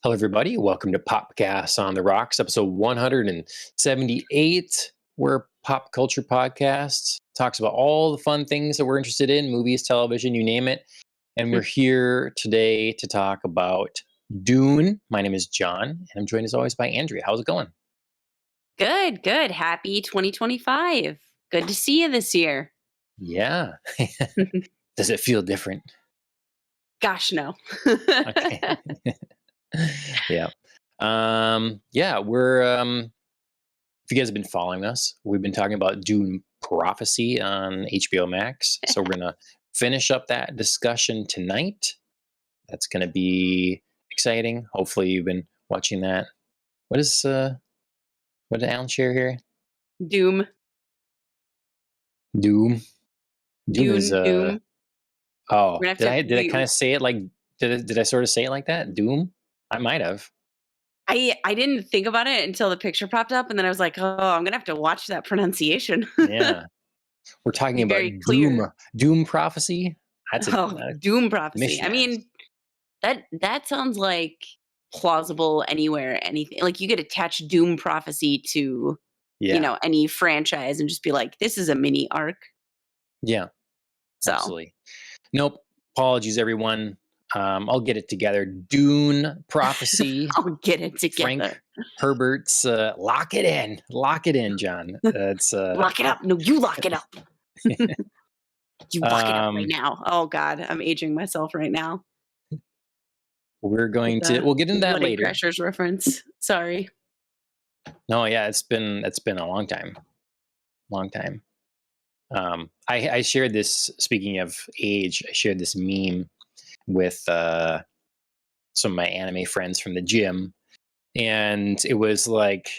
Hello, everybody. Welcome to Popcasts on the Rocks, episode 178. We're a pop culture podcast. Talks about all the fun things that we're interested in, movies, television, you name it. And we're here today to talk about Dune. My name is John, and I'm joined as always by Andrea. How's it going? Good, good. Happy 2025. Good to see you this year. Yeah. Does it feel different? Gosh, no. Okay. Yeah. We're if you guys have been following us, we've been talking about Dune Prophecy on HBO Max. So we're gonna finish up that discussion tonight. That's gonna be exciting. Hopefully you've been watching that. What did Alan share here? Doom. Doom. Doom is Doom. oh, did I kind of say it like did I sort of say it like that? Doom? I might have. I didn't think about it until the picture popped up, and then I was like, oh, I'm gonna have to watch that pronunciation. Yeah. We're talking about Doom Prophecy. That's Doom Prophecy. Mishmash. I mean, that sounds like plausible anywhere, anything. Like you could attach Doom Prophecy to any franchise and just be like, this is a mini arc. Yeah. So. Absolutely. Nope. Apologies, everyone. I'll get it together. Dune Prophecy. I'll get it together. Frank Herbert's lock it in, John. It's lock it up. No, you lock it up. You lock it up right now. Oh God, I'm aging myself right now. We'll get into that later. Crashers reference. Sorry. No, yeah, it's been a long time. I shared this. Speaking of age, I shared this meme with some of my anime friends from the gym, and it was like,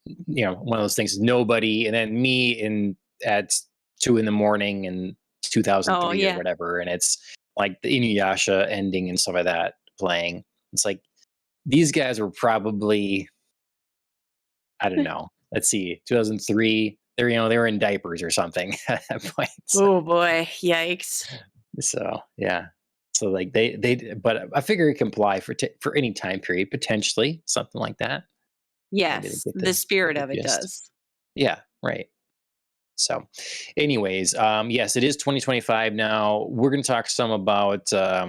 one of those things. Nobody, and then me at 2 a.m. in 2003 or whatever, and it's like the Inuyasha ending and stuff like that playing. It's like these guys were probably, I don't know. Let's see, 2003. They were in diapers or something at that point. So. Oh boy, yikes! So yeah, so like they, but I figure it can apply for any time period, potentially something like that. Yes, the spirit of it does. Yeah, right. So, anyways, yes, it is 2025 now. We're going to talk some about our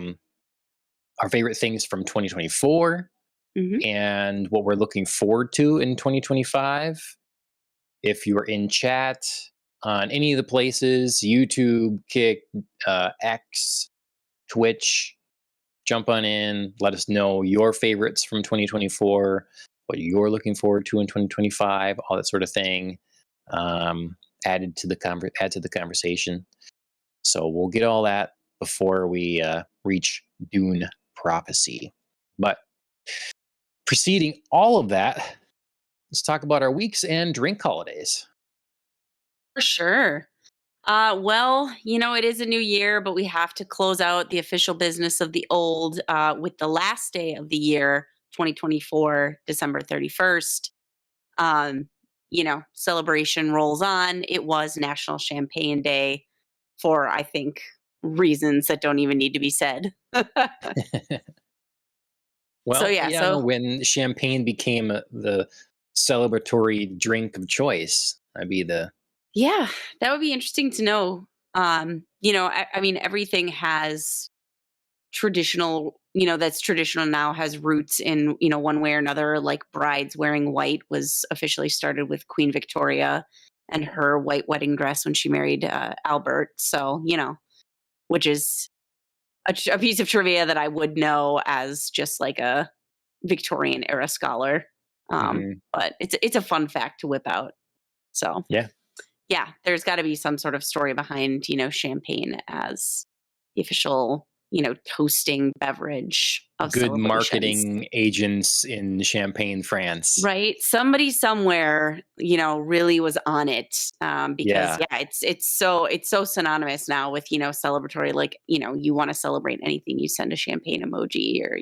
favorite things from 2024 and what we're looking forward to in 2025. If you're in chat on any of the places, YouTube, Kick, X, Twitch, jump on in. Let us know your favorites from 2024, what you're looking forward to in 2025, all that sort of thing. Add to the conversation. So we'll get all that before we reach Dune Prophecy. But preceding all of that, let's talk about our weeks and drink holidays. For sure. Well, it is a new year, but we have to close out the official business of the old with the last day of the year, 2024, December 31st. Celebration rolls on. It was National Champagne Day for, I think, reasons that don't even need to be said. Well, so when champagne became the celebratory drink of choice, that'd be the... Yeah, that would be interesting to know. I mean, everything has traditional, that's traditional now has roots in, one way or another. Like brides wearing white was officially started with Queen Victoria and her white wedding dress when she married Albert. So, which is a piece of trivia that I would know as just like a Victorian era scholar. But it's a fun fact to whip out. So yeah, there's got to be some sort of story behind, champagne as the official, toasting beverage of good marketing agents in Champagne, France. Right. Somebody somewhere, really was on it because it's so synonymous now with, celebratory, like, you want to celebrate anything, you send a champagne emoji or,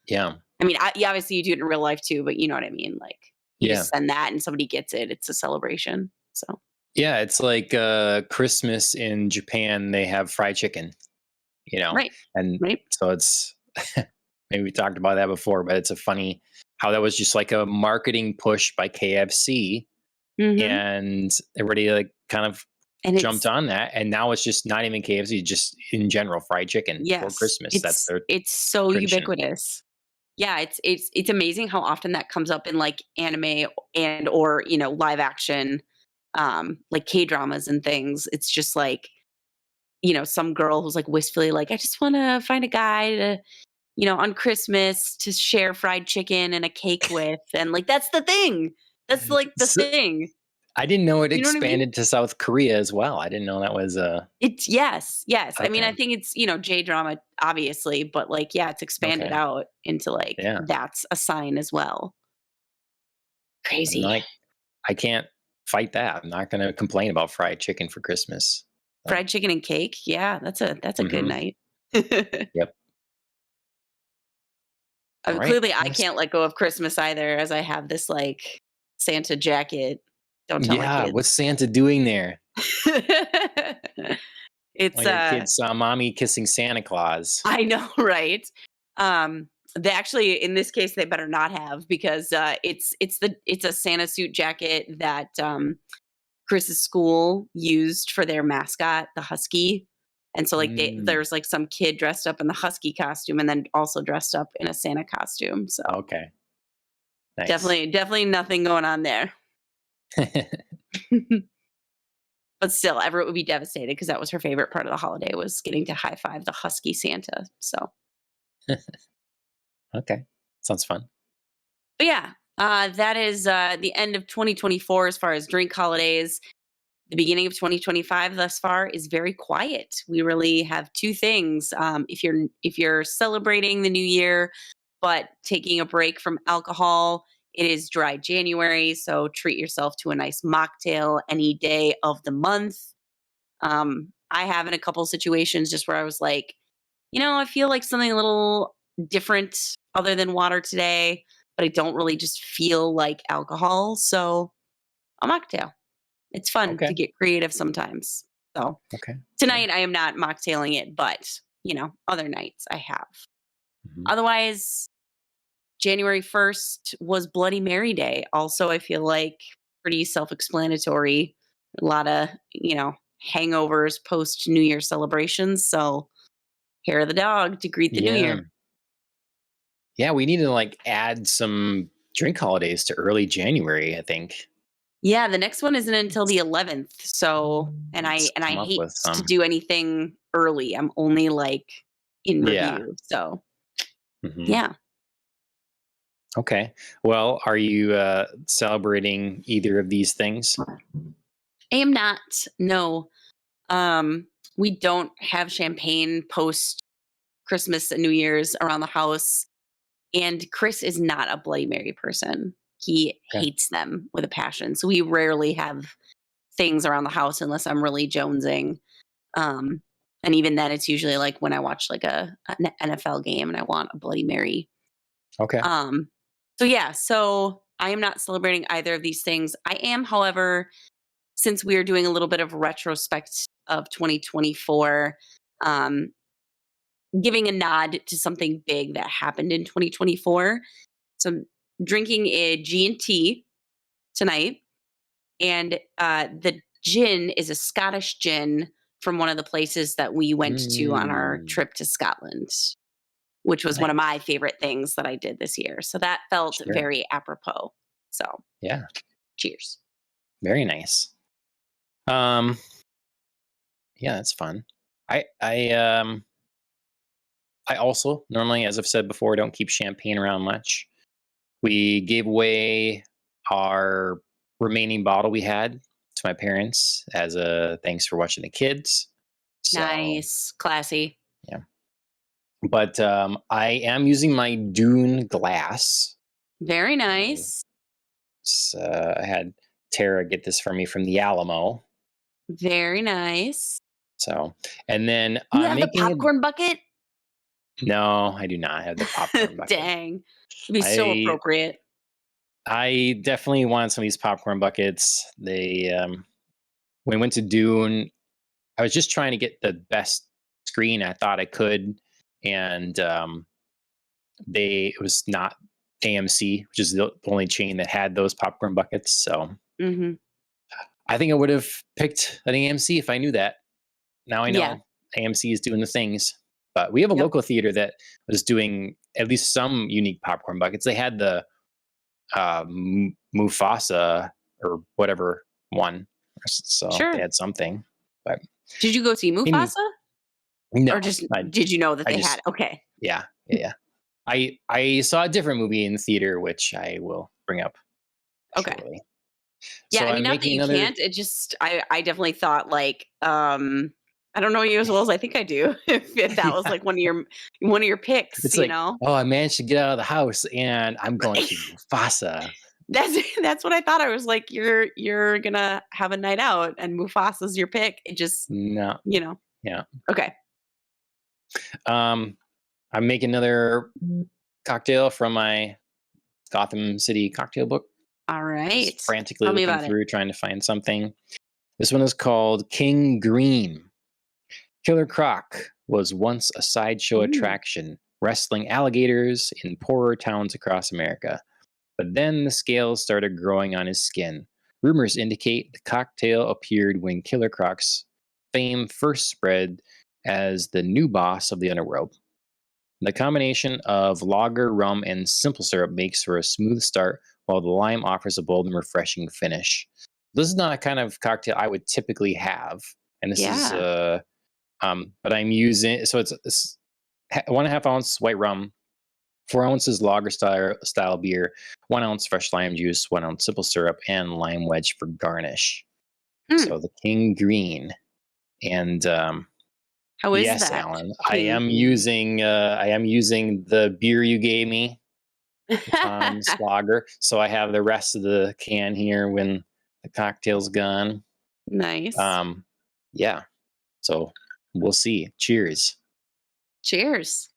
Yeah. I mean, obviously you do it in real life too, but you know what I mean? Like you just send that and somebody gets it. It's a celebration. So. Yeah, it's like Christmas in Japan. They have fried chicken, right? And so it's maybe we talked about that before, but it's a funny how that was just like a marketing push by KFC, Mm-hmm. and everybody like kind of And jumped on that, and now it's just not even KFC, just in general fried chicken for yes, Christmas. That's their it's so tradition. ubiquitous. Yeah, it's amazing how often that comes up in like anime and or live action, like K dramas and things. It's just like some girl who's like wistfully like, I just want to find a guy to on Christmas to share fried chicken and a cake with, and like that's the thing. That's like the So, thing. I didn't know it You know what I mean? expanded to South Korea as well. I didn't know that was It's yes, yes. I mean, I okay. think it's, J drama obviously, but like yeah, it's expanded Okay. out into like Yeah. that's a sign as well. I'm Crazy. like, I can't fight that. I'm not going to complain about fried chicken for Christmas. So, Fried chicken and cake. Yeah, that's a good mhm. night. Yep. I All mean, right. clearly I Yes. can't let go of Christmas either as I have this like Santa jacket. Don't tell my Yeah. kids. What's Santa doing there? It's When your kids saw mommy kissing Santa Claus. I know, right? They actually, in this case, they better not have because it's a Santa suit jacket that Chris's school used for their mascot, the husky, and so like Mm, there's like some kid dressed up in the husky costume and then also dressed up in a Santa costume. So okay. Nice. definitely nothing going on there. But still, Everett would be devastated because that was her favorite part of the holiday was getting to high five the husky Santa. So. Okay. Sounds fun. But yeah, that is the end of 2024 as far as drink holidays. The beginning of 2025 thus far is very quiet. We really have two things. If you're celebrating the new year, but taking a break from alcohol, it is dry January, so treat yourself to a nice mocktail any day of the month. I have in a couple situations just where I was like, I feel like something a little different other than water today, but I don't really just feel like alcohol. So a mocktail. It's fun to Okay. get creative sometimes. So Okay. Yeah. tonight I am not mocktailing it, but other nights I have. Mhm. Otherwise, January 1st was Bloody Mary Day. Also, I feel like pretty self explanatory. A lot of, hangovers post New Year celebrations. So hair of the dog to greet the new Yeah. year. Yeah. We need to like add some drink holidays to early January, I think. Yeah, the next one isn't until the 11th. So, and Let's I come up hate with to some. do anything early. I'm only like in Yeah. review. So, Hmm. yeah. Okay. Well, are you celebrating either of these things? I am not. No. We don't have champagne post Christmas and New Year's around the house. And Chris is not a Bloody Mary person. He Okay. hates them with a passion. So we rarely have things around the house unless I'm really jonesing. Um, and even then, it's usually like when I watch like an NFL game and I want a Bloody Mary. Okay. Um, so yeah, so I am not celebrating either of these things. I am, however, since we are doing a little bit of retrospect of 2024, um, giving a nod to something big that happened in 2024. So I'm drinking a G&T tonight, and the gin is a Scottish gin from one of the places that we went to on our Mm, trip to Scotland, which was one of nice. my favorite things that I did this year. So that felt Sure. very apropos. So Yeah. cheers. Very nice. Um, yeah, that's fun. I also normally, as I've said before, don't keep champagne around much. We gave away our remaining bottle we had to my parents as a thanks for watching the kids. So Nice. Classy. yeah. But I am using my Dune glass. Very I nice. I had Tara get this for me from the Alamo. Very nice. So, and then You I'm have the making a popcorn bucket? no, I do not have the popcorn bucket. Dang. It'd be so I appropriate. I definitely want some of these popcorn buckets. They when we went to Dune, I was just trying to get the best screen I thought I could, and it was not AMC, which is the only chain that had those popcorn buckets. So Mm-hmm. I think I would have picked an AMC if I knew that. Now I Yeah. know AMC is doing the things. But we have a Yep. local theater that was doing at least some unique popcorn buckets. They had the Mufasa or whatever one. So they Sure. had something. But Did you go see any Mufasa? Or no, just I did you know that I they had? just Okay. yeah. I saw a different movie in the theater, which I will bring up Okay. shortly. Yeah, So I mean, I'm not that making you another. can't. It just I definitely thought like, I don't know you as well as I think I do. If that was Yeah, like one of your picks, it's you like, know? oh, I managed to get out of the house, and I'm going to Mufasa. That's what I thought. I was like, you're gonna have a night out and Mufasa's your pick. It just, No, you know. yeah. Okay. Um, I'm making another cocktail from my Gotham City cocktail book. All Just right. frantically Tell me looking about it. through, trying to find something. This one is called King Green. Killer Croc was once a sideshow Mm. attraction, wrestling alligators in poorer towns across America. But then the scales started growing on his skin. Rumors indicate the cocktail appeared when Killer Croc's fame first spread as the new boss of the underworld. The combination of lager, rum, and simple syrup makes for a smooth start, while the lime offers a bold and refreshing finish. This is not a kind of cocktail I would typically have, and this is Yeah. but I'm using, so it's 1.5 ounce white rum, 4 ounces lager style beer, 1 ounce fresh lime juice, 1 ounce simple syrup, and lime wedge for garnish. Hmm. So the King Green, and How is yes, that Alan, King Green? I am using the beer you gave me, the Tom's Lager. So I have the rest of the can here when the cocktail's gone. Nice. Um, yeah. So we'll see. Cheers. Cheers.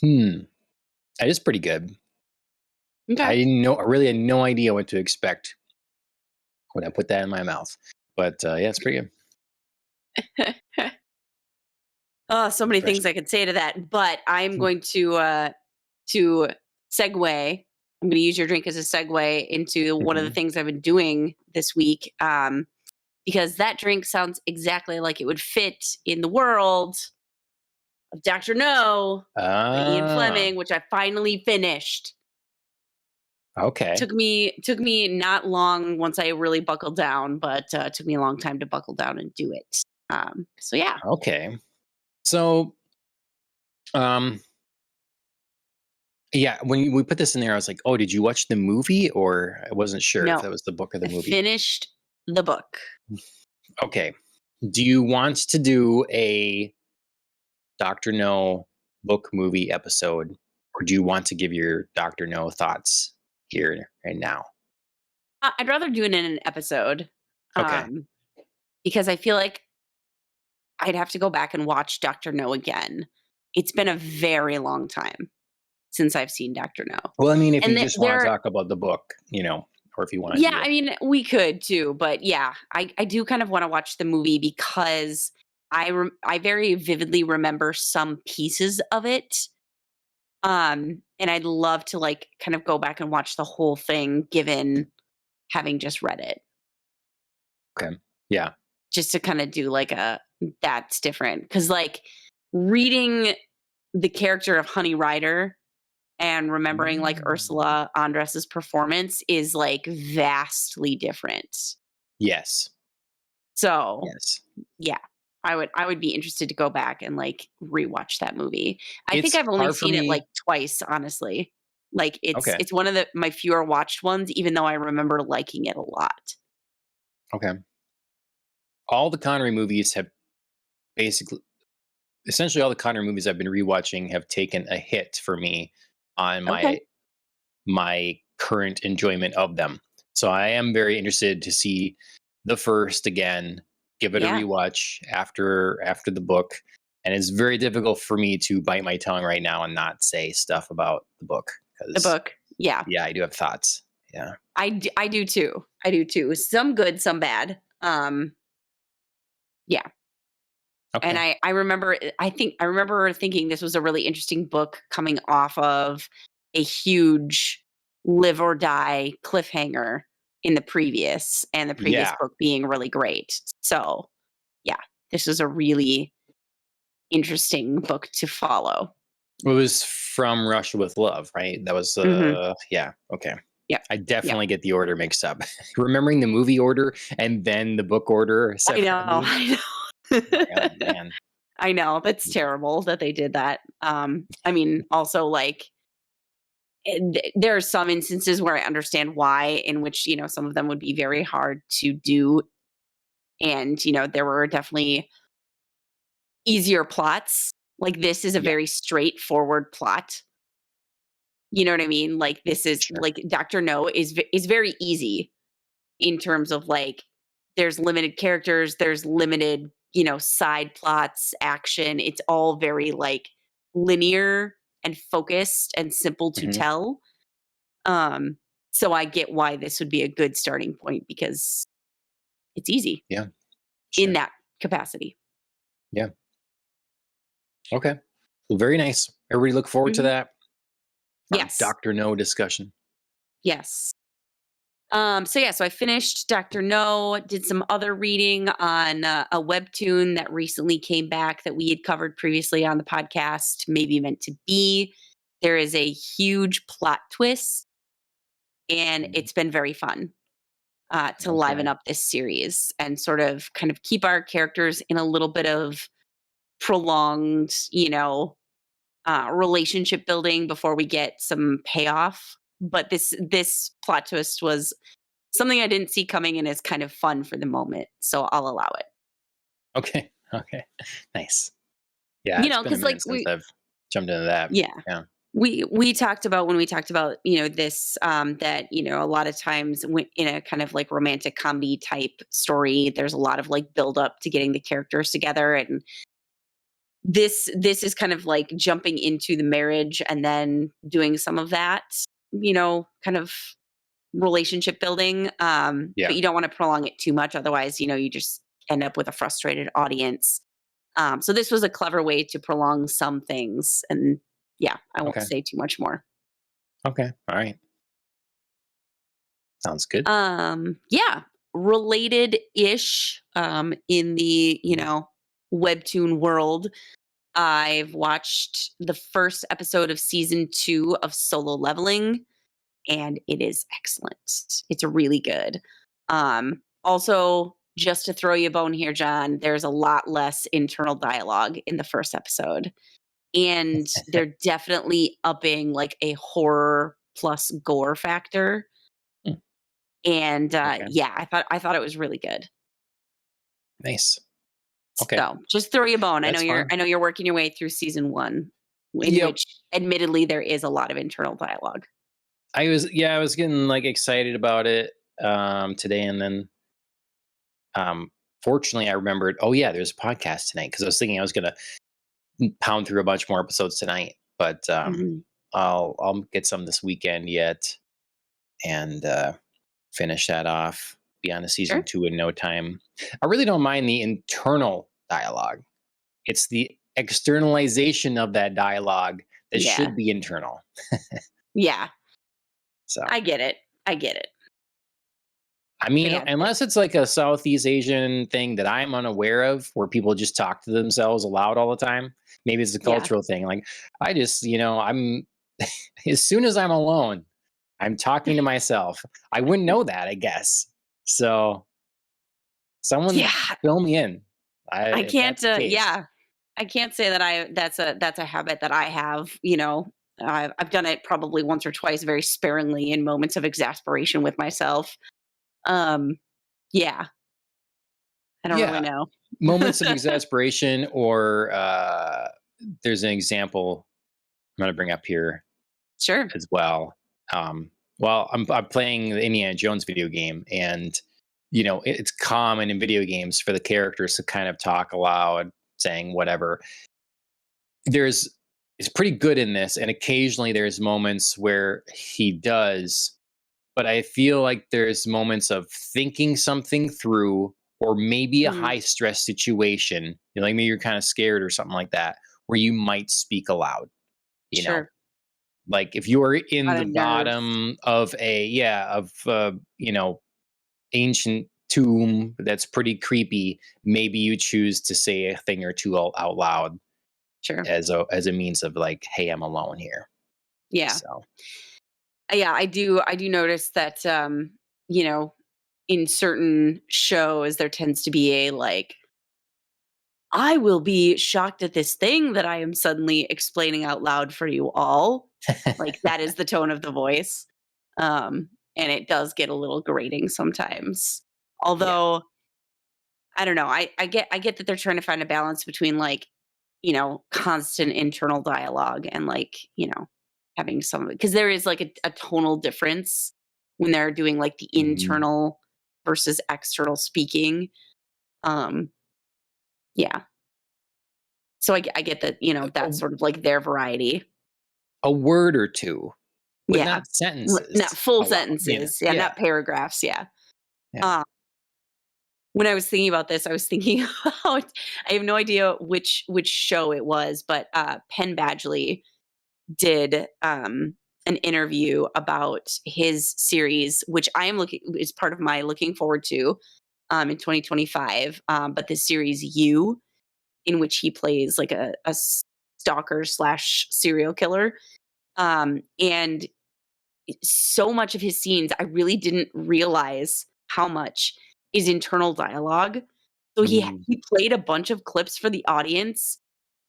That is pretty good. Okay. I didn't know. I really had no idea what to expect when I put that in my mouth. But yeah, it's pretty good. Oh, so many Fresh. things I could say to that, but I'm going to segue. I'm going to use your drink as a segue into one of the Mm-hmm. things I've been doing this week, because that drink sounds exactly like it would fit in the world of Dr. No by Ian Ah, Fleming, which I finally finished. okay. Took me not long once I really buckled down, but took me a long time to buckle down and do it. So yeah, Okay. So, um, yeah, when we put this in there, I was like, "Oh, did you watch the movie?" Or I wasn't sure if no, that was the book or the I movie. finished the book. Okay. Do you want to do a Doctor No book movie episode, or do you want to give your Doctor No thoughts here and now? I'd rather do it in an episode, Okay. um, because I feel like I'd have to go back and watch Doctor No again. It's been a very long time since I've seen Doctor No, Well, I mean, if and you just want to there. talk about the book, or if you want to Yeah, do I it. mean, we could too, but yeah, I do kind of want to watch the movie because I very vividly remember some pieces of it. And I'd love to like kind of go back and watch the whole thing given having just read it. Okay. Yeah. Just to kind of do like a that's different cuz like reading the character of Honey Rider and remembering like Mm. Ursula Andress's performance is like vastly different. Yes. So, Yes. yeah, I would be interested to go back and, like, rewatch that movie. I think It's I've only hard for seen it, like, me. twice, honestly. Like, it's Okay. it's one of my fewer watched ones, even though I remember liking it a lot. Okay. All the Connery movies have basically, essentially, all the Connery movies I've been rewatching have taken a hit for me on Okay. my current enjoyment of them. So I am very interested to see the first again, give it a Yeah, rewatch after the book. And it's very difficult for me to bite my tongue right now and not say stuff about the book the because book. Yeah. yeah, I do have thoughts. Yeah. I do too. I do too. Some good, some bad. Yeah. And Okay. I remember thinking this was a really interesting book coming off of a huge live or die cliffhanger in the previous Yeah. book being really great. So, yeah, this was a really interesting book to follow. It was From Russia with Love, right? That was, Mhm. yeah, okay. Yep. I Yep. definitely get the order mixed up. Remembering the movie order and then the book order I know. separately. I Like, oh, know. man. I know. That's Yeah. terrible that they did that. I mean, also like there are some instances where I understand why, in which, some of them would be very hard to do. And, there were definitely easier plots. Like this is a Yeah, very straightforward plot. You know what I mean? Like this is sure. like Dr. No is very easy in terms of like there's limited characters, there's limited, side plots, action. It's all very like linear and focused and simple to Mhm. tell. Um, so I get why this would be a good starting point because it's easy Yeah, in sure. that capacity. Yeah, okay. Well, very nice. Everybody look forward to Mhm. that. Our Yes. Doctor No discussion. Yes. So I finished Dr. No, did some other reading on a webtoon that recently came back that we had covered previously on the podcast, Maybe Meant to Be. There is a huge plot twist, and Mhm. it's been very fun to liven Okay. up this series and sort of kind of keep our characters in a little bit of prolonged, relationship building before we get some payoff. But this plot twist was something I didn't see coming and is kind of fun for the moment, so I'll allow it. Okay. Okay. Nice. Yeah, it's been a Because like minute since I've jumped into that. yeah, Yeah. we talked about when we talked about this that a lot of times in a kind of like romantic comedy type story, there's a lot of like build up to getting the characters together, and this is kind of like jumping into the marriage and then doing some of that, kind of relationship building. But Yeah. you don't want to prolong it too much. Otherwise, you just end up with a frustrated audience. So this was a clever way to prolong some things. And yeah, I won't Okay. say too much more. Okay. All right. Sounds good. Yeah, related ish in the, Mhm. webtoon world. I've watched the first episode of season 2 of Solo Leveling, and it is excellent. It's really good. Also, just to throw you a bone here, John, there's a lot less internal dialogue in the first episode. And they're definitely upping like a horror plus gore factor. Mm, And okay. yeah, I thought it was really good. Nice. Okay. So just throw you a bone. That's fine. I know you're working your way through season 1, in Yep. which admittedly there is a lot of internal dialogue. I was getting like excited about it today, and then um fortunately I remembered, oh yeah, there's a podcast tonight, because I was thinking I was gonna pound through a bunch more episodes tonight, but Mhm. I'll get some this weekend yet, and finish that off. Be on to season Sure. 2 in no time. I really don't mind the internal dialogue. It's the externalization of that dialogue that Yeah. should be internal. Yeah. So, I get it. I get it. I But mean, yeah, unless it's like a Southeast Asian thing that I'm unaware of, where people just talk to themselves aloud all the time. Maybe it's a yeah. cultural thing. Like, I just, I'm, as soon as I'm alone, I'm talking to myself. I wouldn't know that, I guess. So, someone Yeah. fill me in, I if can't that's the case. yeah. I can't say that that's a habit that I have. I've done it probably once or twice very sparingly in moments of exasperation with myself. Um yeah, I don't really Yeah, know. moments of exasperation, or there's an example I'm going to bring up here Sure. as well. Well, I'm playing the Indiana Jones video game, and it's common in video games for the characters to kind of talk aloud, saying whatever. There's It's pretty good in this, and occasionally there's moments where he does, but I feel like there's moments of thinking something through, or maybe a Mhm. high stress situation, like maybe you're kind of scared or something like that, where you might speak aloud, you know. Sure. Like if you're in Out the of nerves. bottom of ancient tomb that's pretty creepy, maybe you choose to say a thing or two out loud Sure. as a means of like, hey, I'm alone here. Yeah. So Yeah, I do notice that you know, in certain shows there tends to be a like I will be shocked at this thing that I am suddenly explaining out loud for you all. Like that is the tone of the voice. And it does get a little grating sometimes. yeah. Although I don't know, I get that they're trying to find a balance between like, constant internal dialogue and like, having some because there is like a tonal difference when they're doing like the Mhm. internal versus external speaking. Um, yeah. So I get that, A, that's sort of like their variety. a word or two, but Yeah. not Not sentences full aloud. sentences. Yeah, Yeah. not paragraphs. Yeah. Yeah. Uh, when I was thinking about this, I was thinking about I have no idea which show it was, but Penn Badgley did an interview about his series, which I am looking is part of my looking forward to in 2025. But this series You, in which he plays like a stalker slash serial killer. And so much of his scenes, I really didn't realize how much is internal dialogue. So he Mm. he played a bunch of clips for the audience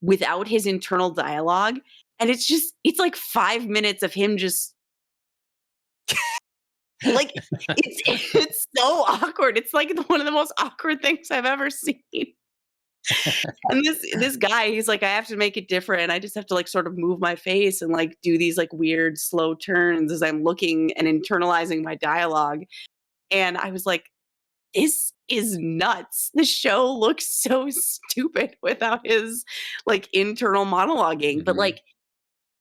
without his internal dialogue, and it's like 5 minutes of him just like it's so awkward. It's like one of the most awkward things I've ever seen. And this guy, he's like, I have to make it different. I just have to like sort of move my face and like do these like weird slow turns as I'm looking and internalizing my dialogue. And I was like, this is nuts. The show looks so stupid without his like internal monologuing. But Mhm. like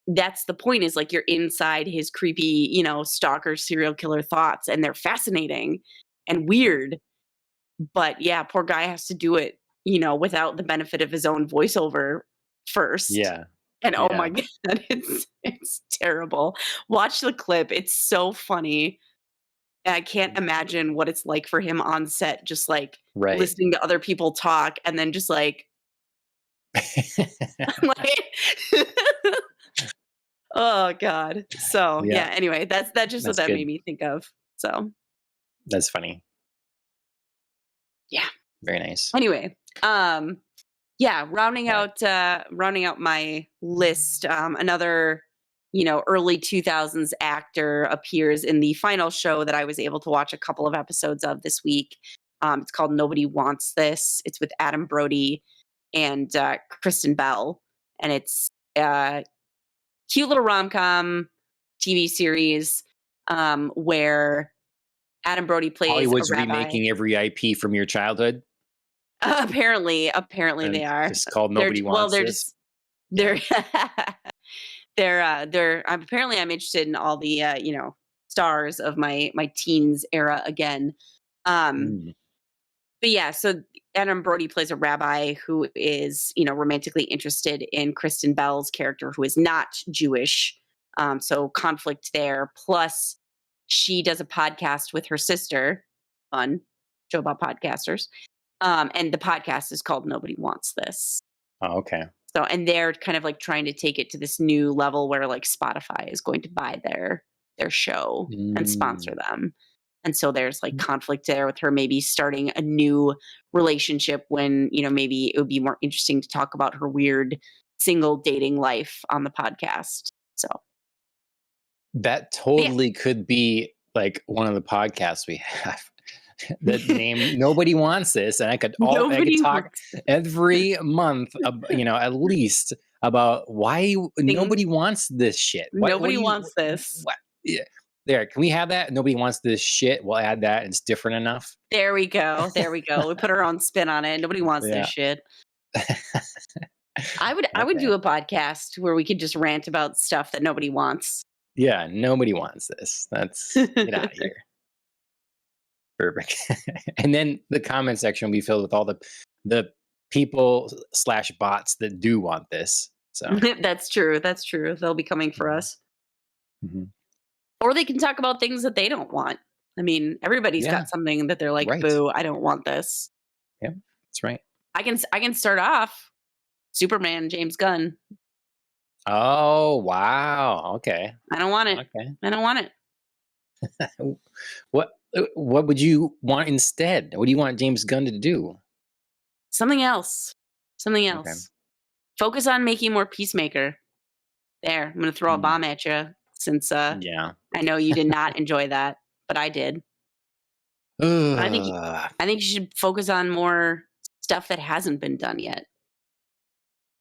that's the point is like you're inside his creepy, stalker serial killer thoughts and they're fascinating and weird. But yeah, poor guy has to do it, without the benefit of his own voiceover first. Yeah. And oh my Yeah. god, it's terrible. Watch the clip. It's so funny. And I can't imagine what it's like for him on set, just like Right. listening to other people talk and then just like, like oh god. So Yeah. yeah, anyway, that's just what That's that made good. me think of. So That's funny. yeah. Very nice. Anyway, yeah, Yeah. rounding out my list, another, early 2000s actor appears in the final show that I was able to watch a couple of episodes of this week. It's called Nobody Wants This. It's with Adam Brody and Kristen Bell, and it's a cute little rom-com TV series where Adam Brody plays a Hollywood's rabbi. remaking every IP from your childhood, Apparently and they are. just called Nobody Wants They're This. just Yeah. they're they're apparently I'm interested in all the stars of my teens era again. Um, Mm. but yeah, so Adam Brody plays a rabbi who is romantically interested in Kristen Bell's character who is not Jewish. So conflict there. Plus, she does a podcast with her sister. Fun show about podcasters. And the podcast is called Nobody Wants This. Oh, okay. So, and they're kind of like trying to take it to this new level where like Spotify is going to buy their show and sponsor Mm. them. And so there's like conflict there with her maybe starting a new relationship when, maybe it would be more interesting to talk about her weird single dating life on the podcast. So, That but yeah. totally could be like one of the podcasts we have. The name Nobody Wants This, and I could Nobody talk wants every month, at least about why things. nobody wants this shit. What Nobody do you wants this. what? Yeah. There, can we have that? Nobody wants this shit. We'll add that. It's different enough. There we go. There we go. We put our own spin on it. Nobody wants this Yeah. shit. I would Okay. do a podcast where we could just rant about stuff that nobody wants. Yeah, nobody wants this. Get out of here. Perfect. And then the comment section will be filled with all the people slash bots that do want this. So That's true. That's true. They'll be coming for mhm, us. mhm. Or they can talk about things that they don't want. I mean, everybody's Yeah, got something that they're like, right. "Boo, I don't want this." Yeah, that's right. I can start off Superman, James Gunn. Oh, wow. Okay. I don't want it. Okay. I don't want it. What would you want instead? What do you want James Gunn to do? Something else. Something Okay. else. Focus on making more Peacemaker. There, I'm gonna throw a Mm, bomb at you since yeah. I know you did not enjoy that, but I did. I think Ugh. I think you should focus on more stuff that hasn't been done yet.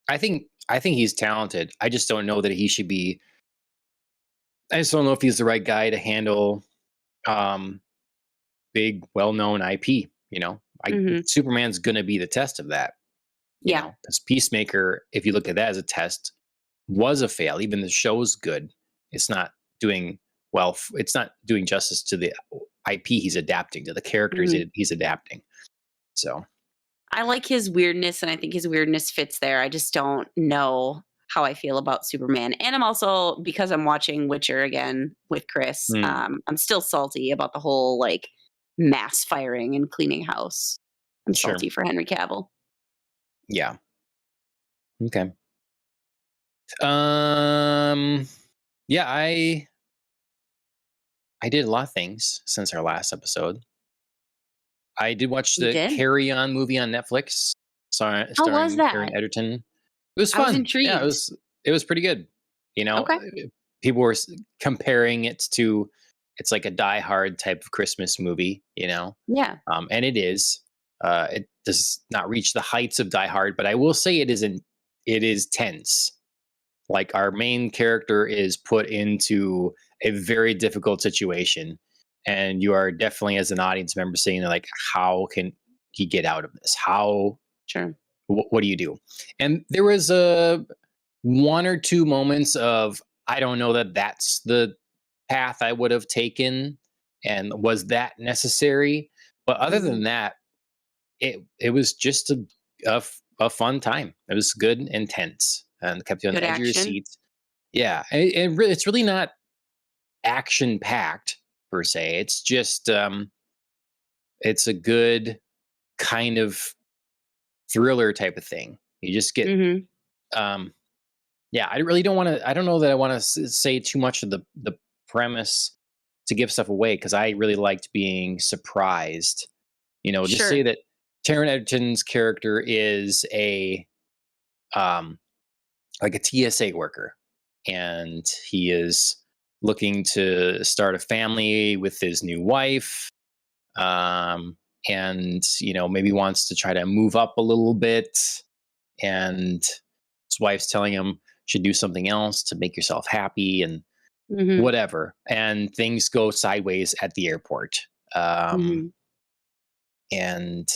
I think he's talented. I just don't know that he should be. I just don't know if he's the right guy to handle um, big, well-known IP. Mhm. Superman's gonna be the test of that. Yeah. Because Peacemaker, if you look at that as a test, was a fail. Even the show's good. It's not doing well. It's not doing justice to the IP he's adapting, to the characters Mhm. he's adapting. So, I like his weirdness, and I think his weirdness fits there. I just don't know how I feel about Superman. And I'm also, because I'm watching Witcher again with Chris, mm, I'm still salty about the whole like mass firing and cleaning house. I'm sure. salty for Henry Cavill. Yeah. Okay. Um. Yeah, I did a lot of things since our last episode. I did watch You the did? Carry On movie on Netflix, How was starring that? Taron Egerton. It was I was fun. Yeah, intrigued. it was pretty good. You know, Okay. people were comparing it to it's like a Die Hard type of Christmas movie. Yeah. And it is. It does not reach the heights of Die Hard, but I will say it is tense. Like our main character is put into a very difficult situation, and you are definitely as an audience member saying like, how can he get out of this? Sure. What do you do? And there was a one or two moments of I don't know that that's the path I would have taken, and was that necessary? But other Mhm. than that, it was just a fun time. It was good and intense and kept you on Good the edge of your action. seat. Yeah, it's really not action packed per se. It's just it's a good kind of thriller type of thing. You just get Mhm. um yeah, I really don't want to. I don't know that I want to say too much of the premise to give stuff away because I really liked being surprised. Just say Sure. that Taron Egerton's character is a um like a TSA worker, and he is looking to start a family with his new wife, um, and maybe wants to try to move up a little bit, and his wife's telling him should do something else to make yourself happy and Mhm. whatever, and things go sideways at the airport. um, Mhm. and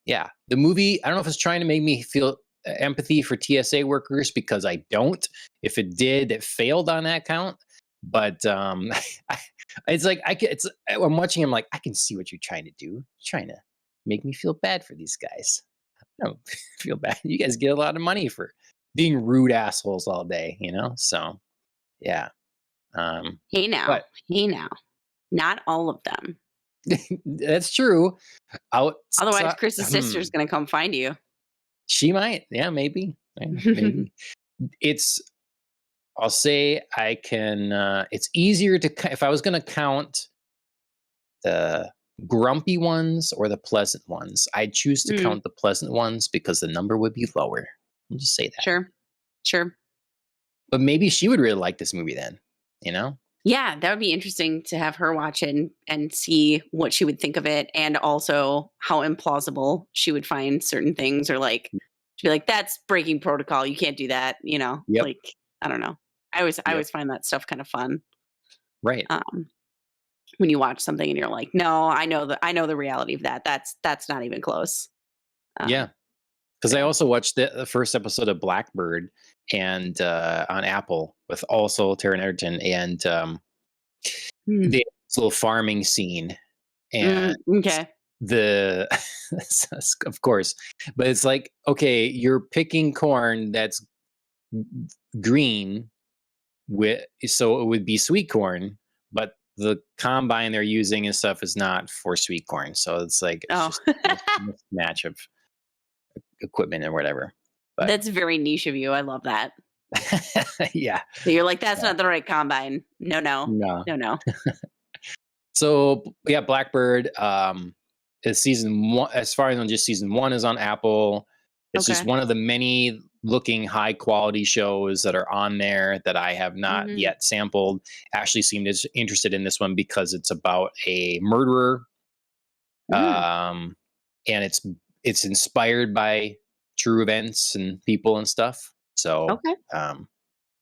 yeah, the movie, I don't know if it's trying to make me feel empathy for TSA workers because I don't. If it did, it failed on that count. But it's like I'm watching him like I can see what you're trying to do. You're trying to make me feel bad for these guys. I don't feel bad. You guys get a lot of money for being rude assholes all day. So yeah. Um, Hey now. but Hey now. Not all of them. that's true. Otherwise, Outside, Chris's sister's gonna come find you. she might. Yeah, maybe. Yeah, maybe. It's I'll say I can it's easier to if I was going to count the grumpy ones or the pleasant ones, I'd choose to Mm, count the pleasant ones because the number would be lower. I'll just say that. sure. Sure. But maybe she would really like this movie then, you know? Yeah, that would be interesting to have her watch it and see what she would think of it, and also how implausible she would find certain things, or like she'd be like, "That's breaking protocol. You can't do that." Yep. Like I don't know. I always Yep. find that stuff kind of fun. Right. Um, when you watch something and you're like, "No, I know the reality of that. That's not even close." Yeah. Um, Because I yeah. also watched the first episode of Blackbird and on Apple with also Taron Egerton, and Hmm. the little farming scene. And Okay. the of course, but it's like, okay, you're picking corn that's green with, so it would be sweet corn, but the combine they're using and stuff is not for sweet corn. So it's like it's Oh, just a mismatch of equipment or whatever. But that's very niche of you. I love that. yeah, You're like, that's yeah, not the right combine. No, no, no. no, no. So yeah, Blackbird is season one. As far as I know, just season one is on Apple. It's just Okay. one of the many looking high quality shows that are on there that I have not Hmm. yet sampled. Ashley seemed interested in this one because it's about a murderer, Mm, um, and it's inspired by true events and people and stuff. So, okay.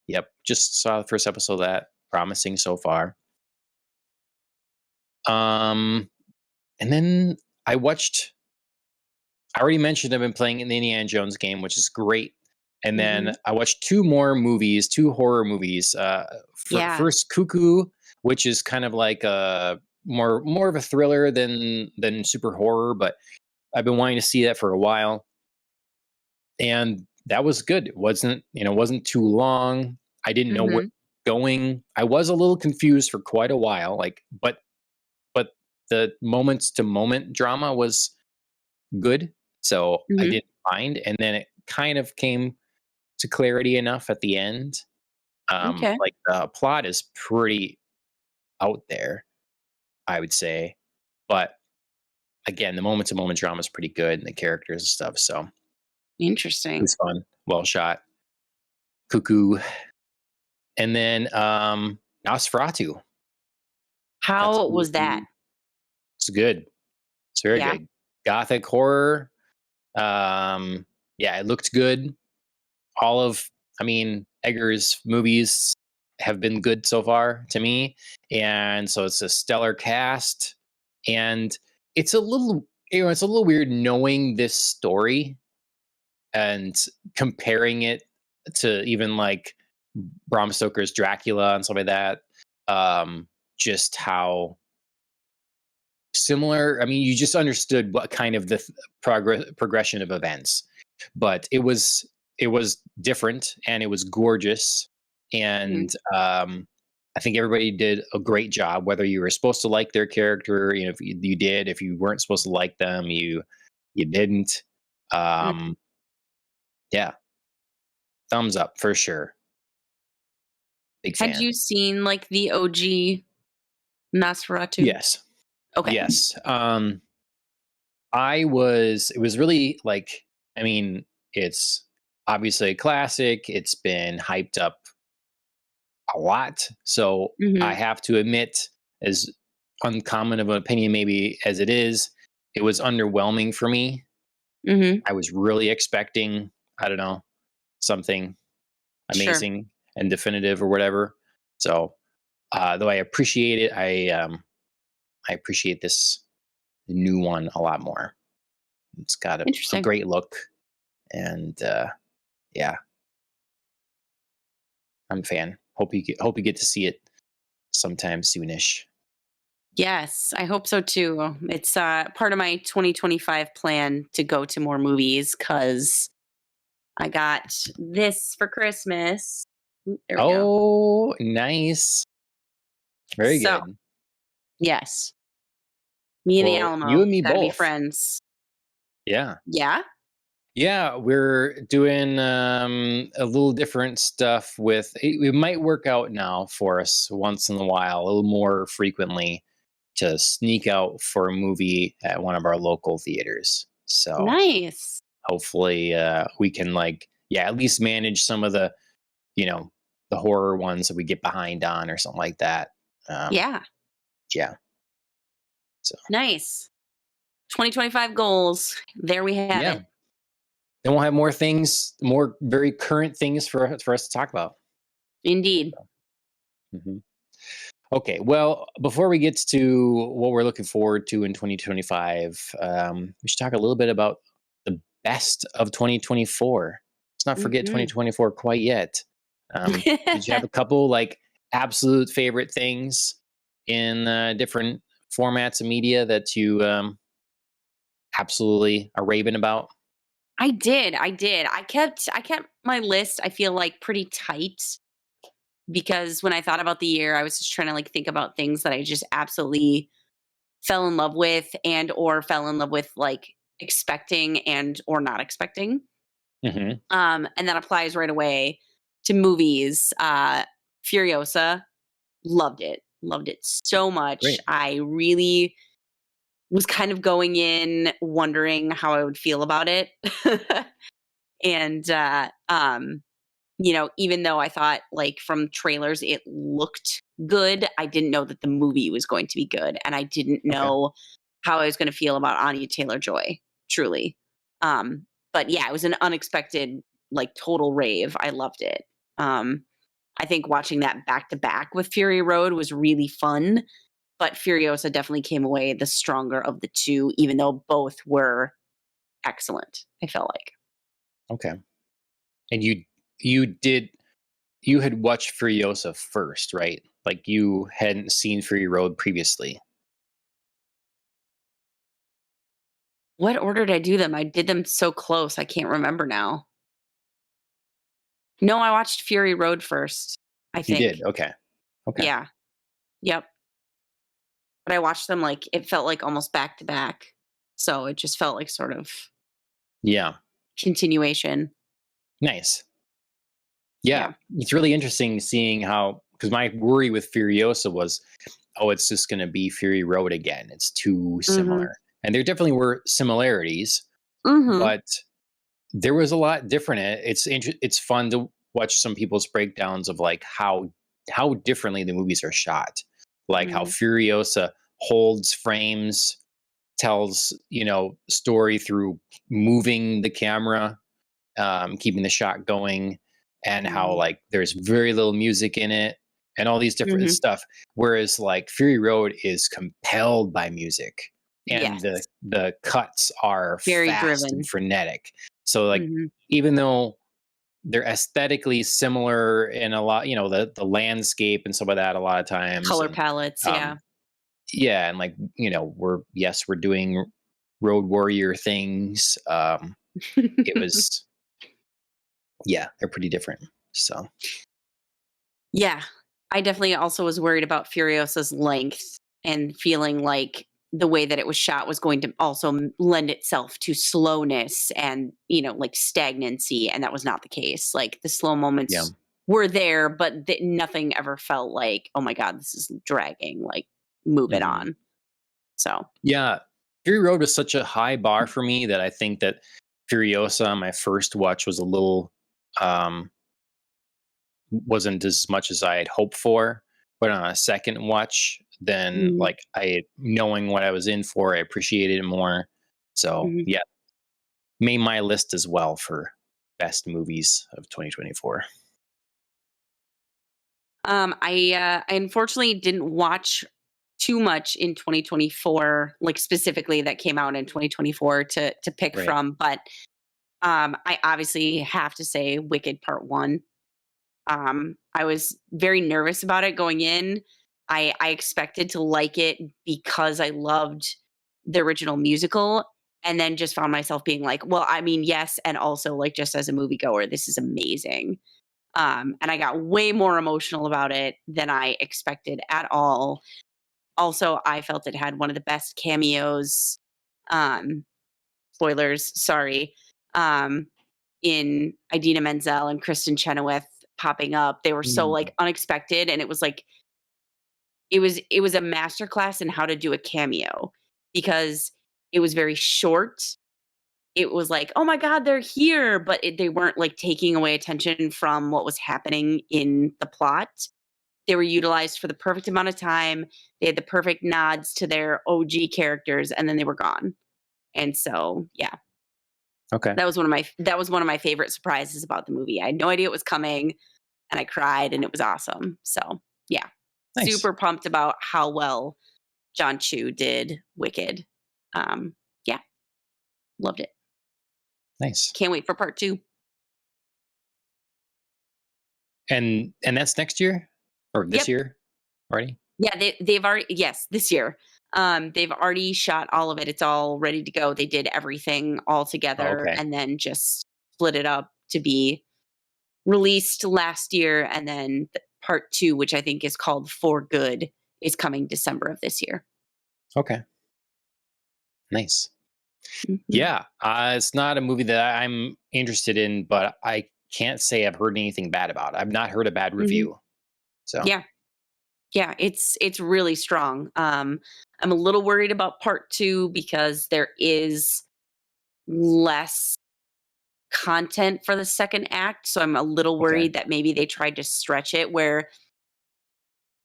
yep, just saw the first episode of that. Promising so far. Um, and then I watched. I already mentioned I've been playing in the Indiana Jones game, which is great. And then Hmm. I watched two more movies, two horror movies. Yeah. First, Cuckoo, which is kind of like a more of a thriller than super horror, but I've been wanting to see that for a while, and that was good. It wasn't too long. I didn't know where Hmm. it was going. I was a little confused for quite a while, but the moments to moment drama was good, so I Hmm. didn't mind. And then it kind of came to clarity enough at the end. Okay. Like the plot is pretty out there, I would say, but again, the moment to moment drama is pretty good, and the characters and stuff. So it Interesting. was fun, well shot. Cuckoo, and then Nosferatu. Got How to was that? It's good. It's very Yeah. good. Gothic horror. Um, yeah, it looked good. All of, I mean, Egger's movies have been good so far to me, and so it's a stellar cast, and it's a little, it's a little weird knowing this story and comparing it to even like Bram Stoker's Dracula and stuff like that. Just how similar. I mean, you just understood what kind of the progression of events, but it was different and it was gorgeous, Hmm. and I think everybody did a great job. Whether you were supposed to like their character, if you did, if you weren't supposed to like them, you didn't. Um, yeah, thumbs up for sure. Big Had fan. you seen like the OG Nosferatu? Yes, Okay. yes. It was really like, I mean, it's obviously a classic. It's been hyped up a lot. So I Hmm. have to admit, as uncommon of an opinion maybe as it is, it was underwhelming for me. Hmm. I was really expecting, I don't know, something Sure. amazing and definitive or whatever. So though I appreciate it, I appreciate this new one a lot more. It's got a Interesting. great look, and yeah, I'm a fan. Hope you get to see it sometime soonish. Yes, I hope so too. It's part of my 2025 plan to go to more movies because I got this for Christmas. There we go. Oh, nice. Very So, good. yes, me and the Well, you Alamo and me got to be both. friends. Yeah. Yeah? Yeah, we're doing a little different stuff with it might work out now for us once in a while, a little more frequently to sneak out for a movie at one of our local theaters. So, Nice. hopefully we can like yeah, at least manage some of you know, the horror ones that we get behind on or something like that. Um Yeah. yeah. So, Nice. 2025 goals. There we have yeah. it. Then we'll have more things, more very current things for us to talk about. Indeed. Mhm. Okay, well, before we get to what we're looking forward to in 2025, we should talk a little bit about the best of 2024. Let's not forget Hmm. 2024 quite yet. Did you have a couple like absolute favorite things in different formats of media that you absolutely are raving about? I did. I kept my list, I feel like, pretty tight because when I thought about the year, I was just trying to like think about things that I just absolutely fell in love with and or fell in love with like expecting and or not expecting. Hmm. And that applies right away to movies. Furiosa, loved it. Loved it so much. Great. I really was kind of going in wondering how I would feel about it. And even though I thought like from trailers it looked good, I didn't know that the movie was going to be good. And I didn't Okay. know how I was going to feel about Anya Taylor-Joy, truly. But yeah, it was an unexpected, like total rave. I loved it. I think watching that back to back with Fury Road was really fun, but Furiosa definitely came away the stronger of the two, even though both were excellent, I felt like. Okay. And you did you had watched Furiosa first, right? Like you hadn't seen Fury Road previously. What order did I do them? I did them so close, I can't remember now. No, I watched Fury Road first, I You did. think. Okay. Okay. Yeah. Yep. But I watched them like it felt like almost back to back. So it just felt like sort of Yeah. continuation. Nice. Yeah. Yeah. It's really interesting seeing how, because my worry with Furiosa was, oh, it's just going to be Fury Road again. It's too Mhm. similar. And there definitely were similarities, Mhm. but there was a lot different. It's fun to watch some people's breakdowns of like how differently the movies are shot, like how Mhm. Furiosa holds frames, tells story through moving the camera, keeping the shot going, and how Mhm. like there's very little music in it and all these different Mhm. stuff. Whereas like Fury Road is compelled by music, and Yes. the cuts are Very fast and driven. frenetic. So like Mhm. even though they're aesthetically similar in a lot, the landscape and stuff like that a lot of times, Color and palettes, um yeah. yeah, and like we're doing road warrior things. It was, yeah, they're pretty different. So Yeah. I definitely also was worried about Furiosa's length and feeling like the way that it was shot was going to also lend itself to slowness and, like stagnancy. And that was not the case. Like the slow yeah. moments were there, but nothing ever felt like, oh my God, this is dragging. Like, move it Hmm. on. So, Yeah, Fury Road was such a high bar for me that I think that Furiosa on my first watch was a little um wasn't as much as I had hoped for. But on a second watch, then mhm, like I knowing what I was in for, I appreciated it more. So mhm. yeah, made my list as well for best movies of 2024. I unfortunately didn't watch too much in 2024, like specifically that came out in 2024 to pick Right. from, but I obviously have to say Wicked Part 1. I was very nervous about it going in. I expected to like it because I loved the original musical, and then just found myself being like, well, I mean, yes, and also like just as a moviegoer, this is amazing. And I got way more emotional about it than I expected at all. Also, I felt it had one of the best cameos. Um, Spoilers, sorry. Um, in Idina Menzel and Kristen Chenoweth popping up. They were so Mm. like unexpected, and it was like it was a masterclass in how to do a cameo because it was very short. It was like, oh my god, they're here, but they weren't like taking away attention from what was happening in the plot. They were utilized for the perfect amount of time. They had the perfect nods to their OG characters, and then they were gone. And so, yeah, Okay. that was one of my favorite surprises about the movie. I had no idea it was coming, and I cried, and it was awesome. So, yeah, Nice. super pumped about how well John Chu did Wicked. Um, yeah, loved it. Nice. Can't wait for part 2. And that's next year or this Yep. year already? Yeah, they've already, yes, this year. They've already shot all of it. It's all ready to go. They did everything all Oh, together okay. and then just split it up to be released last year. And then part two, which I think is called For Good, is coming December of this year. Okay. Nice. Mhm. Yeah. It's not a movie that I'm interested in, but I can't say I've heard anything bad about it. I've not heard a bad Mhm. review. So, Yeah. Yeah, it's really strong. I'm a little worried about part two because there is less content for the second act. So I'm a little okay. worried that maybe they tried to stretch it where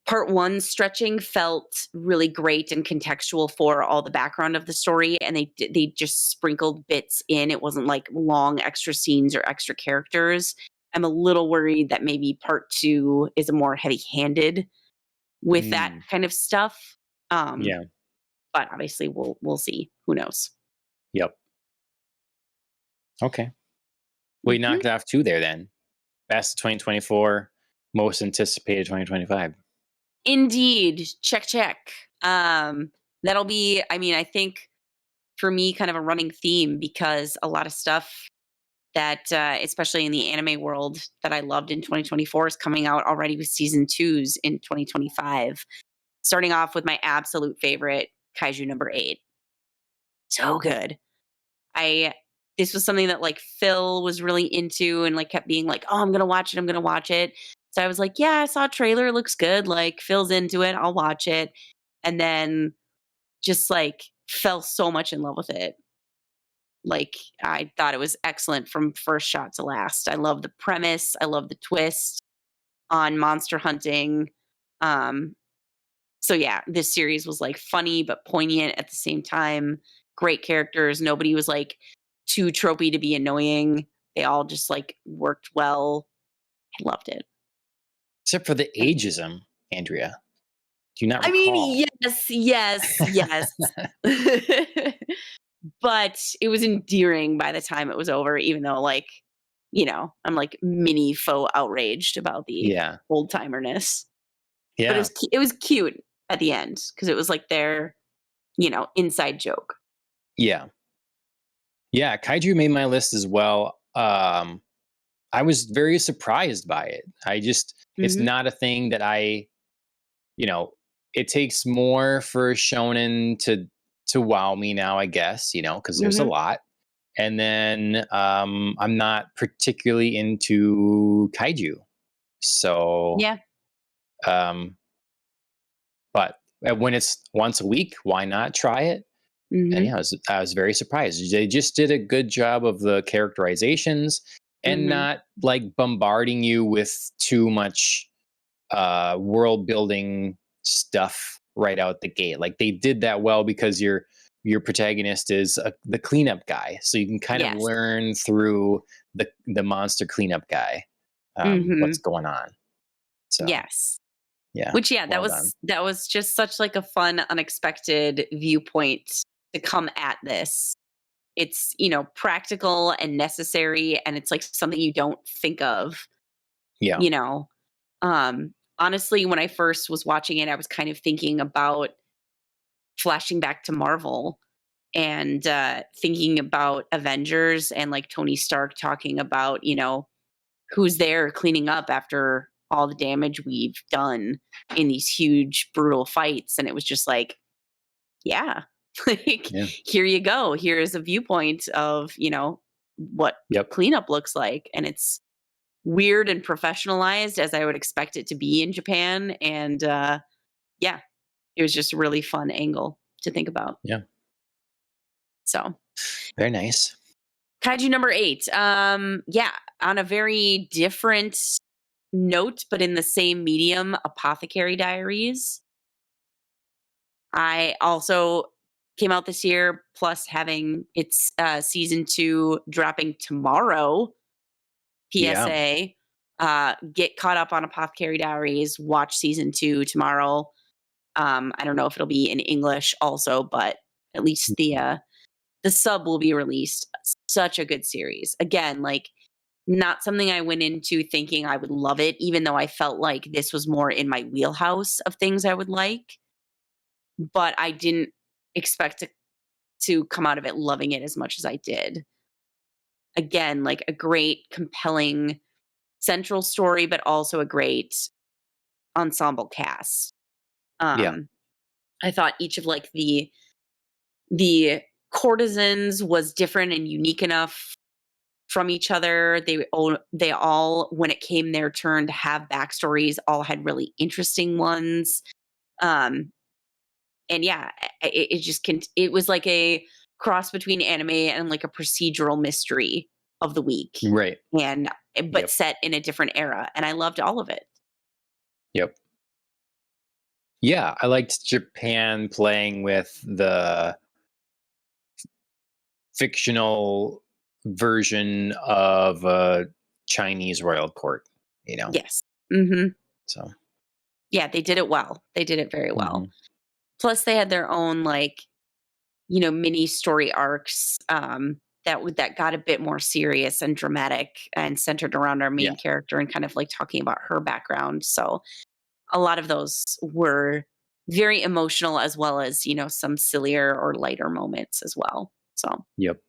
part one stretching felt really great and contextual for all the background of the story. And they just sprinkled bits in. It wasn't like long extra scenes or extra characters. I'm a little worried that maybe part two is a more heavy handed with that Mm, kind of stuff. Um, yeah. but obviously we'll see. Who knows? Yep. Okay. We Mhm. knocked off two there then. Best of 2024, most anticipated 2025. Indeed. Check, check. That'll be, I mean, I think for me, kind of a running theme because a lot of stuff that, especially in the anime world, that I loved in 2024 is coming out already with season twos in 2025. Starting off with my absolute favorite, Kaiju number 8. So good. I This was something that like Phil was really into and like kept being like, "Oh, I'm gonna watch it. I'm gonna watch it." So I was like, "Yeah, I saw a trailer. It looks good. Like Phil's into it. I'll watch it." And then just like fell so much in love with it. Like I thought it was excellent from first shot to last. I love the premise. I love the twist on monster hunting. Um, so yeah, this series was like funny but poignant at the same time. Great characters. Nobody was like too tropey to be annoying. They all just like worked well. I loved it. Except for the ageism, Andrea. Do you not I recall? mean, yes, yes, yes. But it was endearing by the time it was over, even though like, I'm like mini faux outraged about the Yeah. old timerness. But Yeah. it was cute at the end because it was like their, inside joke. Yeah. Yeah. Kaiju made my list as well. I was very surprised by it. It's Mhm. not a thing that you know, it takes more for shonen to wow me now, I guess, because there's a Mhm. lot. And then I'm not particularly into kaiju. So, Yeah. um, but when it's once a week, why not try it? And Mhm. yeah, I was very surprised. They just did a good job of the characterizations and Mhm. not like bombarding you with too much world building stuff right out the gate. Like they did that well because your protagonist is the cleanup guy, so you can kind of Yes. learn through the monster cleanup guy what's Mhm. going on. So Yes. yeah, Which yeah, that well done. was that was just such like a fun, unexpected viewpoint to come at this. It's, practical and necessary and it's like something you don't think of, Yeah, you know. Honestly, when I first was watching it, I was kind of thinking about flashing back to Marvel and thinking about Avengers and like Tony Stark talking about, who's there cleaning up after all the damage we've done in these huge, brutal fights. And it was just like, yeah, like, yeah, here you go. Here's a viewpoint of, what yep, cleanup looks like. And it's weird and professionalized as I would expect it to be in Japan. And yeah, it was just a really fun angle to think about. yeah. So, Very nice. Kaiju number 8. Yeah, on a very different note, but in the same medium, Apothecary Diaries. I also came out this year, plus having its season 2 dropping tomorrow. Yeah, PSA. Get caught up on Apothecary Diaries. Watch season 2 tomorrow. I don't know if it'll be in English also, but at least the sub will be released. Such a good series. Again, like not something I went into thinking I would love it, even though I felt like this was more in my wheelhouse of things I would like. but I didn't expect to come out of it loving it as much as I did. Again, like a great, compelling central story, but also a great ensemble cast. Yeah. Um, I thought each of like the courtesans was different and unique enough from each other. They all, when it came their turn to have backstories, all had really interesting ones. Um, and yeah, it was like a cross between anime and like a procedural mystery of the week, Right. and but Yep. set in a different era, and I loved all of it. Yep. Yeah, I liked Japan playing with the fictional version of a Chinese royal court, you know. Yes. Mhm. So, Yeah, they did it well. They did it very well. mhm. Plus they had their own, like, mini story arcs, that got a bit more serious and dramatic and centered around our Yeah, main character and kind of, like, talking about her background. So, a lot of those were very emotional as well as, some sillier or lighter moments as well. So, yep,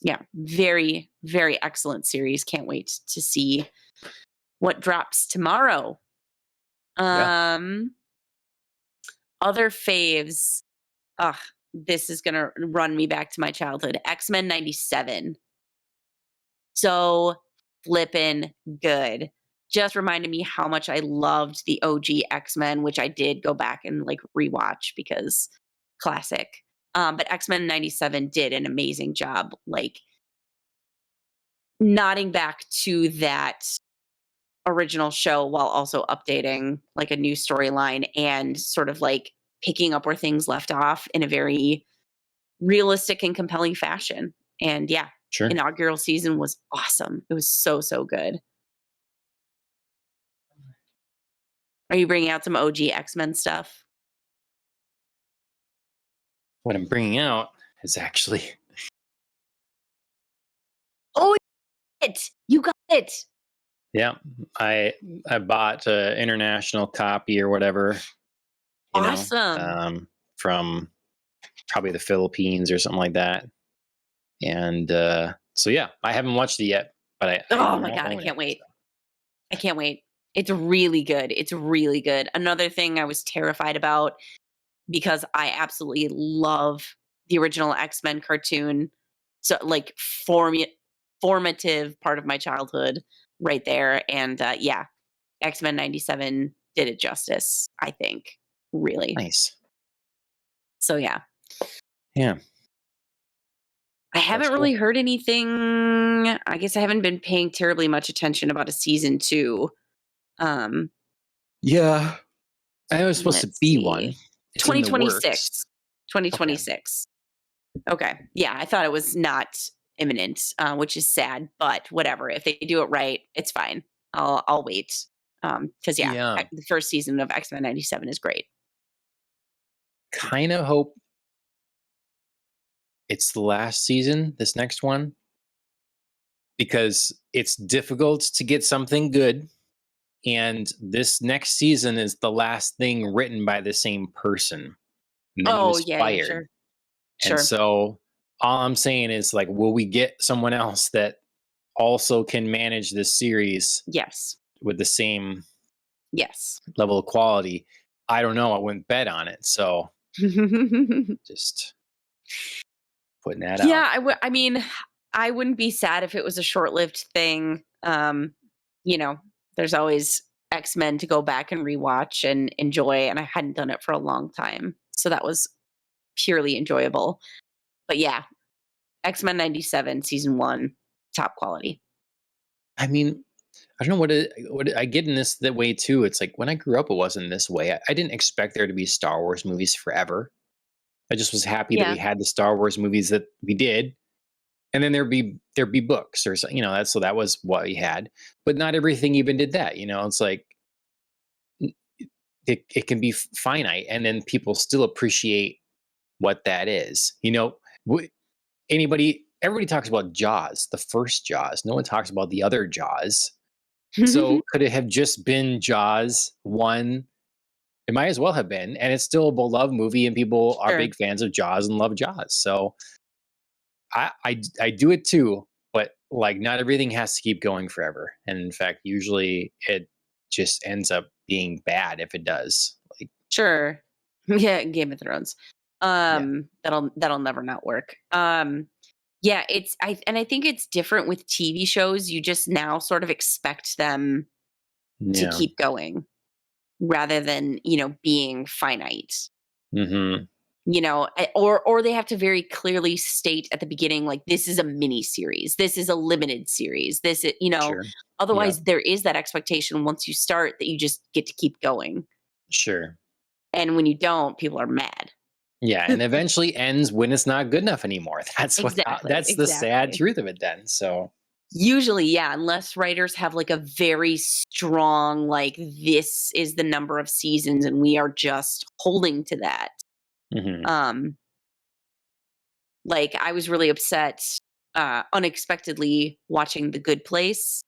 yeah, very, very excellent series. Can't wait to see what drops tomorrow. yeah. Um, Other faves. Ugh, this is gonna run me back to my childhood. X-Men '97. So flippin' good. Just reminded me how much I loved the OG X-Men, which I did go back and like rewatch because classic. But X-Men '97 did an amazing job, like nodding back to that original show while also updating like a new storyline and sort of like picking up where things left off in a very realistic and compelling fashion. And yeah, Sure. inaugural season was awesome. It was so, so good. Are you bringing out some OG X-Men stuff? What I'm bringing out is actually, Oh, you got it. yeah, I I bought an international copy or whatever, you know, Awesome. from probably the Philippines or something like that. And so yeah, I haven't watched it yet, but I Oh my now God, I own it. can't wait. So. I can't wait. It's really good. It's really good. Another thing I was terrified about because I absolutely love the original X-Men cartoon. So like formative part of my childhood right there. And yeah, X-Men '97 did it justice, I think. Really. Nice. So yeah. Yeah, I that's haven't really cool. heard anything. I guess I haven't been paying terribly much attention about a season 2. Um, Yeah, I was supposed to let's be one. see. It's in the works. 2026. Okay. 2026. Okay. Yeah, I thought it was not imminent, which is sad, but whatever. If they do it right, it's fine. I'll wait. Because yeah, Yeah, the first season of X-Men '97 is great. kind of hope it's the last season, this next one, because it's difficult to get something good. And this next season is the last thing written by the same person. And then he Oh was yeah, yeah, fired. sure, And sure. so all I'm saying is like, will we get someone else that also can manage this series Yes, with the same yes. level of quality? I don't know. I wouldn't bet on it. So just putting that out. Yeah, I mean, I wouldn't be sad if it was a short-lived thing. You know, there's always X-Men to go back and rewatch and enjoy, and I hadn't done it for a long time. So that was purely enjoyable. But yeah, X-Men '97 season 1, top quality. I mean, I don't know what I get in this that way too. It's like when I grew up, it wasn't this way. I didn't expect there to be Star Wars movies forever. I just was happy that we Yeah. had the Star Wars movies that we did, and then there'd be books or something, That so that was what we had. But not everything even did that. It's like it can be finite, and then people still appreciate what that is. Everybody talks about Jaws, the first Jaws. No one talks about the other Jaws. So could it have just been Jaws 1 It might as well have been, and it's still a beloved movie, and people are Sure. big fans of Jaws and love Jaws. So I do it too, but like not everything has to keep going forever. And in fact, usually it just ends up being bad if it does. Like, Sure. Yeah, Game of Thrones. yeah, That'll never not work. Yeah, I think it's different with TV shows. You just now sort of expect them to yeah, keep going rather than, being finite. hmm Or they have to very clearly state at the beginning, like, this is a mini series, this is a limited series, this is, sure, yeah, otherwise there is that expectation once you start that you just get to keep going. sure, And when you don't, people are mad. yeah, and eventually ends when it's not good enough anymore. Exactly, That's the sad exactly. truth of it. Then, so Usually, yeah, unless writers have like a very strong, like, this is the number of seasons and we are just holding to that. hmm Um, like, I was really upset unexpectedly watching The Good Place.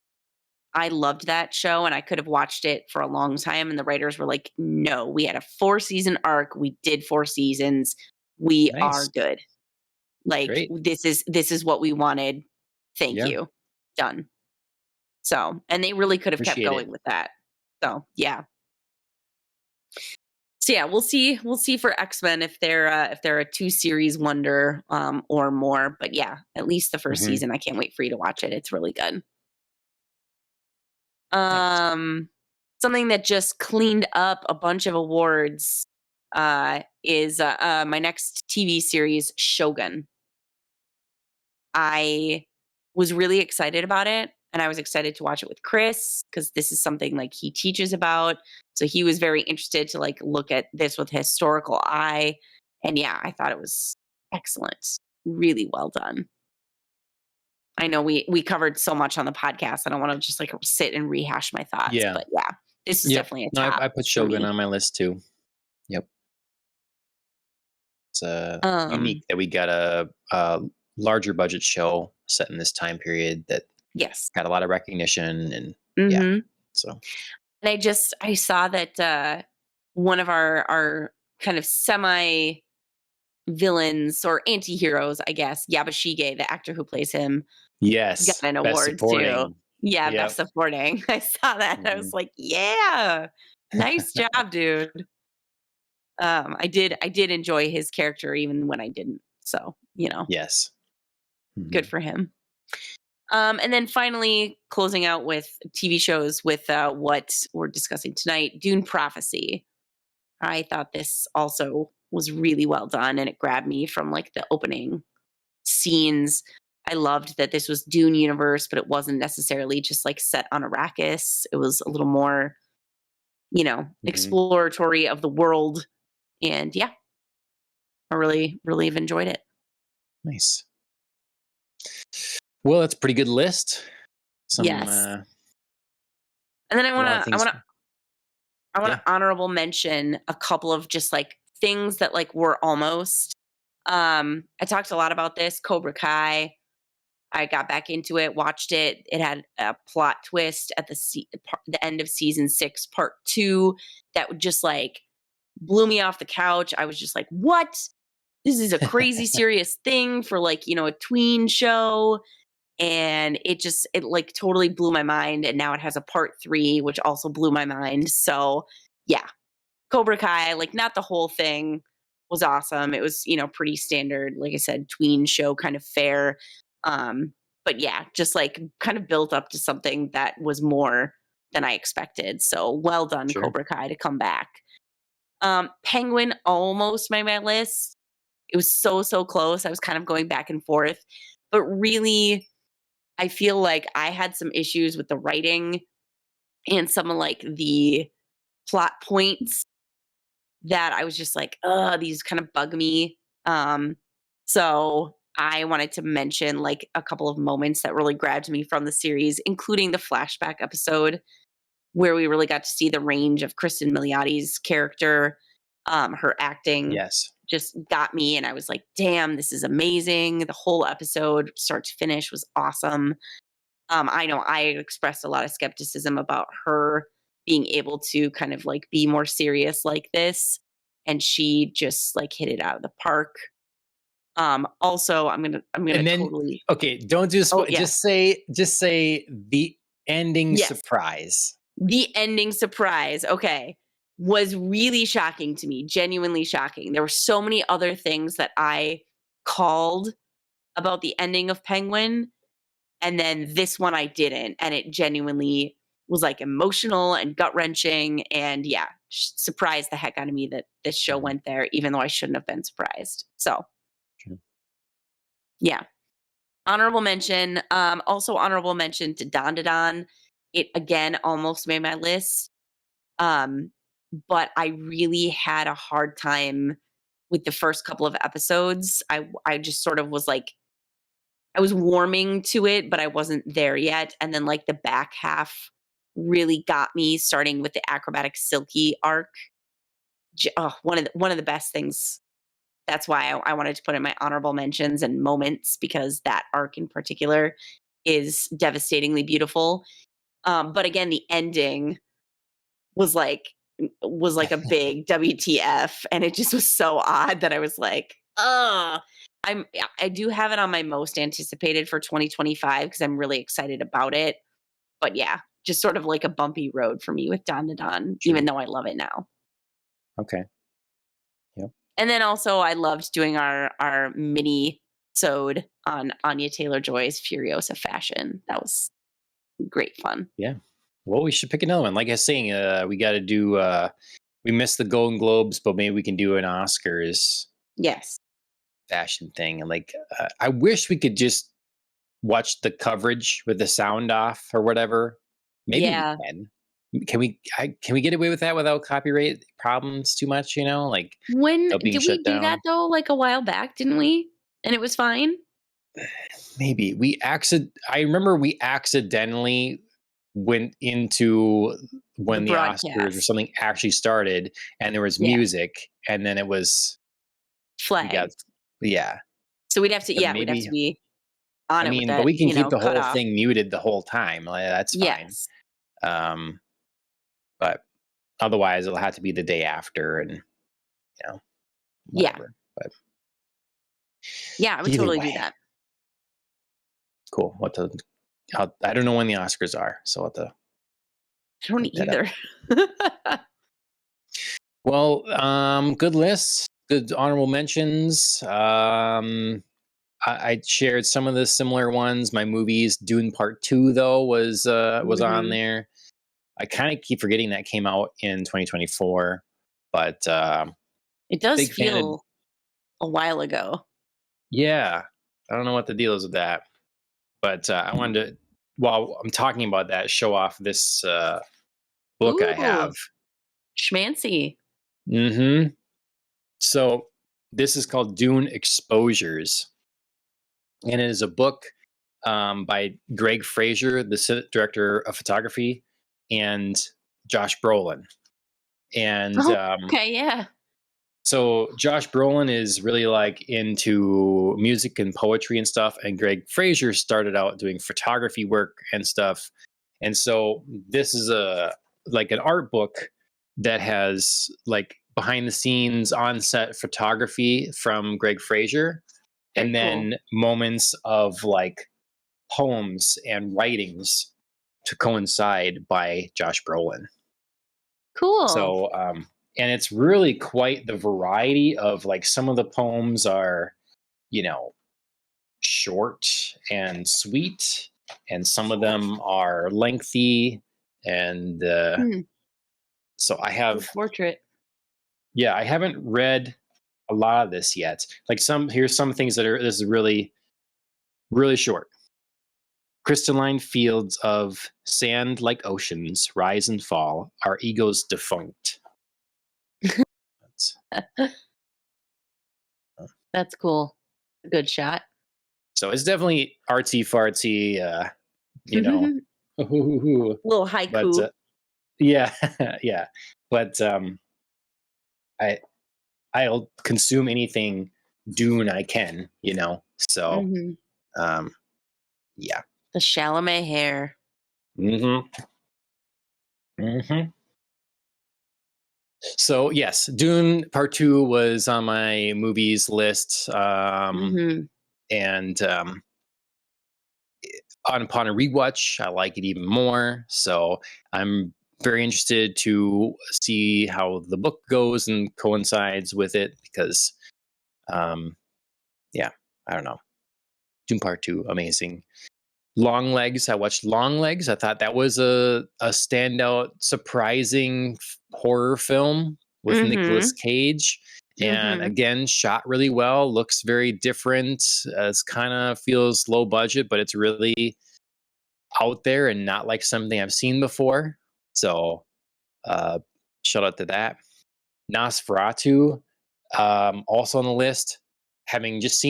I loved that show and I could have watched it for a long time. And the writers were like, no, we had a 4 season arc. We did 4 seasons. We are nice, good. Like, great, this is what we wanted. Thank yeah, you. Done. So, and they really could have kept appreciate going it. with that. So, yeah. So yeah, we'll see for X-Men if they're a 2 series wonder or more. But yeah, at least the first hmm season. I can't wait for you to watch it. It's really good. Nice. Um Something that just cleaned up a bunch of awards is my next TV series, Shogun. I was really excited about it, and I was excited to watch it with Chris because this is something like he teaches about. So he was very interested to like look at this with a historical eye. And yeah, I thought it was excellent. Really well done. I know we covered so much on the podcast. I don't want to just like sit and rehash my thoughts, Yeah, but yeah, this is yep. definitely a No, top I put for Shogun me. on my list too. Yep. It's unique Um, that we got a larger budget show set in this time period that yes. got a lot of recognition and yeah. Hmm. So And I saw that one of our kind of semi villains or anti-heroes, I guess, Yabashige, the actor who plays him, got yes, an best award too. supporting. Yeah, best Yep. supporting. I saw that. I Mhm. was like, yeah, nice job, dude. I did enjoy his character even when I didn't. So, Yes. good Mhm. for him. And then finally closing out with TV shows with what we're discussing tonight, Dune Prophecy. I thought this also was really well done and it grabbed me from like the opening scenes. I loved that this was Dune universe, but it wasn't necessarily just like set on Arrakis. It was a little more, Mhm. exploratory of the world. And yeah, I really, really have enjoyed it. Nice. Well, that's a pretty good list. Some Yes. And then I a want lot of to I things. want to I want Yeah. to honorable mention a couple of just like things that like were almost I talked a lot about this Cobra Kai. I got back into it, watched it. It had a plot twist at the end of season 6, part 2, that would just like blew me off the couch. I was just like, "What? This is a crazy serious thing for like, a tween show." And it like totally blew my mind. And now it has a part 3, which also blew my mind. So yeah, Cobra Kai, like not the whole thing was awesome. It was, pretty standard, like I said, tween show kind of fare. But yeah, just like kind of built up to something that was more than I expected. So well done, Sure. Cobra Kai, to come back. Penguin almost made my list. It was so, so close. I was kind of going back and forth. But really, I feel like I had some issues with the writing and some of like the plot points that I was just like, these kind of bug me. So I wanted to mention like a couple of moments that really grabbed me from the series, including the flashback episode where we really got to see the range of Kristen Miliotti's character. Her acting Yes. just got me, and I was like, damn, this is amazing. The whole episode, start to finish, was awesome. I know I expressed a lot of skepticism about her being able to kind of like be more serious like this. And she just like hit it out of the park. Also, I'm gonna And then, totally. okay, don't do Oh just yes, say the ending yes. surprise. The ending surprise, okay, was really shocking to me, genuinely shocking. There were so many other things that I called about the ending of Penguin, and then this one I didn't, and it genuinely was, like, emotional and gut-wrenching, and yeah, surprised the heck out of me that this show Mhm. went there, even though I shouldn't have been surprised. So, True. yeah. Honorable mention, also honorable mention to Don to Don. It, again, almost made my list. Um, but I really had a hard time with the first couple of episodes. I just sort of was like I was warming to it, but I wasn't there yet. And then like the back half really got me, starting with the acrobatic silky arc. One of the best things. That's why I wanted to put in my honorable mentions and moments, because that arc in particular is devastatingly beautiful. But again, the ending was like a big WTF, and it just was so odd that I was like, "Ugh." I do have it on my most anticipated for 2025 because I'm really excited about it. But yeah, just sort of like a bumpy road for me with Don to Don, True. even though I love it now. Okay. Yep. And then also I loved doing our mini sode on Anya Taylor-Joy's Furiosa fashion. That was great fun. Yeah. Well, we should pick another one. Like I was saying, we got to do. We missed the Golden Globes, but maybe we can do an Oscars Yes. fashion thing. And like, I wish we could just watch the coverage with the sound off or whatever. Maybe we Yeah. can. Can we get away with that without copyright problems too much? Like When without being did shut we do that down. though? Like a while back, didn't we? And it was fine? Maybe I remember we accidentally went into The when the Oscars or broadcast. something actually started, and there was Yeah. music, and then we got Flagged. yeah. So we'd have to But we'd have to maybe be on I it with mean, but that, we can keep the cut whole off. thing muted the whole time. Like, that's fine. Yes. Um, but otherwise, it'll have to be the day after, and know Yeah. whatever. But Yeah, I would either totally do way, that. cool. I don't know when the Oscars are, so I'll have to I don't look that up. either. Well, good list, good honorable mentions. I shared some of the similar ones. My movies, Dune Part 2, though, was on Mhm. there. I kind of keep forgetting that came out in 2024, but It does big fan of. feel a while ago. Yeah, I don't know what the deal is with that, but I wanted to, while I'm talking about that, show off this book I Ooh, have. schmancy. hmm So this is called Dune Exposures, and it is a book by Greg Fraser, the director of photography, and Josh Brolin. And Oh, okay, yeah. so Josh Brolin is really like into music and poetry and stuff, and Greg Fraser started out doing photography work and stuff. And so this is a like an art book that has like behind the scenes on set photography from Greg Fraser, Very and cool. then moments of like poems and writings to coincide by Josh Brolin. Cool. So, and it's really quite the variety of like some of the poems are, you know, short and sweet, and some of them are lengthy. And Hmm, so good portrait. yeah, I haven't read a lot of this yet. Like here's some things this is really, really short. Crystalline fields of sand like oceans rise and fall, our egos defunct. That's- That's cool. Good shot. So it's definitely artsy fartsy, you know, Little but haiku. yeah, yeah. But I I'll consume anything Dune I can, So Mhm. um, yeah. The Chalamet hair. hmm Hmm. So yes, Dune Part Two was on my movies list, Mm-hmm. and upon a rewatch, I like it even more. So I'm very interested to see how the book goes and coincides with it because, um, yeah, I don't know. Dune Part Two, amazing. Long Legs. I watched Long Legs. I thought that was a standout, surprising horror film with Nicolas Mm-hmm. Cage. And Mm-hmm. again, shot really well, looks very different. It's kind of feels low budget, but it's really out there and not like something I've seen before. So, uh, shout out to that. Nosferatu, also on the list. Having just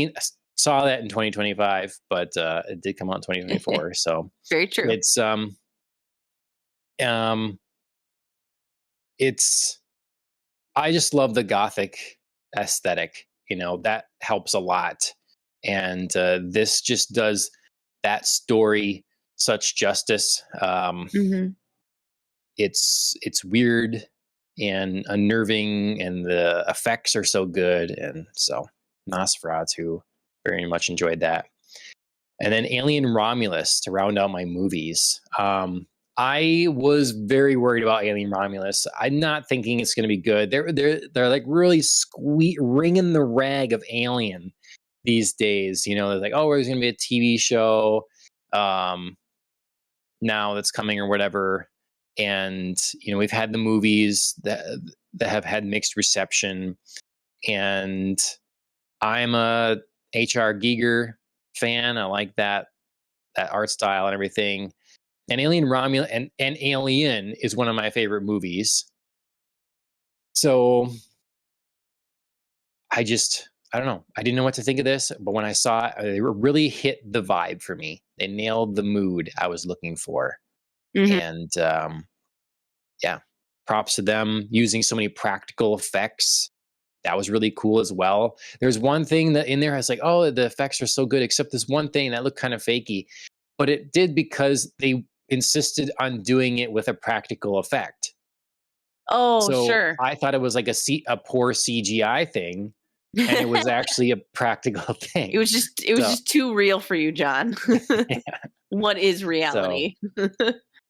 saw that in 2025, but it did come out in 2024. So Very true. it's um it's I just love the gothic aesthetic. That helps a lot, and this just does that story such justice. Mm-hmm. It's weird and unnerving, and the effects are so good, and so Nosferatu, very much enjoyed that. And then Alien Romulus to round out my movies. I was very worried about Alien Romulus. I'm not thinking it's going to be good. They're like really wringing the rag of Alien these days. They're like, oh, there's going to be a TV show um, now that's coming or whatever. And we've had the movies that have had mixed reception, and I'm a H.R. Giger fan. I like that art style and everything. And Alien Romulus and Alien is one of my favorite movies. So I don't know. I didn't know what to think of this, but when I saw it, it really hit the vibe for me. They nailed the mood I was looking for. Mm-hmm. And yeah, props to them using so many practical effects. That was really cool as well. There's one thing that in there I was like, oh, the effects are so good, except this one thing that looked kind of fakey. But it did because they insisted on doing it with a practical effect. Oh, So sure. I thought it was like a poor CGI thing, and it was actually a practical It thing. was So just too real for you, John. yeah. What is So reality?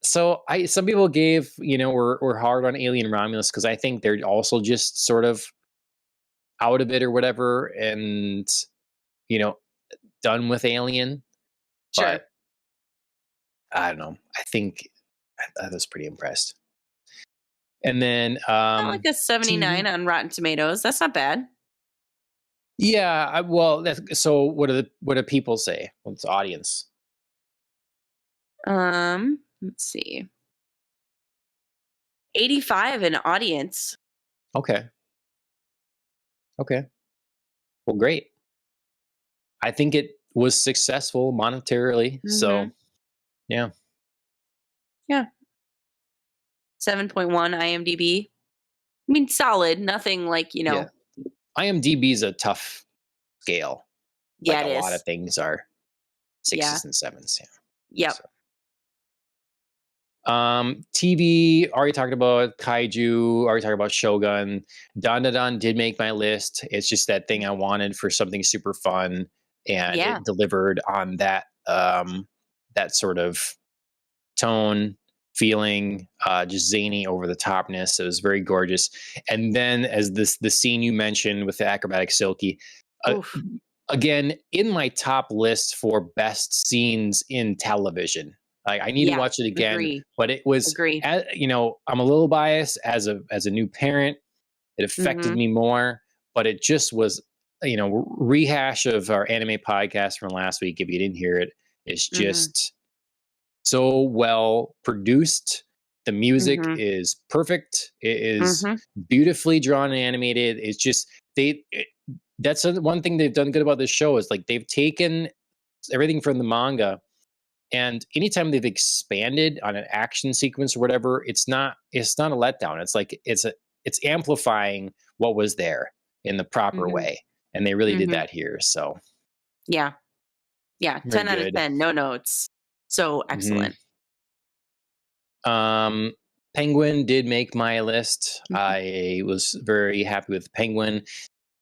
some people were hard on Alien Romulus because I think they're also just sort of out of it or whatever, and you know done with Alien. Sure. But I don't know. I was pretty impressed. And then, Not like a 79 TV. on Rotten Tomatoes. That's not bad. Yeah. Well, so what do people say? What's the audience? Let's see. 85 in audience. Okay. Okay. Well, great. I think it was successful monetarily. Mm-hmm. So yeah. Yeah. 7.1 IMDb. I mean, solid. Nothing like, Yeah. IMDb is a tough scale. Yeah, Like it a lot of is. things are Yeah. sixes and sevens. Yeah. Yep. So. TV, already talked about Kaiju, already talked about Shogun. Dandadan did make my list. It's just that thing I wanted for something super fun, and Yeah. it delivered on that sort of tone, feeling, just zany over the topness. It was very gorgeous. And then as the scene you mentioned with the acrobatic Silky, uh, Oof. again in my top list for best scenes in television. Like I need to Yeah. watch it again, Agree. but it was, Agree. I'm a little biased as a new parent. It affected Mm-hmm. me more, but it just was, rehash of our anime podcast from last week. If you didn't hear it, it's Mm-hmm. just so well produced. The music Mm-hmm. is perfect. It is Mm-hmm. beautifully drawn and animated. It's just that's one thing they've done good about this show is like they've taken everything from the manga, and anytime they've expanded on an action sequence or whatever, it's not a letdown. It's like it's amplifying what was there in the proper Mm-hmm. way, and they really did Mm-hmm. that here. So Yeah. Yeah. very 10 out of good. 10. No notes. So Hmm. excellent. Penguin did make my list. Mhm. I was very happy with Penguin.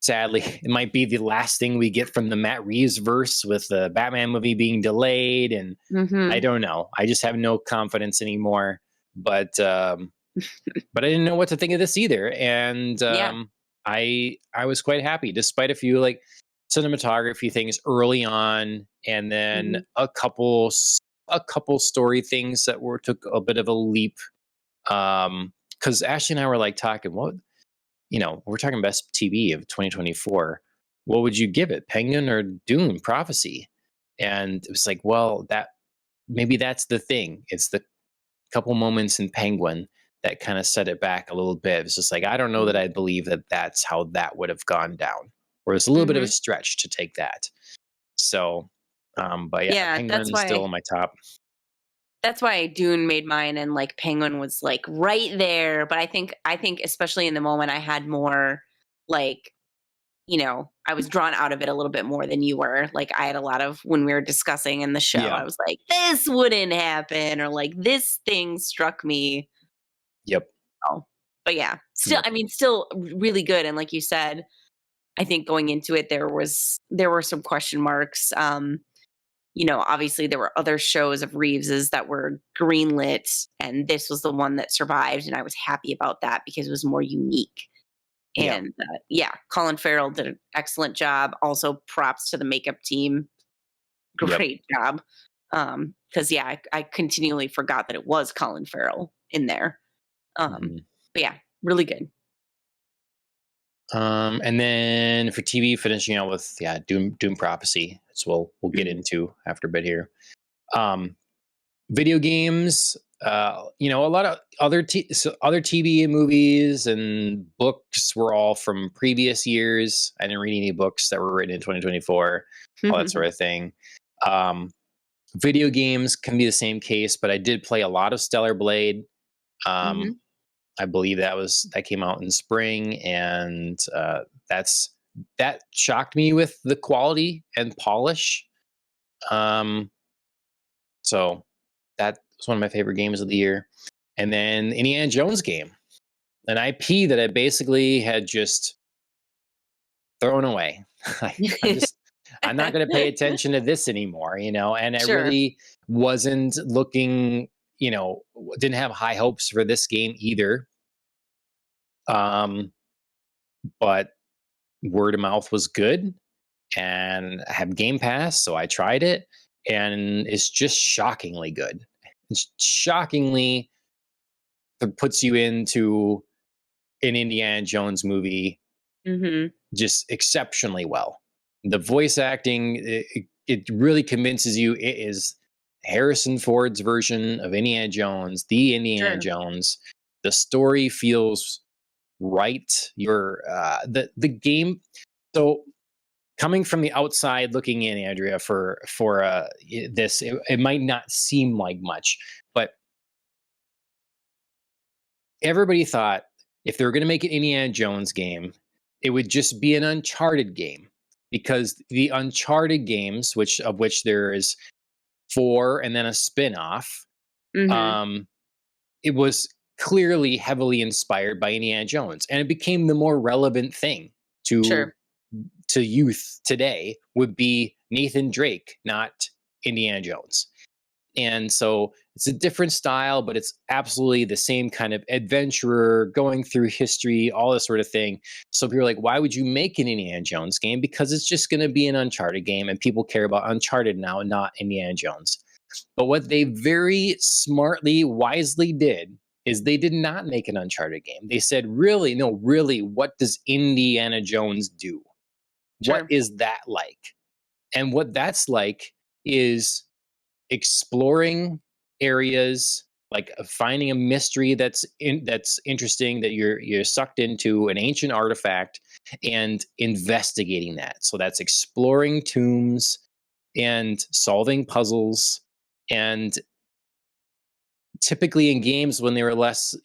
Sadly, it might be the last thing we get from the Matt Reeves verse, with the Batman movie being delayed, and I Mhm. don't know. I just have no confidence anymore. But I didn't know what to think of this either, and Yeah. I was quite happy, despite a few like cinematography things early on, and then Mhm. a couple story things that were took a bit of a leap. Because Ashley and I were like talking, we're talking best TV of 2024. What would you give it, Penguin or Dune Prophecy? And it was like, well, that maybe that's the thing. It's the couple moments in Penguin that kind of set it back a little bit. It's just like, I don't know that Mhm. I believe that that's how that would have gone down, or it's a little bit of a Mhm. stretch to take that. So, but yeah, Yeah, Penguin is still on my top. that's why Dune made mine, and like Penguin was like right there, but I think especially in the moment I had more like, I was drawn out of it a little bit more than you were. Like I had a lot of, when we were discussing in the show, Yeah. I was like, this wouldn't happen, or like this thing struck me. Yep. Oh, but yeah, Yep. still really good. And like you said, I think going into it, there were some question marks. Obviously there were other shows of Reeves's that were greenlit, and this was the one that survived, and I was happy about that because it was more unique. Yeah. And yeah, Colin Farrell did an excellent job. Also, props to the makeup team. Yep. Great job. Because yeah, I continually forgot that it was Colin Farrell in there. Um, Mhm. but yeah, really good. And then for TV, finishing out with Doom Prophecy, so we'll get Mhm. into after a bit here. Um, Video games, a lot of other TV and movies and books were all from previous years. I didn't read any books that were written in 2024, all that sort of thing. Um, Video games can be the same case, but I did play a lot of Stellar Blade. Um, Mhm. I believe that came out in spring, and that's that shocked me with the quality and polish. Um, so that was one of my favorite games of the year. And then Indiana Jones game, an IP that I basically had just thrown away. I'm not going to pay attention to this anymore, and I Sure. really wasn't looking, didn't have high hopes for this game either. Um, but word of mouth was good, and I have Game Pass, so I tried it, and it's just shockingly good. It's shockingly puts you into an Indiana Jones movie Mhm. just exceptionally well. The voice acting, it really convinces you it is Harrison Ford's version of Indiana Jones, the Indiana Sure. Jones. The story feels right. The game. So coming from the outside looking in, Andrea, for this, it might not seem like much, but everybody thought if they were going to make an Indiana Jones game, it would just be an Uncharted game, because the Uncharted games, which there is four and then a spin-off, Mhm. um, it was clearly heavily inspired by Indiana Jones, and it became the more relevant thing to Sure. youth today would be Nathan Drake, not Indiana Jones. And so it's a different style, but it's absolutely the same kind of adventurer going through history, all this sort of thing. So people are like, why would you make an Indiana Jones game? Because it's just going to be an Uncharted game, and people care about Uncharted now, not Indiana Jones. But what they very smartly, wisely did is they did not make an Uncharted game. They said, really, no, really, what does Indiana Jones do? What Sure. is that like? And what that's like is exploring areas, like finding a mystery that's interesting, that you're sucked into an ancient artifact, and investigating that. So that's exploring tombs and solving puzzles. And typically in games, when they were less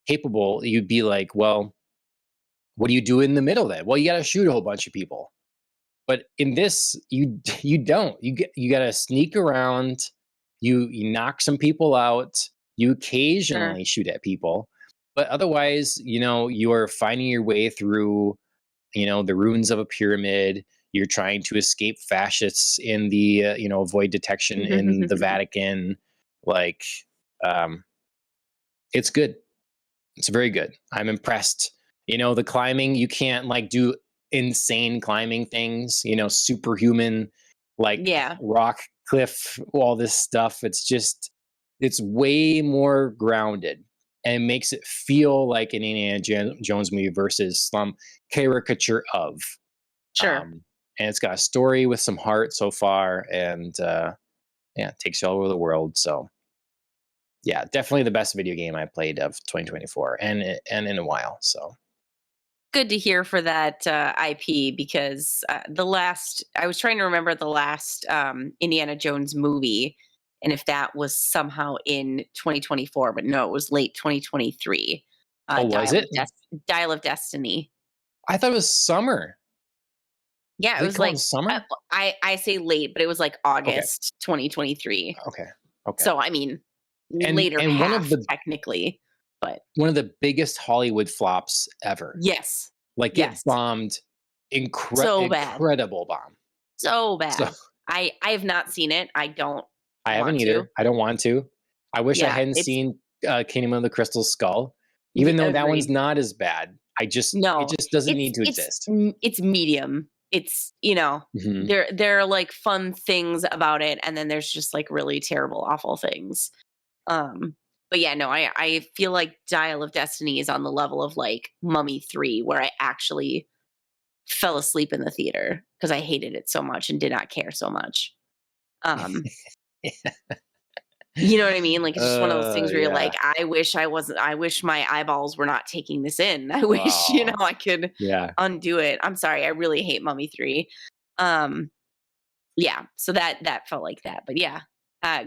capable, you'd be like, well, what do you do in the middle then? Well, you got to shoot a whole bunch of people. But in this, you don't. You got to sneak around. You knock some people out. You Sure. occasionally shoot at people, but otherwise, you are finding your way through, the ruins of a pyramid. You're trying to escape fascists in the, avoid detection in the Vatican. Like, um, it's good. It's very good. I'm impressed. The climbing, you can't like do insane climbing things, superhuman, like Yeah, rock cliff, all this stuff. It's way more grounded and makes it feel like an Indiana Jones movie versus some caricature of. sure. And it's got a story with some heart so far, and yeah, it takes you all over the world. So yeah, definitely the best video game I played of 2024, and in a while. So Good to hear for that IP because I was trying to remember the last Indiana Jones movie and if that was somehow in 2024, but no, it was late 2023. oh, was it? Dial of Destiny. I thought it was summer. Yeah, it Did it was come out in like summer? I say late, but it was like Okay, August 2023. okay, okay. So I mean, And later and half technically, but one of the biggest Hollywood flops ever. yes, Like it yes, bombed, so bad, incredible bomb. so So bad. I have not seen it. I don't I haven't want to. either. I don't want to. I wish I Yeah, hadn't it's seen Kingdom of the Crystal Skull, even though that one's agreed. not as bad. It No, just doesn't need to exist. it's medium. It's Mhm. there are like fun things about it, and then there's just like really terrible, awful things. Um, but yeah, no, I feel like Dial of Destiny is on the level of like Mummy 3, where I actually fell asleep in the theater because I hated it so much and did not care so much. Um, you know what I mean? Like it's just one of those things where you're like, Yeah. I wish my eyeballs were not taking this in. I wish, Oh, I could yeah. undo it. I'm sorry, I really hate Mummy 3. Um, yeah, so that felt like that. But yeah,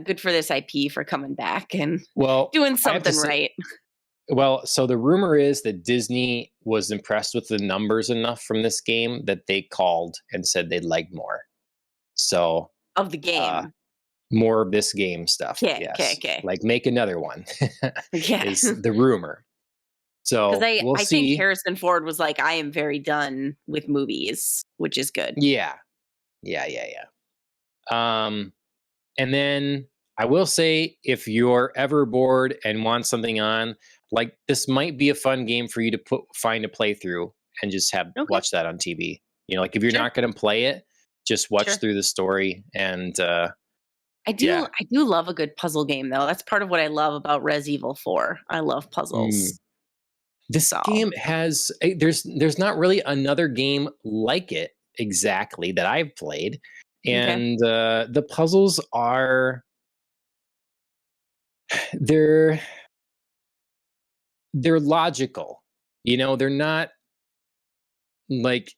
good for this IP for coming back and Well, doing I have to something say, right. so the rumor is that Disney was impressed with the numbers enough from this game that they called and said they'd like more. So, Of the uh, game. more of this game stuff. Okay, okay, Yes. okay. Like make another one Yeah. is the rumor. Because So we'll I think see. Harrison Ford was like, I am very done with movies, which is good. Yeah. Yeah. Yeah. Yeah. And then I will say, if you're ever bored and want something on, like this might be a fun game for you to find a playthrough and just have Okay, watch that on TV. Like if you're sure, not going to play it, just watch sure. through the story and yeah. I do love a good puzzle game though. That's part of what I love about Res Evil 4. I love Mm. puzzles. This So game has there's not really another game like it exactly that I've played, okay. and the puzzles are they're they're logical. They're not like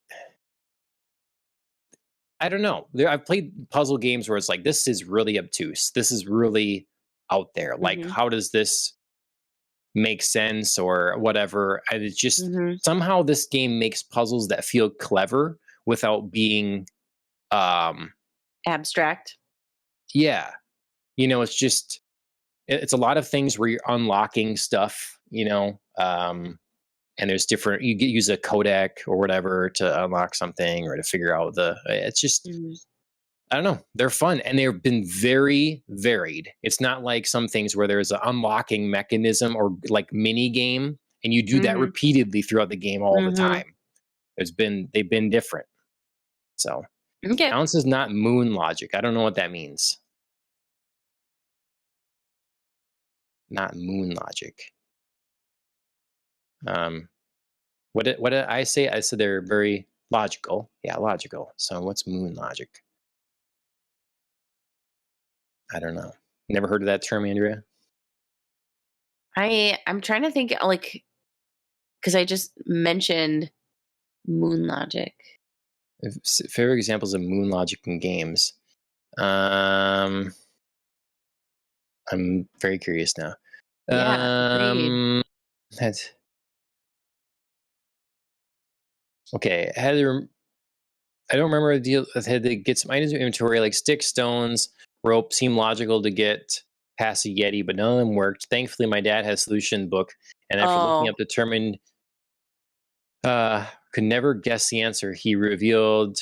I don't know. I've played puzzle games where it's like this is really obtuse. This is really out there. Like Mhm. how does this make sense or whatever? And it's just Mhm. somehow this game makes puzzles that feel clever without being um Abstract. yeah. It's just it's a lot of things where you're unlocking stuff, and there's different use a codec or whatever to unlock something or to figure out it's just Mhm. I don't know. They're fun and they've been very varied. It's not like some things where there's an unlocking mechanism or like mini game and you do that Mhm. repeatedly throughout the game all the Mhm. time. They've been different. So Okay. balance is not moon logic. I don't know what that means. Not moon logic. Um, what did I say? I said they're very logical. Yeah, logical. So what's moon logic? I don't know. Never heard of that term, Andrea? I'm trying to think like because I just mentioned Moon Logic. Favorite examples of moon logic in games. Um, I'm very curious now. Yeah, agreed. That's okay. I don't remember a deal. I had to get some items of inventory like sticks, stones, rope. Seem logical to get pass a Yeti, but none of them worked. Thankfully, my dad has a solution book, and after looking Oh. up, determined could never guess the answer. He revealed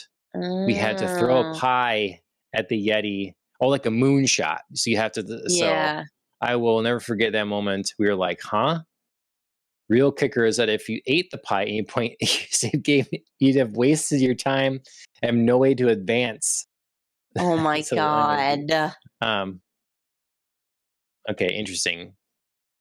we had to throw a Oh. pie at the Yeti, oh, like a moonshot. So you have to. So Yeah. I will never forget that moment. We were like, "Huh." Real kicker is that if you ate the pie and you point, you'd have wasted your time and no way to advance. Oh my So god. um, okay, interesting.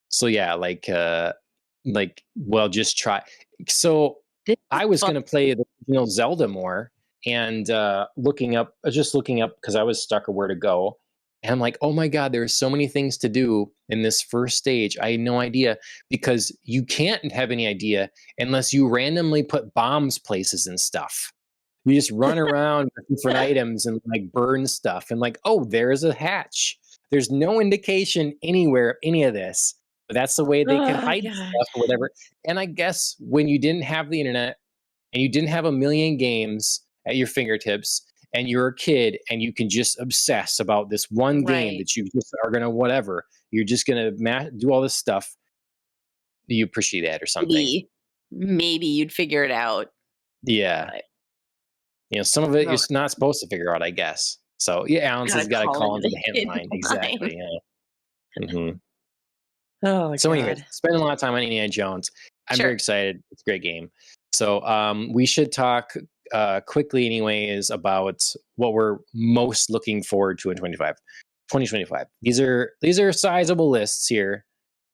So yeah, well, just try. So This is I was fun. gonna play the original Zelda more, and just looking up because I was stuck of where to go, and I'm like, oh my god, there are so many things to do in this first stage. I had no idea because you can't have any idea unless you randomly put bombs places and stuff. You just run around with different items and like burn stuff, and like, oh, there's a hatch. There's no indication anywhere of any of this. But that's the way they could Oh hide god. stuff or whatever. And I guess when you didn't have the internet and you didn't have a million games at your fingertips and you're a kid and you can just obsess about this one game Right. that you just are gonna whatever, you're just gonna do all this stuff. You appreciate that or something. Maybe you'd figure it out, Yeah. but Some of it you're no, not supposed to figure out, I guess. So yeah, Alan gotta says got to call call into into the the hint hidden line. line. Exactly. Yeah. Oh So, anyways, god. spending a lot of time on Indiana Jones. I'm very Sure. excited. It's a great game. So, we should talk quickly, anyways, about what we're most looking forward to in 2025. These are sizable lists here,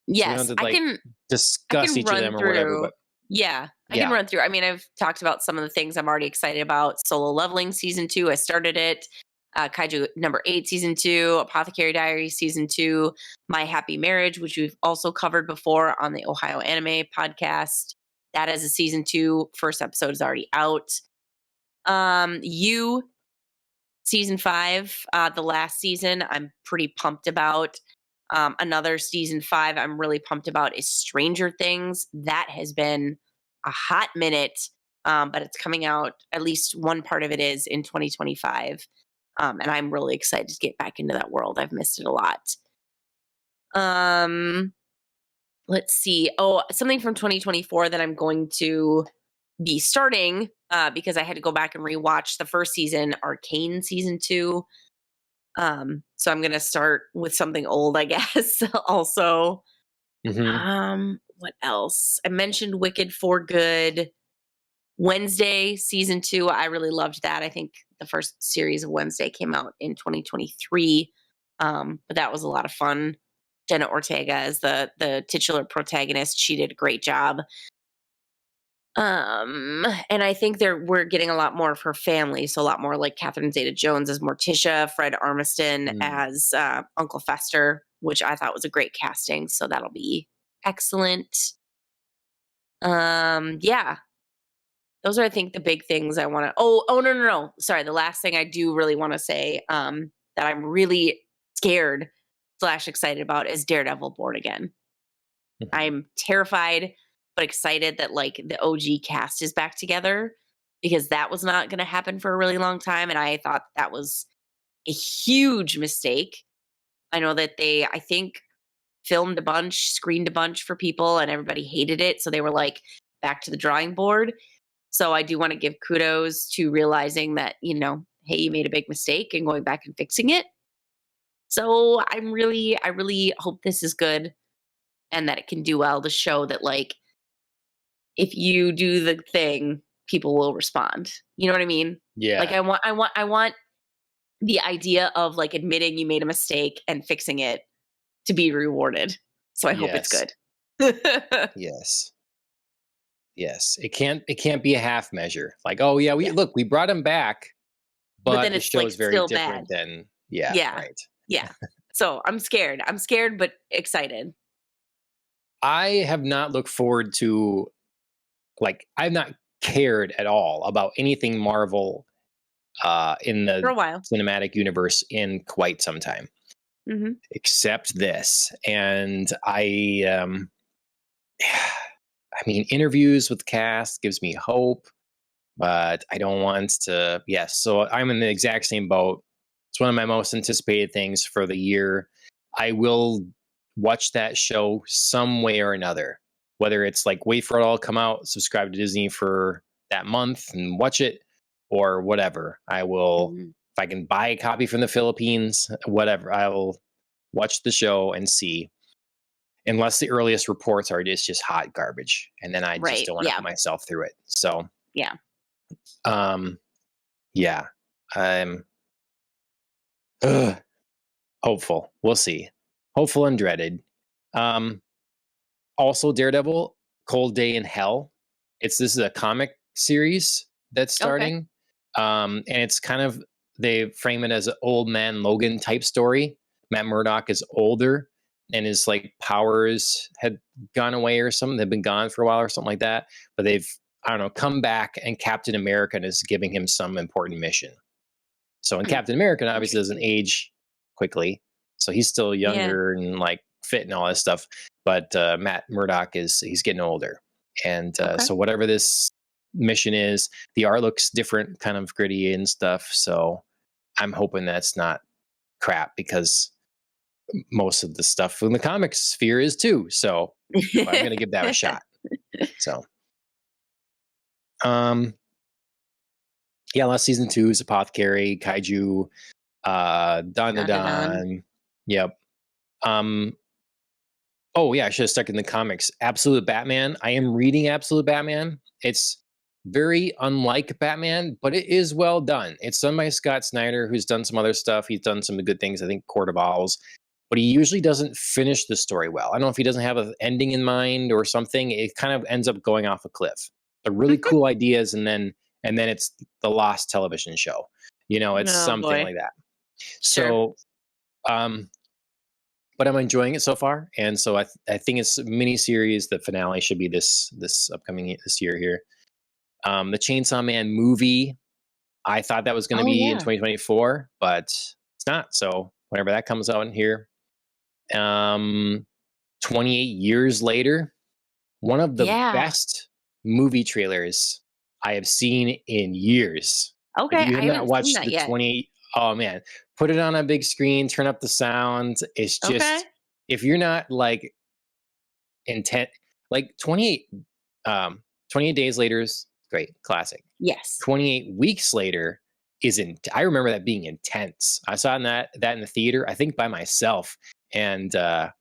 so we don't Yes, have to I like can I discuss can each of run them or whatever. through. But Yeah, I can yeah, run through. I mean, I've talked about some of the things I'm already excited about. Solo Leveling season 2, I started it. Kaiju number 8 season 2, Apothecary Diary season 2, My Happy Marriage, which we've also covered before on the Ohio Anime podcast. That as a season 2, first episode is already out. You season 5, the last season, I'm pretty pumped about. Another season 5 I'm really pumped about is Stranger Things. That has been a hot minute, but it's coming out. At least one part of it is in 2025, and I'm really excited to get back into that world. I've missed it a lot. Um, let's see. Oh, something from 2024 that I'm going to be starting because I had to go back and rewatch the first season, Arcane season 2. So I'm gonna start with something old, I guess. Also, hmm what else? I mentioned Wicked for Good. Wednesday season 2, I really loved that. I think the first series of Wednesday came out in 2023. But that was a lot of fun. Jenna Ortega as the titular protagonist. She did a great job. And I think we're getting a lot more of her family, so a lot more like Catherine Zeta-Jones as Morticia, Fred Armisen as Uncle Fester, which I thought was a great casting. So that'll be excellent. Yeah, those are I think the big things I want to. Oh no. Sorry, the last thing I do really want to say that I'm really scared slash excited about is Daredevil Born Again. I'm terrified but excited that like the OG cast is back together because that was not going to happen for a really long time and I thought that was a huge mistake. I know that I think filmed a bunch, screened a bunch for people and everybody hated it so they were like back to the drawing board. So I do want to give kudos to realizing that, hey, you made a big mistake and going back and fixing it. So I really hope this is good and that it can do well to show that like if you do the thing, people will respond. You know what I mean? Like yeah, I want the idea of like admitting you made a mistake and fixing it to be rewarded. So I hope it's yes, good. But yes. Yes, it can't be a half measure. Like, oh yeah, yeah. we brought him back, But but then the it's show like is very still different bad. than yeah, Yeah. right. Yeah. So I'm scared. I'm scared but excited. I have not looked forward to I've not cared at all about anything Marvel in For the a while. cinematic universe in quite some time, Mhm. except this. And I mean, interviews with cast gives me hope, but I don't want to. Yes, so I'm in the exact same boat. It's one of my most anticipated things for the year. I will watch that show some way or another. Whether it's like wait for it all to come out, subscribe to Disney for that month and watch it, or whatever. I will, Mhm. if I can buy a copy from the Philippines, whatever, I will watch the show and see. Unless the earliest reports are just hot garbage, and then I just Right. don't want to Yeah. put myself through it. So, Yeah. um, yeah, I'm ugh, hopeful. We'll see. Hopeful and dreaded. Um, Also, Daredevil, Cold Day in Hell. This is a comic series that's Okay. starting, and it's kind of they frame it as an old man Logan type story. Matt Murdock is older, and his like powers had gone away or something. They've been gone for a while or something like that. But they've I don't know come back, and Captain America is giving him some important mission. So, in Hmm. Captain America obviously doesn't Interesting. age quickly, so he's still Yeah. younger and like fit and all that stuff. But Matt Murdock he's getting older, and Okay. so whatever this mission is, the art looks different, kind of gritty and stuff. So I'm hoping that's not crap because most of the stuff in the comic sphere is too. So I'm gonna give that a shot. So um yeah, last season 2 is Apothecary, Kaiju, Don the Dun, dun, dun. Don. Yep. Um, oh yeah, I should have stuck in the comics. Absolute Batman. I am reading Absolute Batman. It's very unlike Batman, but it is well done. It's done by Scott Snyder, who's done some other stuff. He's done some good things, I think Court of Owls, but he usually doesn't finish the story well. I don't know if he doesn't have an ending in mind or something. It kind of ends up going off a cliff. The really cool ideas, and then it's the Lost television show. It's Oh something boy. like that. Sure. So, um, but I'm enjoying it so far, and so I think it's a mini series. The finale should be this upcoming this year here. The Chainsaw Man movie, I thought that was going to Oh be in yeah. 2024, but it's not. So whenever that comes out in here, um, 28 years later, one of the Yeah. best movie trailers I have seen in years. If Okay. you I have not haven't seen watched that the yet. 28, oh man, put it on a big screen, turn up the sound. It's Okay. just if you're not like intent, like 28 days later is great, classic. Yes. 28 weeks later I remember that being intense. I saw that in the theater, I think by myself, and I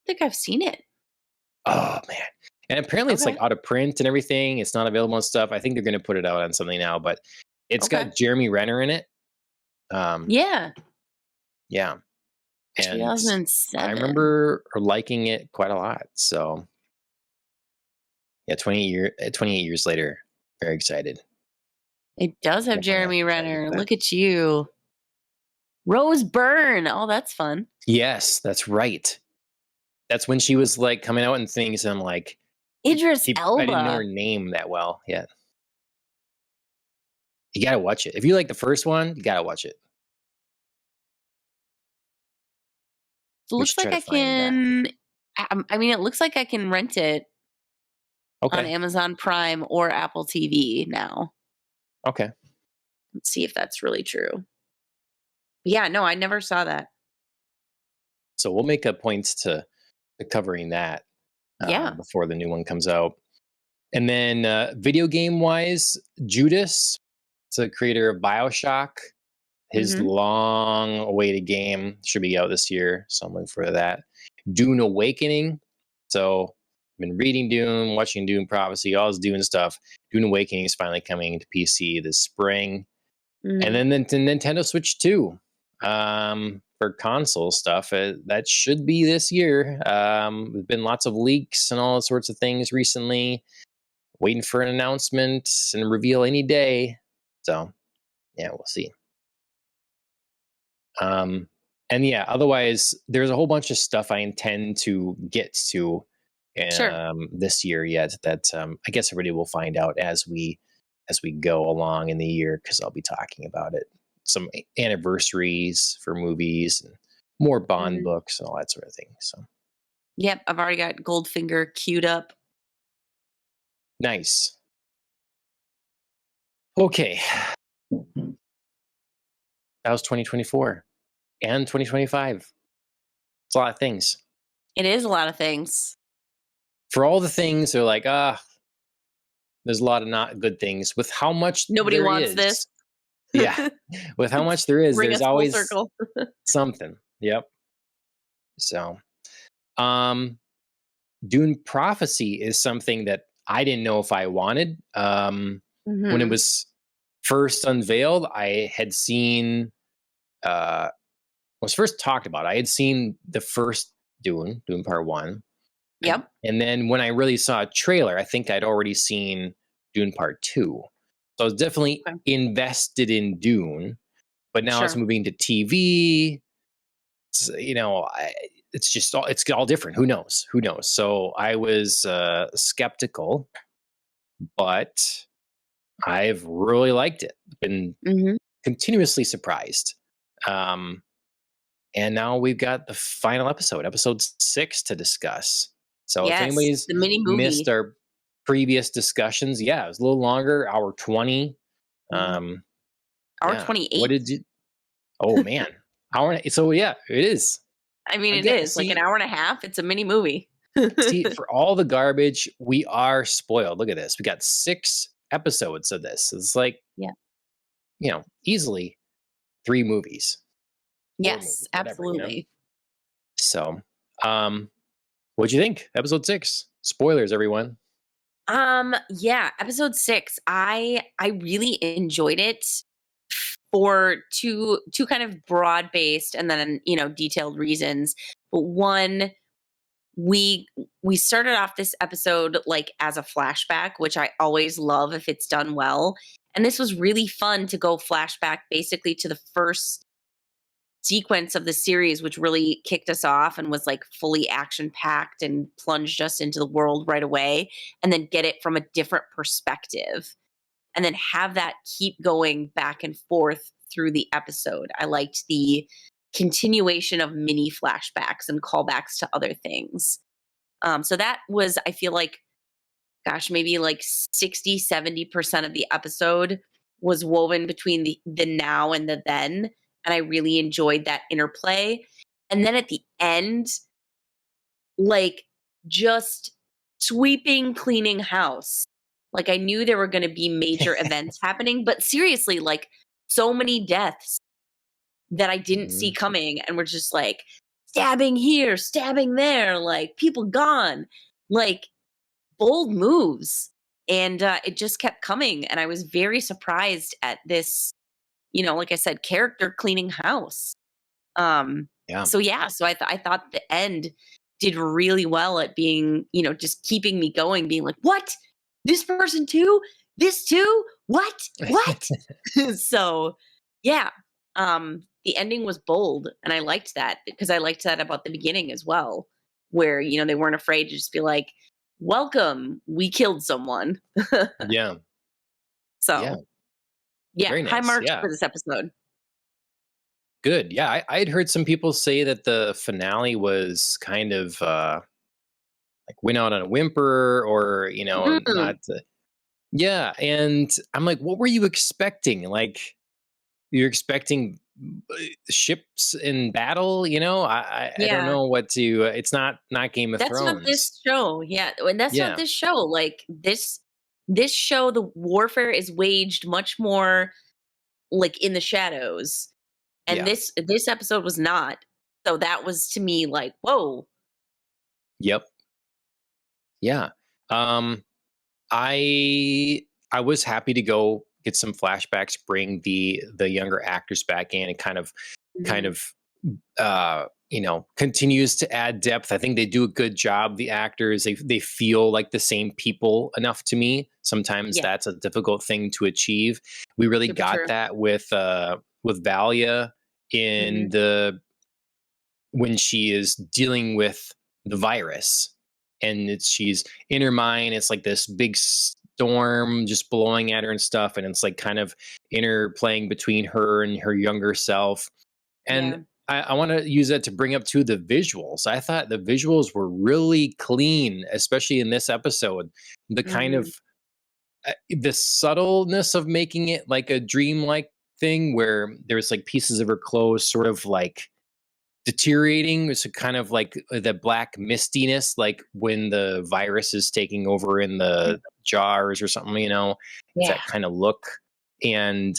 think I've seen it. oh man. And apparently it's like Okay. out of print and everything. It's not available and stuff. I think they're going to put it out on something now, but it's Okay. got Jeremy Renner in it. Yeah. Yeah. And I 2007. remember liking it quite a lot. So yeah, 28 years later, very excited. It does have Definitely Jeremy excited Renner. for that. Look at you. Rose Byrne. Oh, that's fun. Yes, that's right. That's when she was like coming out and things, and I'm like, Idris I didn't know her Elba. name that well yet. You gotta watch it. If you like the first one, you gotta watch it. It We looks should try like to I find that. can. I mean, it looks like I can rent it on Okay. Amazon Prime or Apple TV now. Okay. Let's see if that's really true. Yeah, no, I never saw that. So we'll make a point to covering that Yeah. before the new one comes out. And then video game wise, Judas, it's a creator of Bioshock. His Hmm. long awaited game should be out this year. So I'm looking for that. Dune Awakening. So I've been reading Dune, watching Dune Prophecy, all this Dune stuff. Dune Awakening is finally coming to PC this spring. And Hmm. then the Nintendo Switch 2 for console stuff. That should be this year. There's been lots of leaks and all sorts of things recently. Waiting for an announcement and reveal any day. So, yeah, we'll see. And yeah, otherwise, there's a whole bunch of stuff I intend to get to Sure. this year yet that I guess everybody will find out as we go along in the year because I'll be talking about it. Some anniversaries for movies and more Bond Hmm. books and all that sort of thing. So Yep, I've already got Goldfinger queued up. nice. Okay, that was 2024 and 2025. It's a lot of things. It is a lot of things. For all the things, they're like, there's a lot of not good things. With how much Nobody there wants this. is, yeah, with how much there is, Bring there's us full always circle. something. Yep. So, um, Dune Prophecy is something that I didn't know if I wanted. When it Hmm. was first unveiled, I had seen, was first talked about. I had seen the first Dune Part One, Yep. and then when I really saw a trailer, I think I'd already seen Dune Part Two. So I was definitely Okay. invested in Dune, but now it's Sure. moving to TV. It's just it's all different. Who knows? Who knows? So I was skeptical, but I've really liked it. Been Hmm. continuously surprised. Um, and now we've got the final episode 6, to discuss. So if Yes. anybody's The mini missed movie. our previous discussions, yeah, it was a little longer, hour 20. Mhm. Um, Hour yeah. What 28. did you? Oh man, hour. So yeah, it is. I mean, it Again, is like an hour and a half. It's a mini movie. see, for all the garbage, we are spoiled. Look at this. We got 6 episodes of this. It's like, Yeah. easily 3 movies, 4 Yes, movies, whatever. absolutely. So, what'd you think? Episode 6. Spoilers, everyone. Yeah, episode 6. I really enjoyed it for two kind of broad-based and then, detailed reasons. But one, we we started off this episode like as a flashback, which I always love if it's done well. And this was really fun to go flashback basically to the first sequence of the series, which really kicked us off and was like fully action packed and plunged us into the world right away, and then get it from a different perspective, and then have that keep going back and forth through the episode. I liked the continuation of mini flashbacks and callbacks to other things. So that was, I feel like, gosh, maybe like 60-70% of the episode was woven between the now and the then. And I really enjoyed that interplay. And then at the end, like just sweeping, cleaning house. Like I knew there were going to be major events happening, but seriously, like so many deaths that I didn't see Mhm. coming and were just like stabbing here, stabbing there, like people gone. Like bold moves. And it just kept coming. And I was very surprised at this, like I said, character cleaning house. Um, Yeah. so I thought the end did really well at being, just keeping me going, being like, what? This person too? This too? What? What? So yeah. The ending was bold and I liked that because I liked that about the beginning as well, where, they weren't afraid to just be like, welcome, we killed someone. Yeah. Yeah. So yeah, Very high nice. marks Yeah. for this episode. Good. Yeah. I had heard some people say that the finale was kind of like went out on a whimper, or, Mm, not. Yeah. And I'm like, what were you expecting? Like, you're expecting ships in battle? I don't yeah. know what to. It's not Game of That's not Thrones. this show. Yeah, and that's not Yeah. this show. Like this show, the warfare is waged much more like in the shadows. And Yeah. this episode was not. So that was to me like, whoa. Yep. Yeah. Um, I was happy to go get some flashbacks, bring the younger actors back in, and kind Mhm. of continues to add depth. I think they do a good job. The actors, they feel like the same people enough to me. Sometimes Yeah, that's a difficult thing to achieve. We really super got true. that with Valia in Mhm. the when she is dealing with the virus, and she's in her mind, it's like this big storm just blowing at her and stuff, and it's like kind of interplaying between her and her younger self. And Yeah. I want to use that to bring up to the visuals. I thought the visuals were really clean, especially in this episode. The kind Mhm. of the subtleness of making it like a dreamlike thing, where there's like pieces of her clothes sort of like deteriorating. It's kind of like the black mistiness, like when the virus is taking over in the jars or something, it's Yeah. that kind of look. And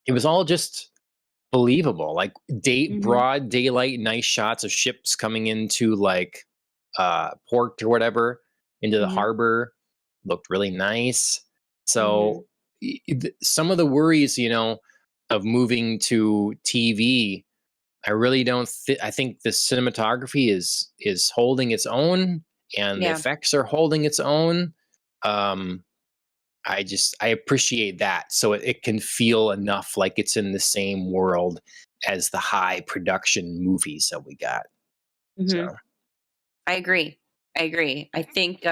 it was all just believable, like Hmm. broad daylight, nice shots of ships coming into like port or whatever, into the Hmm. harbor, looked really nice. Hmm. So some of the worries, of moving to TV, I really don't I think the cinematography is holding its own, and the Yeah. effects are holding its own. um I appreciate that, so it can feel enough like it's in the same world as the high production movies that we got. So Hmm. I agree. I agree. I think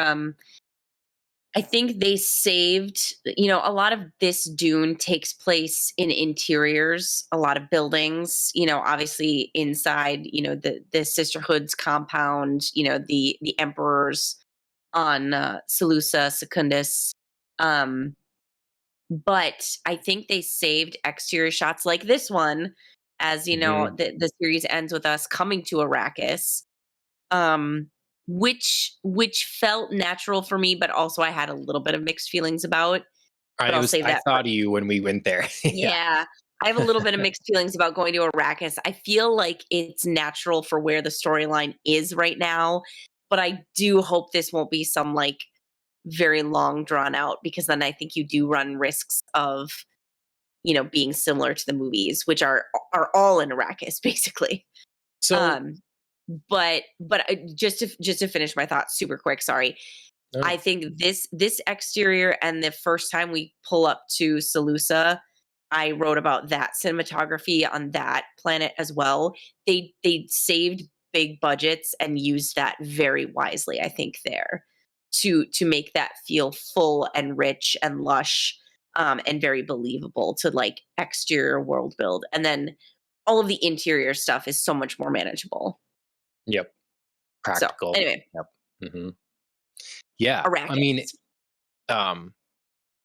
they saved, a lot of this Dune takes place in interiors, a lot of buildings, obviously inside, the sisterhood's compound, the emperors on Seleucia Secundus. Um, but I think they saved exterior shots like this one, as mhm. the series ends with us coming to Arrakis, um, which felt natural for me, but also I had a little bit of mixed feelings about. But I'll save I that for. thought of you when we went there. Yeah. Yeah, I have a little bit of mixed feelings about going to Arrakis. I feel like it's natural for where the storyline is right now, but I do hope this won't be some like very long drawn out, because then I think you do run risks of being similar to the movies, which are all in Arrakis basically. So Um, but just to finish my thoughts super quick, sorry. I no. think this exterior, and the first time we pull up to Seleucia, I wrote about that cinematography on that planet as well. They saved big budgets and used that very wisely, I think, there to make that feel full and rich and lush, and very believable to like exterior world build. And then all of the interior stuff is so much more manageable. Yep. So Practical. anyway, Yep. Hmm. Yeah. I mean, Arrakis. um,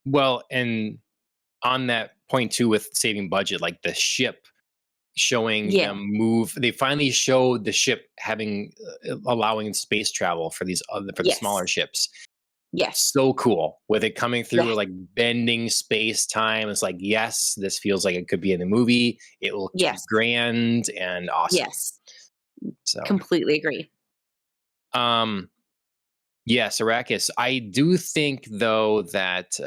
well, and on that point too, with saving budget, like the ship showing Yeah. them move, they finally showed the ship having allowing space travel for these other for the Yes. smaller ships. Yes. So cool with it coming through Yes. like bending space time. It's like, yes, this feels like it could be in the movie. It looked Yes. grand and awesome. Yes. So Completely agree. um yes, Arrakis. I do think though that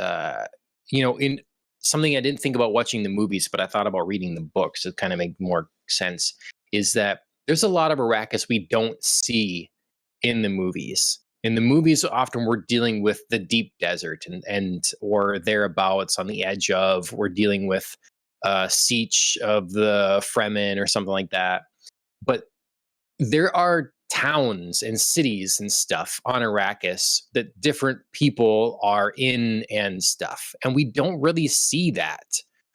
in something I didn't think about watching the movies, but I thought about reading the books to kind of make more sense, is that there's a lot of Arrakis we don't see in the movies. In the movies, often we're dealing with the deep desert and or thereabouts on the edge of. We're dealing with siege of the Fremen or something like that. But there are towns and cities and stuff on Arrakis that different people are in and stuff. And we don't really see that.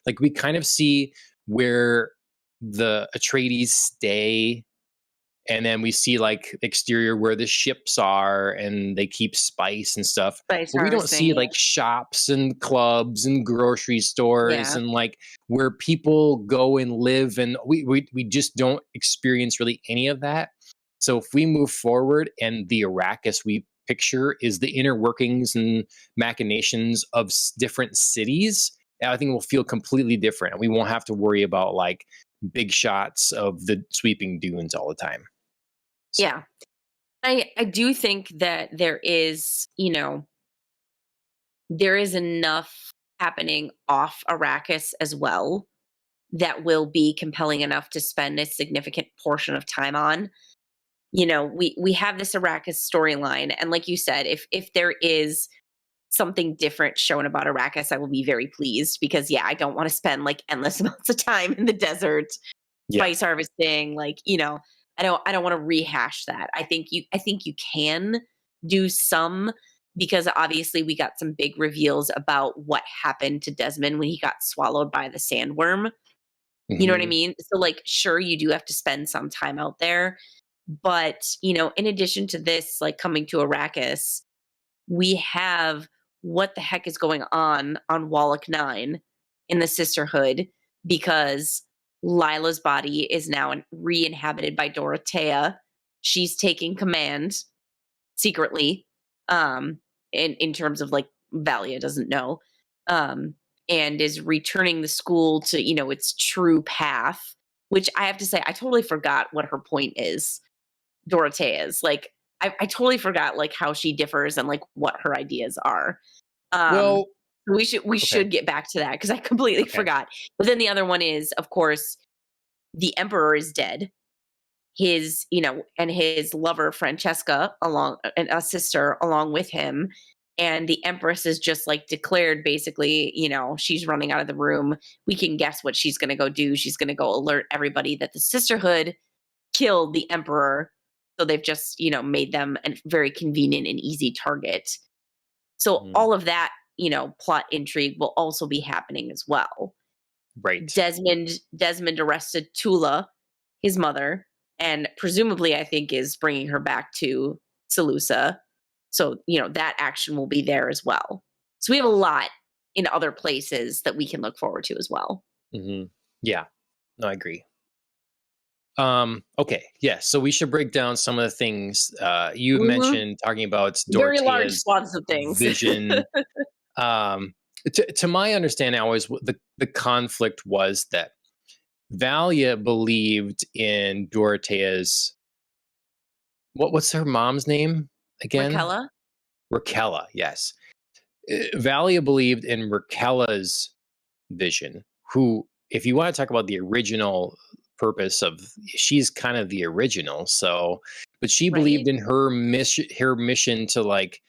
Like we kind of see where the Atreides stay, and then we see like exterior where the ships are and they keep spice and stuff, Spice but we don't see harvesting. like shops and clubs and grocery stores Yeah. and like where people go and live, and we just don't experience really any of that. So if we move forward and the Arrakis we picture is the inner workings and machinations of different cities, I think we'll feel completely different. We won't have to worry about like big shots of the sweeping dunes all the time. So, Yeah. I do think that there is enough happening off Arrakis as well that will be compelling enough to spend a significant portion of time on. We have this Arrakis storyline, and like you said, if there is something different shown about Arrakis, I will be very pleased, because yeah, I don't want to spend like endless amounts of time in the desert yeah. spice harvesting, like, I don't want to rehash that. I think you can do some, because obviously we got some big reveals about what happened to Desmond when he got swallowed by the sandworm. You know what I Mhm. mean? So like, sure, you do have to spend some time out there, but in addition to this, like coming to Arrakis, we have what the heck is going on Wallach 9 in the Sisterhood, because Lila's body is now re-inhabited by Dorothea. She's taking command secretly, in terms of like Valia doesn't know, um, and is returning the school to its true path. Which I have to say, I totally forgot what her point is. Dorothea's like I totally forgot like how she differs and like what her ideas are. Um, Well, we okay, should get back to that because I completely okay. forgot. But then the other one is, of course, the emperor is dead. His, and his lover Francesca along and a sister along with him. And the empress is just like declared basically, she's running out of the room. We can guess what she's going to go do. She's going to go alert everybody that the sisterhood killed the emperor. So they've just, made them a very convenient and easy target. So Mhm. all of that, plot intrigue will also be happening as well. Right. Desmond arrested Tula, his mother, and presumably I think is bringing her back to Salusa. So, that action will be there as well. So we have a lot in other places that we can look forward to as well. Hmm. Yeah. No, I agree. Okay. Yeah. So we should break down some of the things you've Mhm. mentioned, talking about Very large Dorothea's swaths of things. vision. Um, to my understanding, always the conflict was that Valia believed in Dorothea's what's her mom's name again? Raquella? Raquella. Yes. Valia believed in Raquella's vision, who, if you want to talk about the original purpose of, she's kind of the original. So, but she Right? believed in her mission to like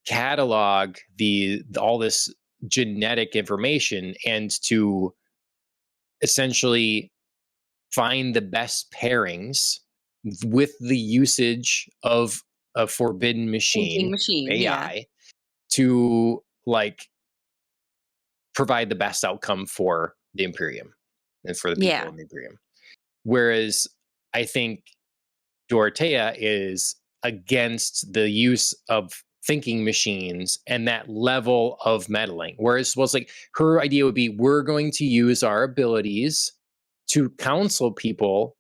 catalog the all this genetic information and to essentially find the best pairings with the usage of a forbidden Thinking machine, machine, yeah. AI, to like provide the best outcome for the Imperium and for the people Yeah. in the Imperium. Whereas I think Dorothea is against the use of thinking machines and that level of meddling. Whereas was like her idea would be, we're going to use our abilities to counsel people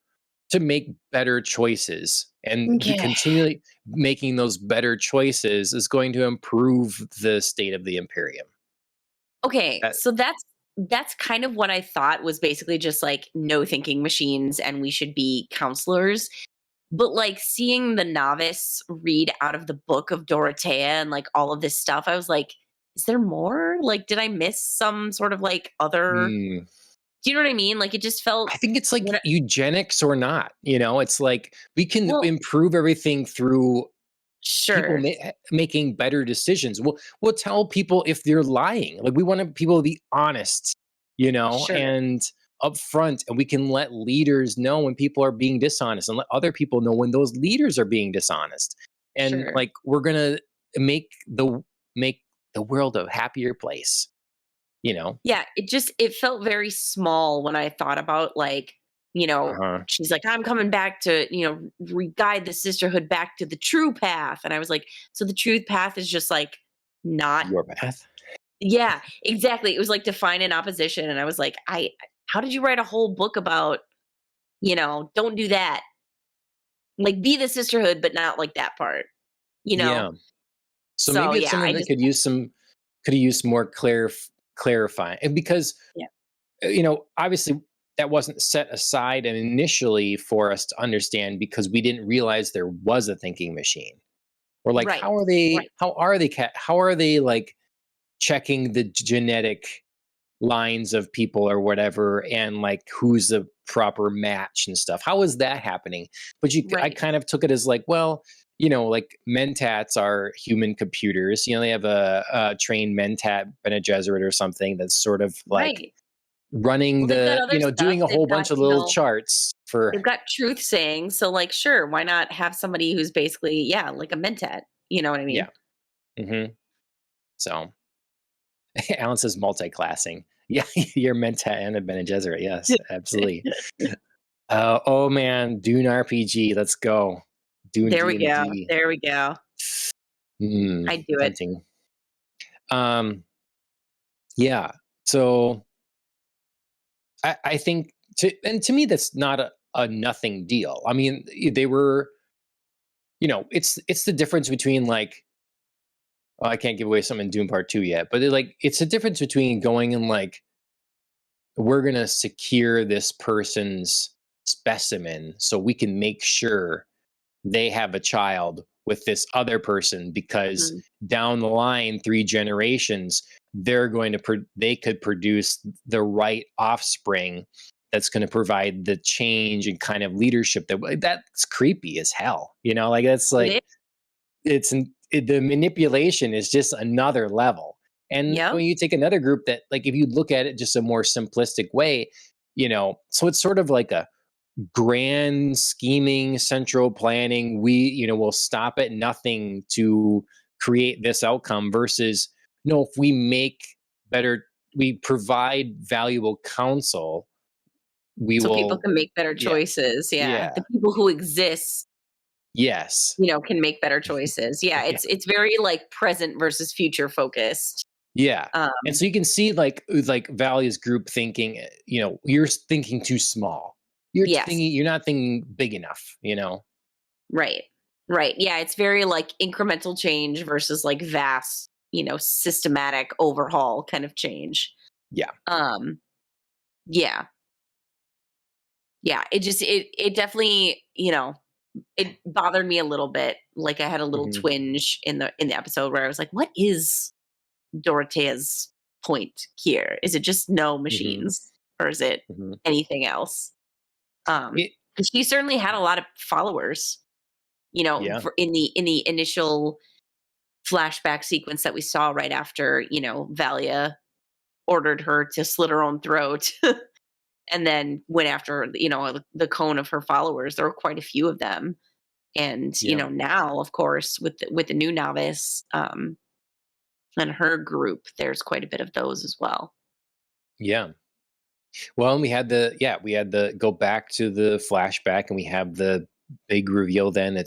to make better choices, and be Okay. continually making those better choices is going to improve the state of the Imperium. Okay, That, so that's kind of what I thought was basically just like no thinking machines and we should be counselors. But like seeing the novice read out of the book of Dorothea and like all of this stuff, I was like, is there more? Like, did I miss some sort of like other? mm, Do you know what I mean? Like, it just felt I think it's like when eugenics or not. It's like we can well, improve everything through people sure, making better decisions. We'll tell people if they're lying. Like we want people to be honest, sure, and upfront, and we can let leaders know when people are being dishonest, and let other people know when those leaders are being dishonest. And sure. like we're gonna make the make the world a happier place. You know. Yeah, it felt very small when I thought about like, Uh huh. she's like, I'm coming back to, re-guide the sisterhood back to the true path. And I was like, so the truth path is just like not Your path. yeah, exactly. It was like define an opposition. And I was like, how did you write a whole book about, don't do that. Like be the sisterhood, but not like that part, you know? Yeah. So So maybe it's yeah, something I that just could have used more clarifying, and because yeah. obviously that wasn't set aside and initially for us to understand, because we didn't realize there was a thinking machine. We're like, Right. Right. how are they like checking the genetic lines of people or whatever, and like who's the proper match and stuff? How is that happening? But I Right. kind of took it as like, well, like mentats are human computers. They have a trained mentat Bene Gesserit or something that's sort of like Right. running Well, they've got other stuff. doing a whole They've got, bunch of little charts for. they've got truth saying. So, like, sure, why not have somebody who's basically, yeah, like a mentat? You know what I mean? Yeah. Hmm. So Alan says multi-classing. Yeah, you're mentat and a Bene Gesserit. Yes, absolutely. Oh man, Dune RPG. Let's go. Dune There we D and go. D. There we go. I do it. Tempting. Um, yeah. So I think to me that's not a nothing deal. I mean, they were, it's the difference between like, oh, I can't give away something in Doom Part 2 yet, but it's a difference between going and like, we're going to secure this person's specimen so we can make sure they have a child with this other person, because Mhm. down the line 3 generations they're going to they could produce the right offspring that's going to provide the change and kind of leadership that's creepy as hell, like that's It is. like the manipulation is just another level. And Yep. when you take another group that, like, if you look at it just a more simplistic way, so it's sort of like a grand scheming central planning. We will stop at nothing to create this outcome, versus no, if we provide valuable counsel, we So people will. can make better Yeah, choices. Yeah. yeah, The people who exist, yes. can make better choices. Yeah. Yeah, It's very like present versus future focused. yeah. And Um, so you can see, like Valia's group thinking, you're thinking too small. yes. You're not thinking big enough. Right. Right. Yeah. It's very like incremental change versus like vast, systematic overhaul kind of change. Yeah. Um, yeah. Yeah. It definitely, it bothered me a little bit. Like I had a little Hmm. twinge in the episode where I was like, what is Dorothea's point here? Is it just no Hmm. machines or is it Hmm. anything else? It, 'Cause she certainly had a lot of followers, yeah. in the initial flashback sequence that we saw right after, Valia ordered her to slit her own throat and then went after, the cone of her followers. There were quite a few of them. And, Yeah. now, of course, with the new novice, and her group, there's quite a bit of those as well. Yeah. Well, and we had the go back to the flashback, and we have the big reveal. Then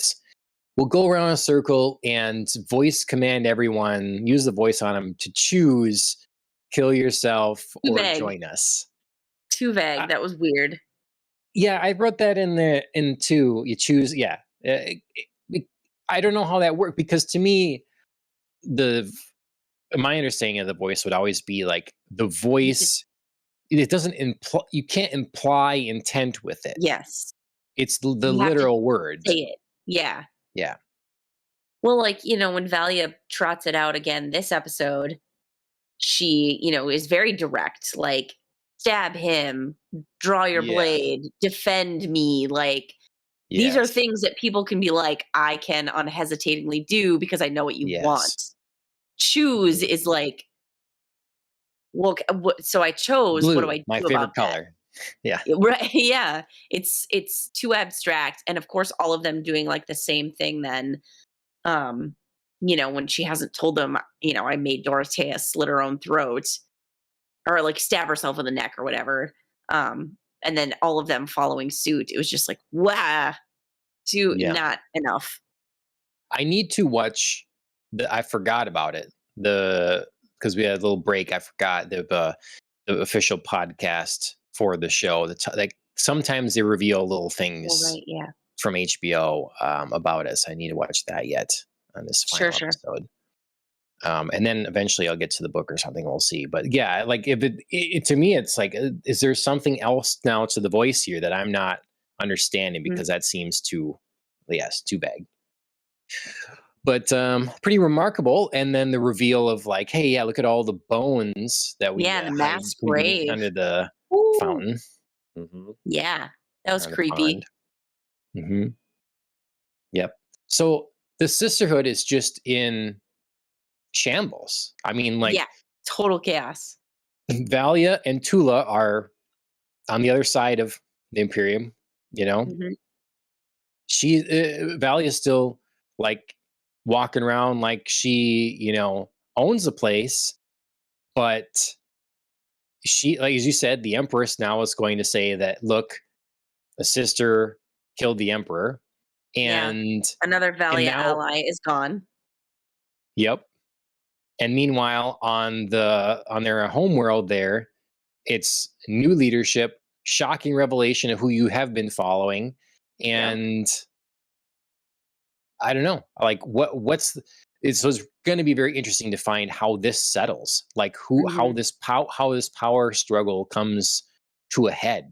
we'll go around a circle and voice command everyone, use the voice on them to choose kill yourself Too or vague. join us. Too Uh, vague. That was weird. yeah, I wrote that in there in two. You choose, yeah. It- I don't know how that worked, because to me, the my understanding of the voice would always be like the You just voice. It doesn't imply, you can't imply intent with it. yes. It's the You have to literal words. say it. Yeah. Yeah. Well, like, when Valia trots it out again this episode, she, is very direct, like, stab him, draw your Yeah. blade, defend me. Like, these are Yes. things that people can be like, I can unhesitatingly do because I know what you Yes. want. Choose Mhm. is like, well, so I chose. What do Blue, I my do about favorite that? color. Yeah. Right. Yeah. It's too abstract. And of course, all of them doing like the same thing then. Um, when she hasn't told them, I made Dorothea slit her own throat or like stab herself in the neck or whatever. And then all of them following suit. It was just like, wow, too Yeah. not enough. I need to watch I forgot about it. Because we had a little break. I forgot the official podcast for the show. Like sometimes they reveal little Well, things right. Yeah. from HBO about us. I need to watch that yet on this Sure. final Sure. episode. And then eventually I'll get to the book or something. We'll see. But yeah, like if to me, it's like, is there something else now to the voice here that I'm not understanding? Mhm. Because that seems too vague. But pretty remarkable. And then the reveal of like, hey, yeah, look at all the bones that we Yeah. The hide mass grave. under the Ooh. fountain. Hmm. Yeah. That was Or the pond. creepy. Hmm. Yep. So the sisterhood is just in shambles. I mean, Yeah. like Total chaos. Valia and Tula are on the other side of the Imperium. You know, Hmm. Valia is still like walking around like she, owns the place, but she, like as you said, the Empress now is going to say that, look, a sister killed the Emperor, Yeah. and Another and Valia now, ally is gone. yep. And meanwhile, on their home world there, it's new leadership, shocking revelation of who you have been following, Yeah. and I don't know, like so it's going to be very interesting to find how this settles, like Mhm. how this power struggle comes to a head,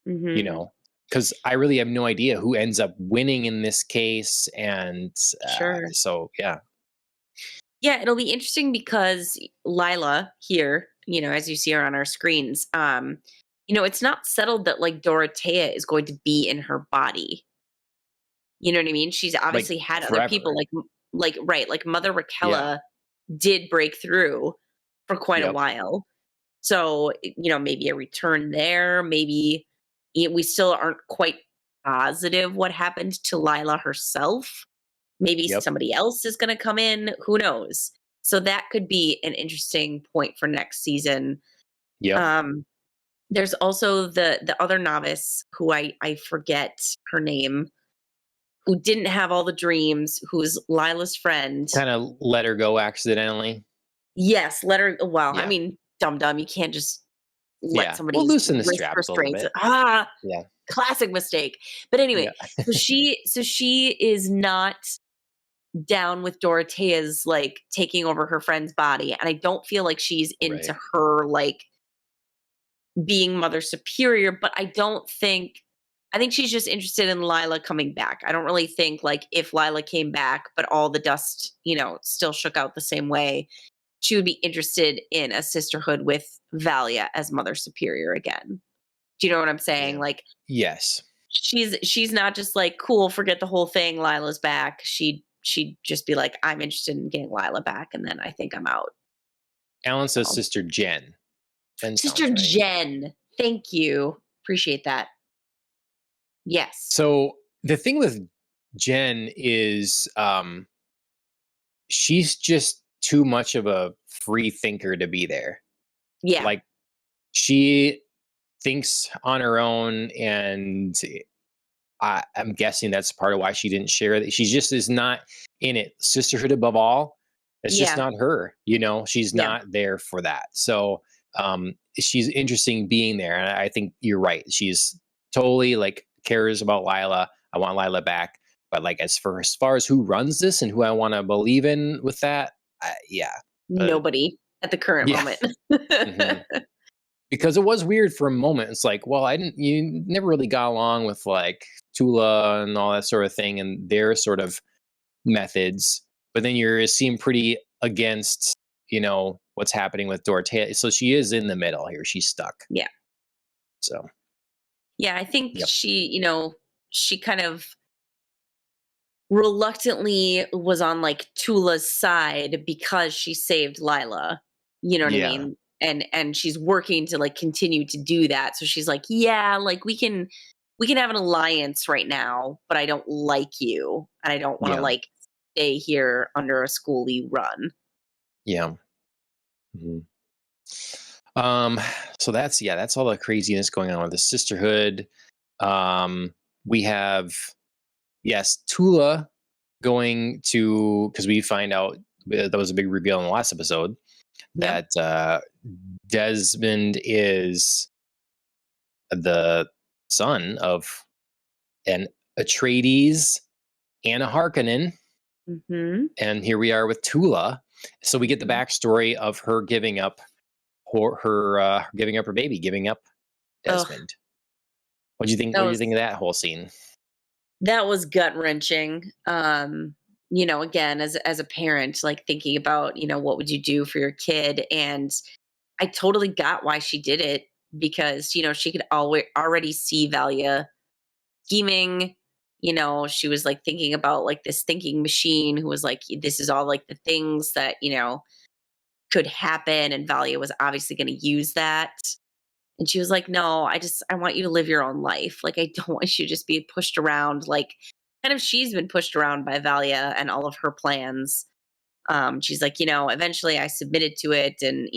you Mhm. know, because I really have no idea who ends up winning in this case, and Sure. so yeah, Yeah, it'll be interesting because Lila here, as you see her on our screens, it's not settled that like Dorothea is going to be in her body. You know what I mean? She's like obviously had other people forever. like right, like Mother Yeah. Raquella did break through for quite a Yep. while. So, maybe a return there, maybe we still aren't quite positive what happened to Lila herself. Maybe Yep. somebody else is going to come in, who knows. So that could be an interesting point for next season. Yep. Um there's also the other novice who I forget her name, who didn't have all the dreams, who's Lila's friend. Kind of let her go accidentally. Yes, let her, well, I Yeah. mean, dum dum, you can't just let Yeah. We'll somebody's loosen the wrist straps a little restraints. bit. Yeah. Classic mistake. But anyway, Yeah. so she is not down with Dorothea's like taking over her friend's body, and I don't feel like she's Right. into her like being mother superior, but I think she's just interested in Lila coming back. I don't really think like if Lila came back, but all the dust, still shook out the same way, she would be interested in a sisterhood with Valia as mother superior again. Do you know what I'm saying? Yeah. Like Yes. she's not just like, cool, forget the whole thing, Lila's back. She'd just be like, I'm interested in getting Lila back, and then I think I'm out. Alan says So sister Jen. Jen sounds Sister right. Jen, thank you. Appreciate that. Yes. So the thing with Jen is she's just too much of a free thinker to be there. Yeah. Like she thinks on her own, and I'm guessing that's part of why she didn't share that. She just is not in it. Sisterhood above all. It's just Yeah. not her. She's Yeah. not there for that. So she's interesting being there, and I think you're right. She's totally like cares about Lila. I want Lila back, but like as far as who runs this and who I want to believe in with that, yeah, uh, Nobody at the current yeah. moment. hmm because it was weird for a moment. It's like, well, you never really got along with like Tula and all that sort of thing and their sort of methods, but then you seem pretty against, what's happening with Dorothea. So she is in the middle here. She's stuck. Yeah. So, Yeah, I think yep. she kind of reluctantly was on like Tula's side because she saved Lila. You know what I Yeah. mean? And she's working to like continue to do that. So she's like, yeah, like we can have an alliance right now, but I don't like you and I don't want to Yeah. like stay here under a schooly run. Yeah. Mhm. Um, so that's all the craziness going on with the sisterhood. We have, yes, Tula going to, because we find out that was a big reveal in the last episode Yeah. that Desmond is the son of an Atreides and a Harkonnen, Mhm. and here we are with Tula. So we get the Mhm. backstory of her giving up giving up her baby, giving up Ugh, Desmond. What do you think? that What do you was think of that whole scene? that was gut wrenching. Again, as a parent, like thinking about, what would you do for your kid? And I totally got why she did it because, she could already see Valia scheming. She was like thinking about like this thinking machine who was like, this is all like the things that, could happen. And Valia was obviously going to use that. And she was like, "No, I want you to live your own life. Like, I don't want you to just be pushed around. Like, kind of she's been pushed around by Valia and all of her plans. She's like, eventually I submitted to it and,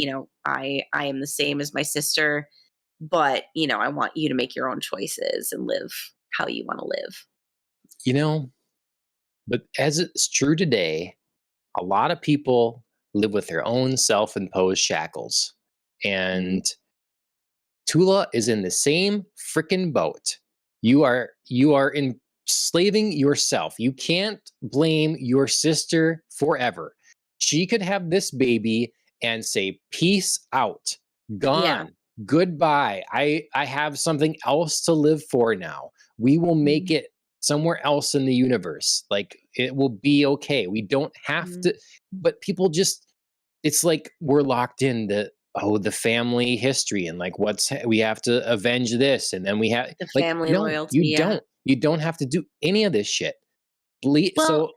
I am the same as my sister, but, I want you to make your own choices and live how you want to live." You know, but as it's true today, a lot of people live with their own self-imposed shackles, Mhm. and Tula is in the same freaking boat. You are enslaving yourself. You can't blame your sister forever. She could have this baby and say, peace out, Yeah. gone, goodbye. I have something else to live for now. We will make Mhm. it somewhere else in the universe. Like, it will be okay. We don't have Mhm. to, but people just, it's like we're locked in the family history and like we have to avenge this, and then we have The like, family no, loyalty, yeah. you don't have to do any of this shit. Well, So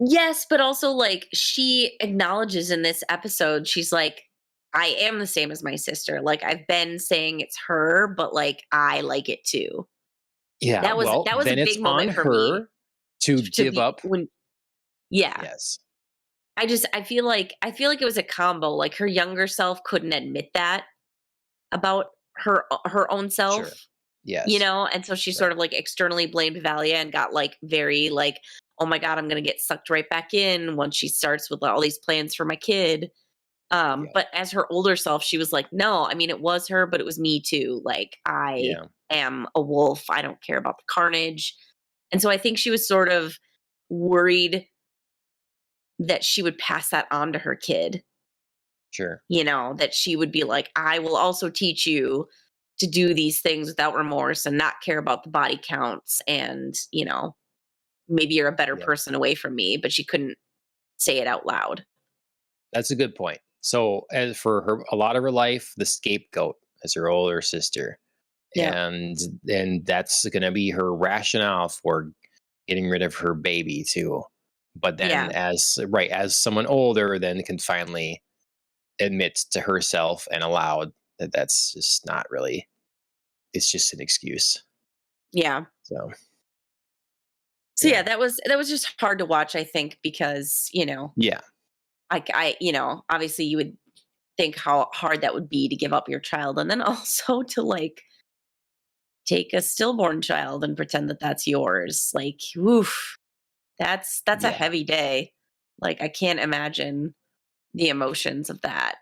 yes, but also, like, she acknowledges in this episode, she's like, "I am the same as my sister. Like, I've been saying it's her, but, like, I like it too." yeah, well, That was a then it's big on moment for me her to to give be up. when yeah. Yes. I feel like it was a combo, like, her younger self couldn't admit that about her own Sure. self, Yes. and so she Right. sort of, like, externally blamed Valia and got, like, very, like, "Oh my god, I'm gonna get sucked right back in once she starts with all these plans for my kid." Yeah. But as her older self, she was like, "No, I mean, it was her, but it was me too. Like, I Yeah. am a wolf. I don't care about the carnage." And so I think she was sort of worried that she would pass that on to her kid, Sure. that she would be like, "I will also teach you to do these things without remorse and not care about the body counts. And, maybe you're a better Yep. person away from me." But she couldn't say it out loud. That's a good point. So, as for her, a lot of her life, the scapegoat is her older sister, Yeah. and that's going to be her rationale for getting rid of her baby too. But then, Yeah. as someone older, then can finally admit to herself and aloud that that's just not really. It's just an excuse. Yeah. So So yeah, yeah, that was just hard to watch, I think, because, yeah, obviously you would think how hard that would be to give up your child, and then also to, like, take a stillborn child and pretend that that's yours. Like, oof, that's a yeah. heavy day. Like, I can't imagine the emotions of that.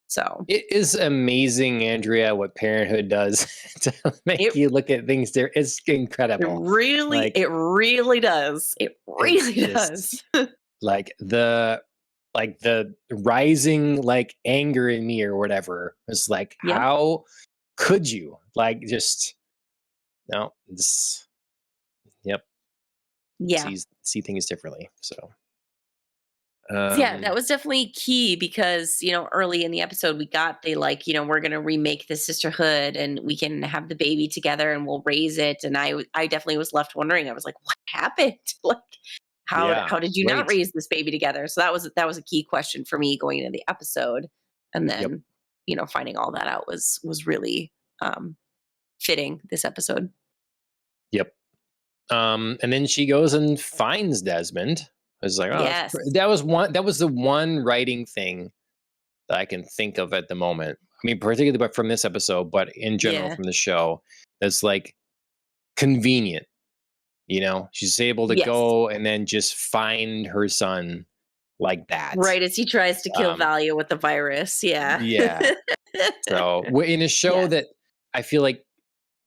So It is amazing, Andrea, what parenthood does to make it you look at things there. It's incredible. Like, it really does. It it's really just does. like the rising like anger in me or whatever. It's like, Yep. how could you like just no, this yep, Yeah. see things differently. So So, yeah, that um was definitely key because, early in the episode we got the, like, we're going to remake the sisterhood and we can have the baby together and we'll raise it. And I definitely was left wondering. I was like, what happened? Like, yeah, how did you not right. raise this baby together? So that was a key question for me going into the episode. And Yep. then, finding all that out was really fitting this episode. Yep. And then she goes and finds Desmond. I was like, oh, Yes. that was the one writing thing that I can think of at the moment. I mean, particularly but from this episode, but in general Yeah. from the show, that's like convenient. She's able to Yes. go and then just find her son like that. Right as he tries to kill Um, Valia with the virus. Yeah. yeah. So in a show Yes. that I feel like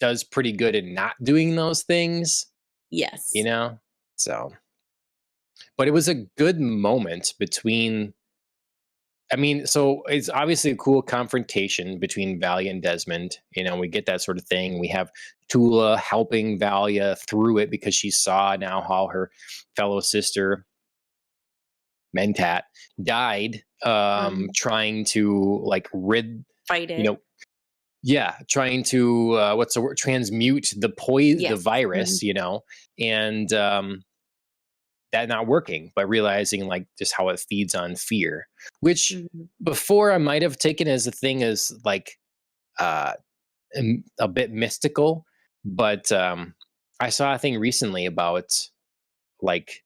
does pretty good in not doing those things, you Yes. know. So, but it was a good moment between. I mean, so it's obviously a cool confrontation between Valia and Desmond. We get that sort of thing. We have Tula helping Valia through it because she saw now how her fellow sister Mentat died, Mhm. trying to like rid, Fight you it. know, yeah, trying to what's the word? Transmute the Yes. virus, Mhm. and that not working, but realizing like just how it feeds on fear, which Mhm. before I might have taken as a thing as like uh, a bit mystical, but I saw a thing recently about like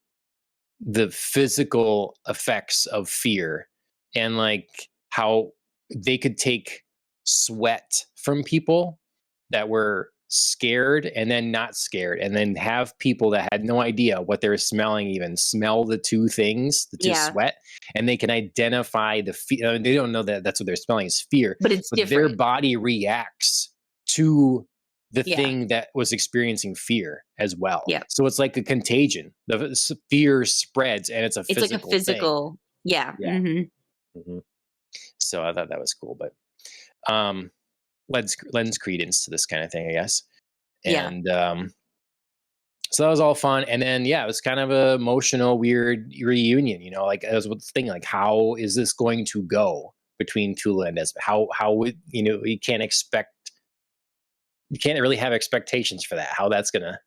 the physical effects of fear and like how they could take sweat from people that were scared and then not scared, and then have people that had no idea what they were smelling even smell the two things, the two Yeah. sweat, and they can identify the fear. They don't know that that's what they're smelling is fear, But it's but their different. body reacts to the Yeah. thing that was experiencing fear as well. Yeah. So it's like a contagion. The fear spreads, and it's a It's like a physical thing. physical. Yeah. Yeah. Mhm. So I thought that was cool, but um, lends credence to this kind of thing, I guess. Yeah. And so that was all fun. And then yeah, it was kind of a emotional, weird reunion. You know, like I was thinking, like, how is this going to go between Tula and Desmond? How would you can't really have expectations for that. How that's gonna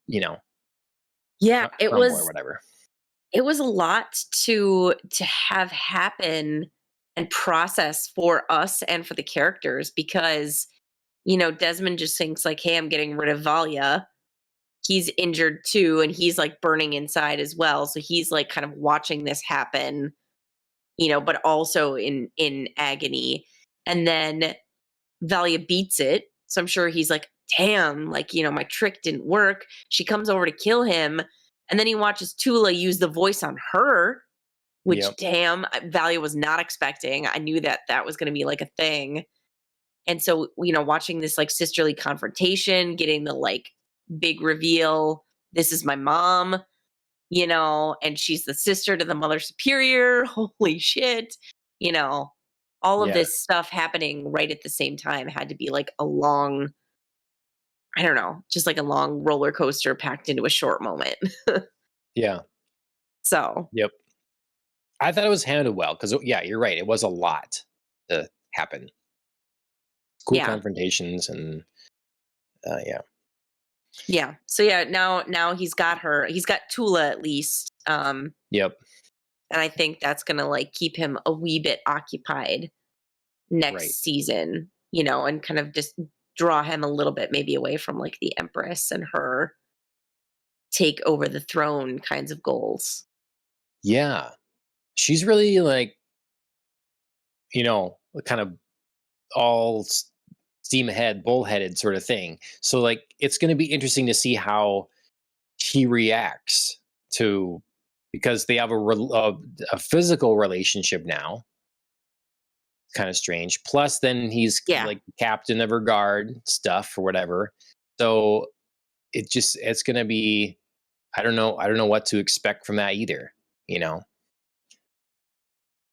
you know Yeah. It crumble or was whatever. it was a lot to have happen and process for us and for the characters because Desmond just thinks like, hey, I'm getting rid of Valia. He's injured too, and he's like burning inside as well. So he's like kind of watching this happen, but also in agony. And then Valia beats it. So I'm sure he's like, damn, like, my trick didn't work. She comes over to kill him. And then he watches Tula use the voice on her, which, Yep. damn, Valia was not expecting. I knew that was going to be like a thing. And so, watching this like sisterly confrontation, getting the like big reveal, this is my mom, and she's the sister to the mother superior. Holy shit. All of Yeah. this stuff happening right at the same time had to be like a long, I don't know, just like a long roller coaster packed into a short moment. Yeah. So, Yep. I thought it was handled well because yeah, you're right. It was a lot to happen. Cool yeah. confrontations and yeah. Yeah. So yeah, now he's got her. He's got Tula at least. Yep. And I think that's going to like keep him a wee bit occupied Right. next season, and kind of just draw him a little bit maybe away from like the Empress and her take over the throne kinds of goals. Yeah. She's really like, kind of all steam ahead, bullheaded sort of thing. So like it's going to be interesting to see how he reacts to because they have a physical relationship now. Kind of strange. Plus, then he's Yeah. like captain of her guard stuff or whatever. So it's going to be. I don't know what to expect from that either. You know,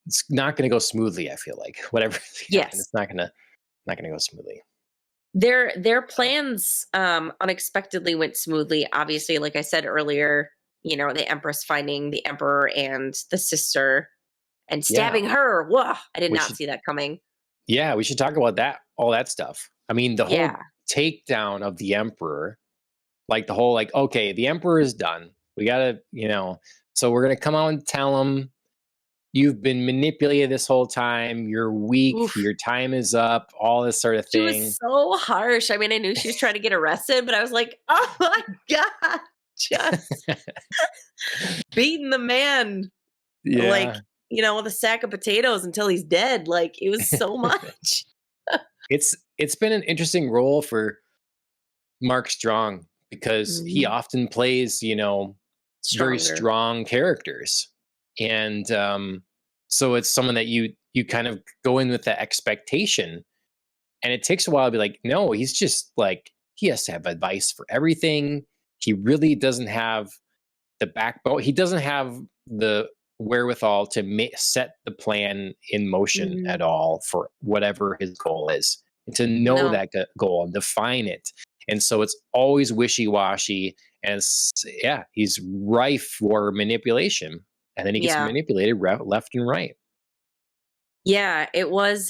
it's not going to go smoothly. I feel like whatever happens, Yes. it's not gonna go smoothly. Their plans unexpectedly went smoothly. Obviously, like I said earlier, the Empress finding the Emperor and the sister and Yeah, stabbing her. Whoa, I did we not should. see that coming. Yeah, we should talk about that. All that stuff. I mean, the whole Yeah. takedown of the emperor, like the whole like, okay, the emperor is done. We gotta, so we're gonna come out and tell him you've been manipulated this whole time. You're weak. Oof. Your time is up. All this sort of She was thing. so harsh. I mean, I knew she was trying to get arrested, but I was like, oh my God, just beating the man like, Yeah, with a sack of potatoes until he's dead. Like, it was so much. it's been an interesting role for Mark Strong because he Mhm. often plays, very Stronger. strong characters, and so it's someone that you kind of go in with that expectation, and it takes a while to be like, no, he's just like he has to have advice for everything. He really doesn't have the backbone. He doesn't have the wherewithal to set the plan in motion Mhm. at all for whatever his goal is, and to know No. that goal and define it. And so it's always wishy-washy, and yeah, he's rife for manipulation, and then he gets Yeah. manipulated left and right. Yeah, it was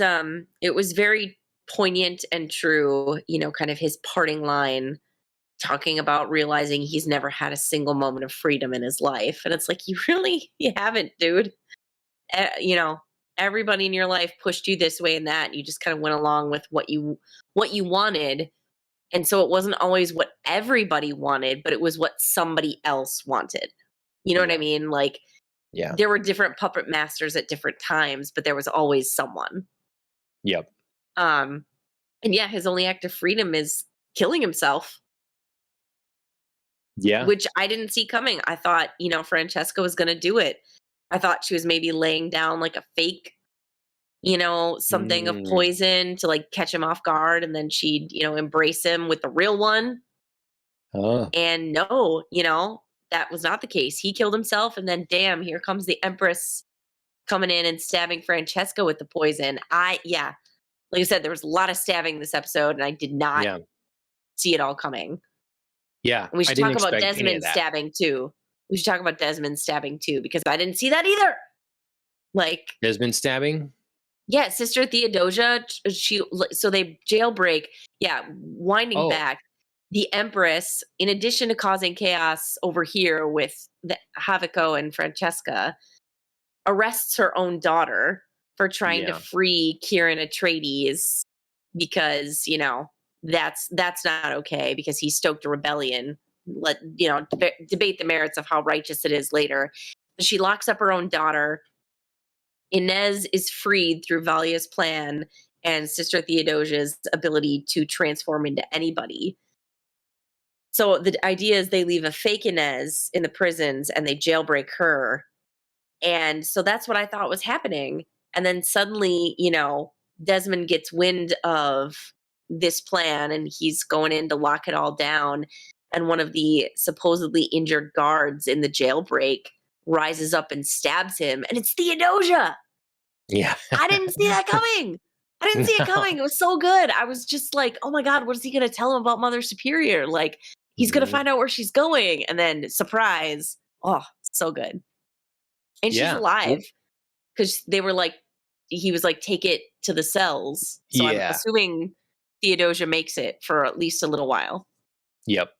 very poignant and true, kind of his parting line talking about realizing he's never had a single moment of freedom in his life. And it's like, you haven't, dude. Everybody in your life pushed you this way and that. And you just kind of went along with what you wanted. And so it wasn't always what everybody wanted, but it was what somebody else wanted. You know what I Yeah, mean? Like yeah, there were different puppet masters at different times, but there was always someone. yep, Um, And yeah, his only act of freedom is killing himself, Yeah. which I didn't see coming. I thought, Francesca was going to do it. I thought she was maybe laying down like a fake, something of Mm. poison to like catch him off guard, and then she'd, embrace him with the real one. Oh. And no, that was not the case. He killed himself, and then damn, here comes the Empress coming in and stabbing Francesca with the poison. Like I said, there was a lot of stabbing this episode, and I did not Yeah. see it all coming. Yeah. And we I should didn't talk about expect any of Desmond that. stabbing too. We should talk about Desmond stabbing too, because I didn't see that either. Like, Desmond stabbing? yeah, Sister Theodosia, so they jailbreak. Yeah, winding Oh. back, the Empress, in addition to causing chaos over here with the Haviko and Francesca, arrests her own daughter for trying to Yeah. free Kieran Atreides because, that's not okay because he stoked a rebellion. Debate the merits of how righteous it is later. She locks up her own daughter. Inez is freed through Valia's plan and Sister Theodosia's ability to transform into anybody. So the idea is they leave a fake Inez in the prisons and they jailbreak her. And so that's what I thought was happening. And then suddenly, Desmond gets wind of this plan and he's going in to lock it all down. And one of the supposedly injured guards in the jailbreak rises up and stabs him. And it's Theodosia. Yeah. I didn't see that coming. I didn't see it coming. It was so good. I was just like, oh my God, what is he going to tell him about Mother Superior? Like, he's going to find out where she's going. And then, surprise. Oh, so good. And she's alive because they were like, he was like, take it to the cells. So I'm assuming Theodosia makes it for at least a little while. Yep.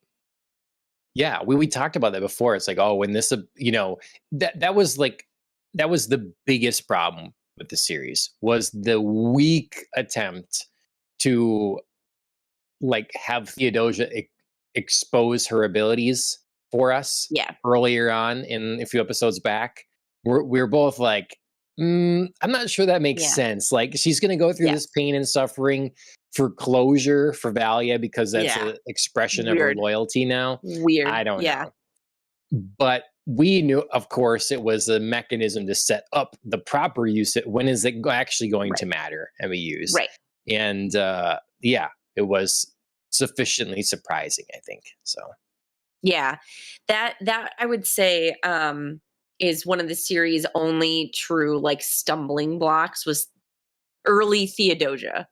Yeah, we talked about that before. It's like, oh, when this, that was the biggest problem with the series was the weak attempt to like have Theodosia expose her abilities for us. Yeah. Earlier on in a few episodes back, we're both like, I'm not sure that makes sense. Like she's going to go through this pain and suffering for closure for Valia because that's an expression of her loyalty now. Weird. I don't know. But we knew, of course, it was a mechanism to set up the proper use. When is it actually going to matter and be used? Right. And it was sufficiently surprising, I think. So. Yeah, that I would say is one of the series' only true like stumbling blocks was early Theodosia.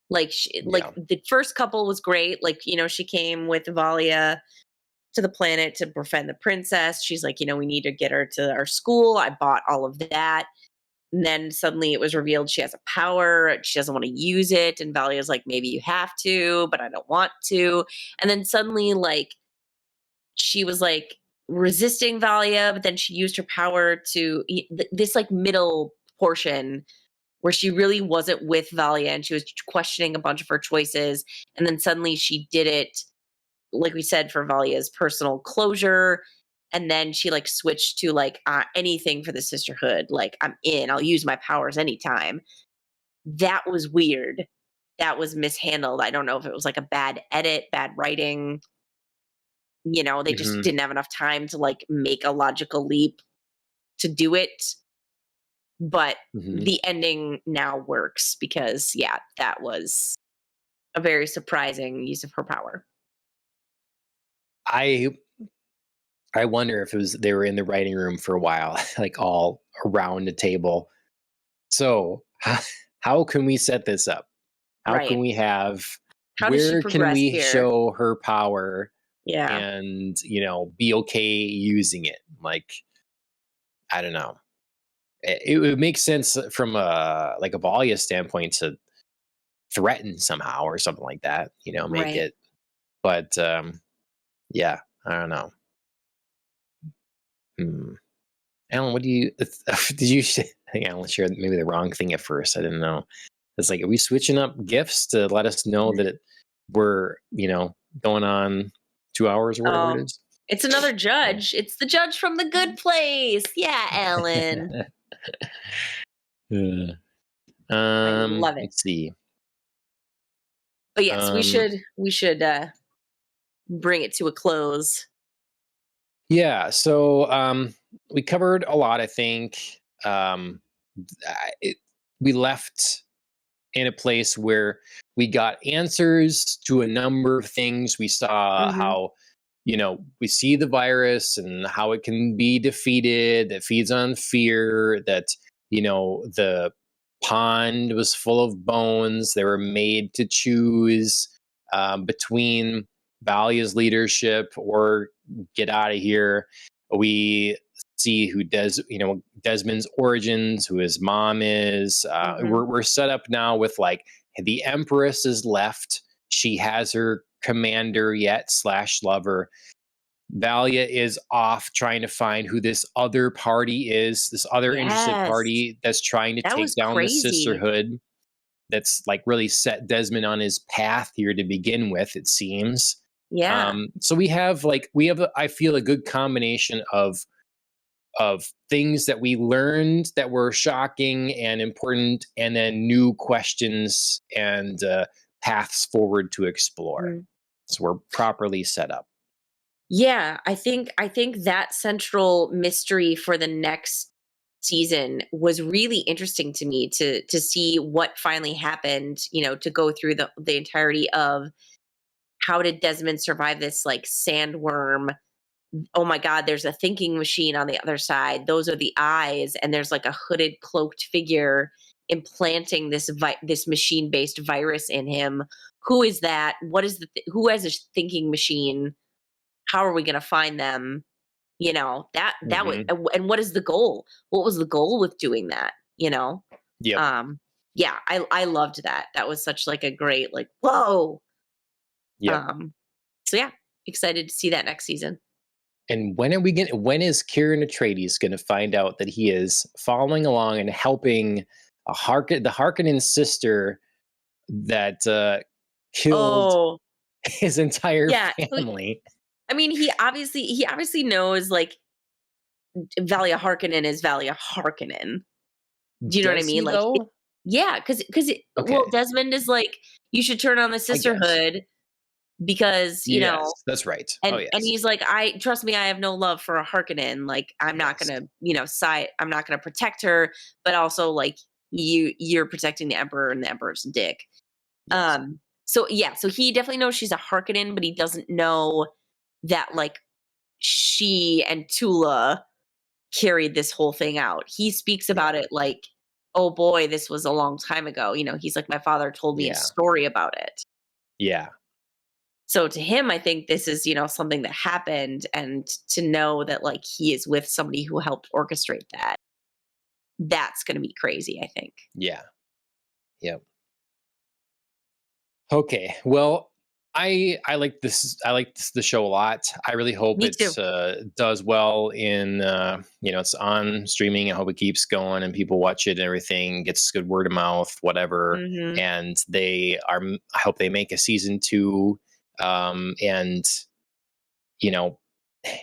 Like the first couple was great. Like, she came with Valia to the planet to befriend the princess. She's like, we need to get her to our school. I bought all of that. And then suddenly it was revealed she has a power. She doesn't want to use it. And Valia's like, maybe you have to, but I don't want to. And then suddenly like she was like resisting Valia, but then she used her power to this like middle portion where she really wasn't with Valia and she was questioning a bunch of her choices. And then suddenly she did it, like we said, for Valia's personal closure. And then she like switched to like anything for the sisterhood. Like, I'm in, I'll use my powers anytime. That was weird. That was mishandled. I don't know if it was like a bad edit, bad writing. They just didn't have enough time to like make a logical leap to do it. But the ending now works because, that was a very surprising use of her power. I wonder if they were in the writing room for a while, like all around the table. So how can we set this up? How can we have, where can we here? show her power? Yeah. And, be okay using it. Like, I don't know. It would make sense from a Valia standpoint to threaten somehow or something like that, make it. But, I don't know. Alan, what do you, did you, I think Alan shared maybe the wrong thing at first. I didn't know. It's like, are we switching up gifts to let us know that we're, going on 2 hours or whatever it is? It's another judge. It's the judge from The Good Place. Yeah, Ellen. I love it. Let's see. But yes, we Um, should bring it to a close. yeah. So we covered a lot, I think. It, we left in a place where we got answers to a number of things. We saw Mhm. how, we see the virus and how it can be defeated, that feeds on fear, that, the pond was full of bones. They were made to choose between Valia's leadership or get out of here. We see who Desmond's origins, who his mom is. Mhm. We're set up now with like the Empress is left. She has her commander yet slash lover. Valia is off trying to find who this other party is, this other interested Yes. party that's trying to That take was down the crazy. Sisterhood. That's like really set Desmond on his path here to begin with, it seems. Yeah. So I feel a good combination of things that we learned that were shocking and important, and then new questions and paths forward to explore. Mhm. So we're properly set up. Yeah, I think that central mystery for the next season was really interesting to me to see what finally happened, to go through the entirety of how did Desmond survive this like sandworm. Oh my god, there's a thinking machine on the other side. Those are the eyes, and there's like a hooded cloaked figure implanting this machine-based virus in him. Who is that? What is who has a thinking machine? How are we going to find them? That was, Hmm. and what is the goal? What was the goal with doing that? Yep. Um yeah, I loved that. That was such like a great like whoa. Yep. Um so yeah, excited to see that next season. And when is Kieran Atreides going to find out that he is following along and helping the Harkonnen sister that killed Oh, his entire yeah. So family? I mean, he obviously knows like Valia Harkonnen is Valia Harkonnen. Do you know what I Does mean? he Like, though? yeah, because well, Okay, Desmond is like, you should turn on the I guess. sisterhood because Yes, that's right. Oh and yes, he's like, I trust me, I have no love for a Harkonnen. Like, I'm not yes, gonna, side. I'm not gonna protect her, but also like you're protecting the Emperor and the Emperor's dick. yes. So yeah, so he definitely knows she's a Harkonnen, but he doesn't know that like she and Tula carried this whole thing out. He speaks Yeah, about it like, oh boy, this was a long time ago. He's like, my father told me a yeah, story about it. yeah, So to him, I think this is, something that happened. And to know that like he is with somebody who helped orchestrate that, that's going to be crazy, I think. yeah, yeah. Okay, well, I like this. I like the show a lot. I really hope Me it too. does well in it's on streaming. I hope it keeps going and people watch it and everything gets good word of mouth, whatever. Hmm. And I hope they make a season 2, and you know,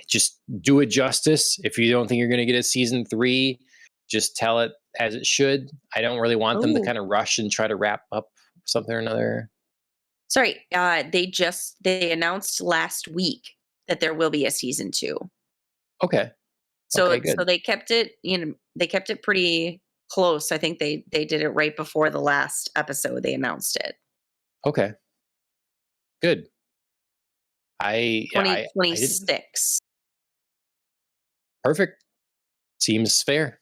just do it justice. If you don't think you're going to get a season 3, just tell it as it should. I don't really want them to Oh, kind of rush and try to wrap up something or another. sorry. They announced last week that there will be a season 2. Okay. So Okay, good. they kept it, they kept it pretty close. I think they did it right before the last episode. They announced it. Okay, good. I didn't. 2026. Perfect. Seems fair.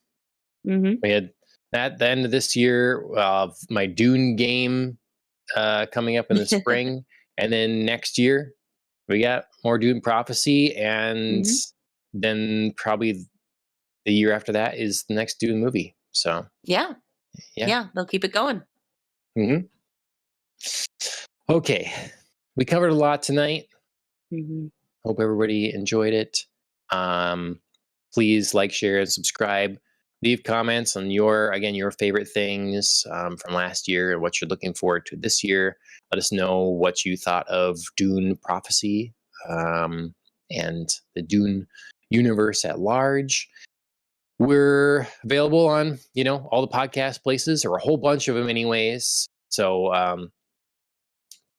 Mhm. We had at the end of this year, my Dune game coming up in the spring, and then next year we got more Dune Prophecy, and Mhm. then probably the year after that is the next Dune movie. So Yeah. yeah. Yeah, they'll keep it going. Hmm. Okay, we covered a lot tonight. Mhm. Hope everybody enjoyed it. Please like, share, and subscribe. Leave comments on your favorite things from last year and what you're looking forward to this year. Let us know what you thought of Dune Prophecy and the Dune universe at large. We're available on all the podcast places, or a whole bunch of them, anyways. So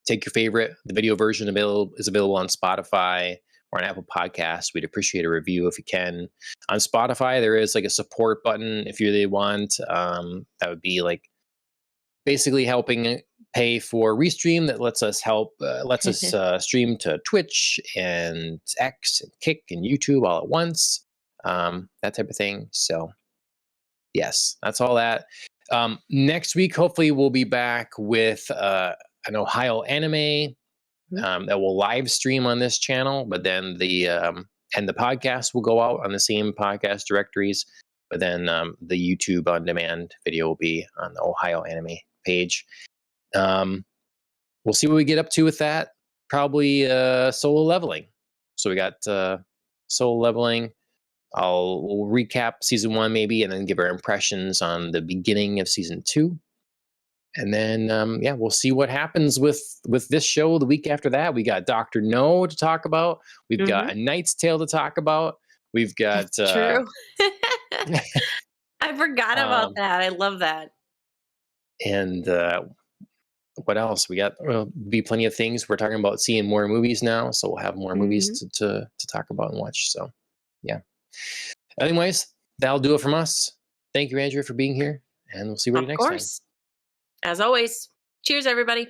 take your favorite. The video version is available on Spotify or on Apple Podcasts. We'd appreciate a review if you can. On Spotify, there is like a support button if you really want. That would be like basically helping pay for Restream that lets us stream to Twitch and X and Kick and YouTube all at once. That type of thing. So yes, that's all that. Next week, hopefully we'll be back with an Ohio anime that will live stream on this channel, but then the podcast will go out on the same podcast directories, but then the YouTube on demand video will be on the Ohio anime page. We'll see what we get up to with that. Probably solo leveling. So we got solo leveling. We'll recap season 1 maybe, and then give our impressions on the beginning of season 2. And then, we'll see what happens with this show the week after that. We got Dr. No to talk about. We've got A Knight's Tale to talk about. We've got... True. I forgot about that. I love that. And what else? We got be plenty of things. We're talking about seeing more movies now, so we'll have more movies to talk about and watch. So, yeah. Anyways, that'll do it from us. Thank you, Andrea, for being here, and we'll see you next time. As always, cheers, everybody.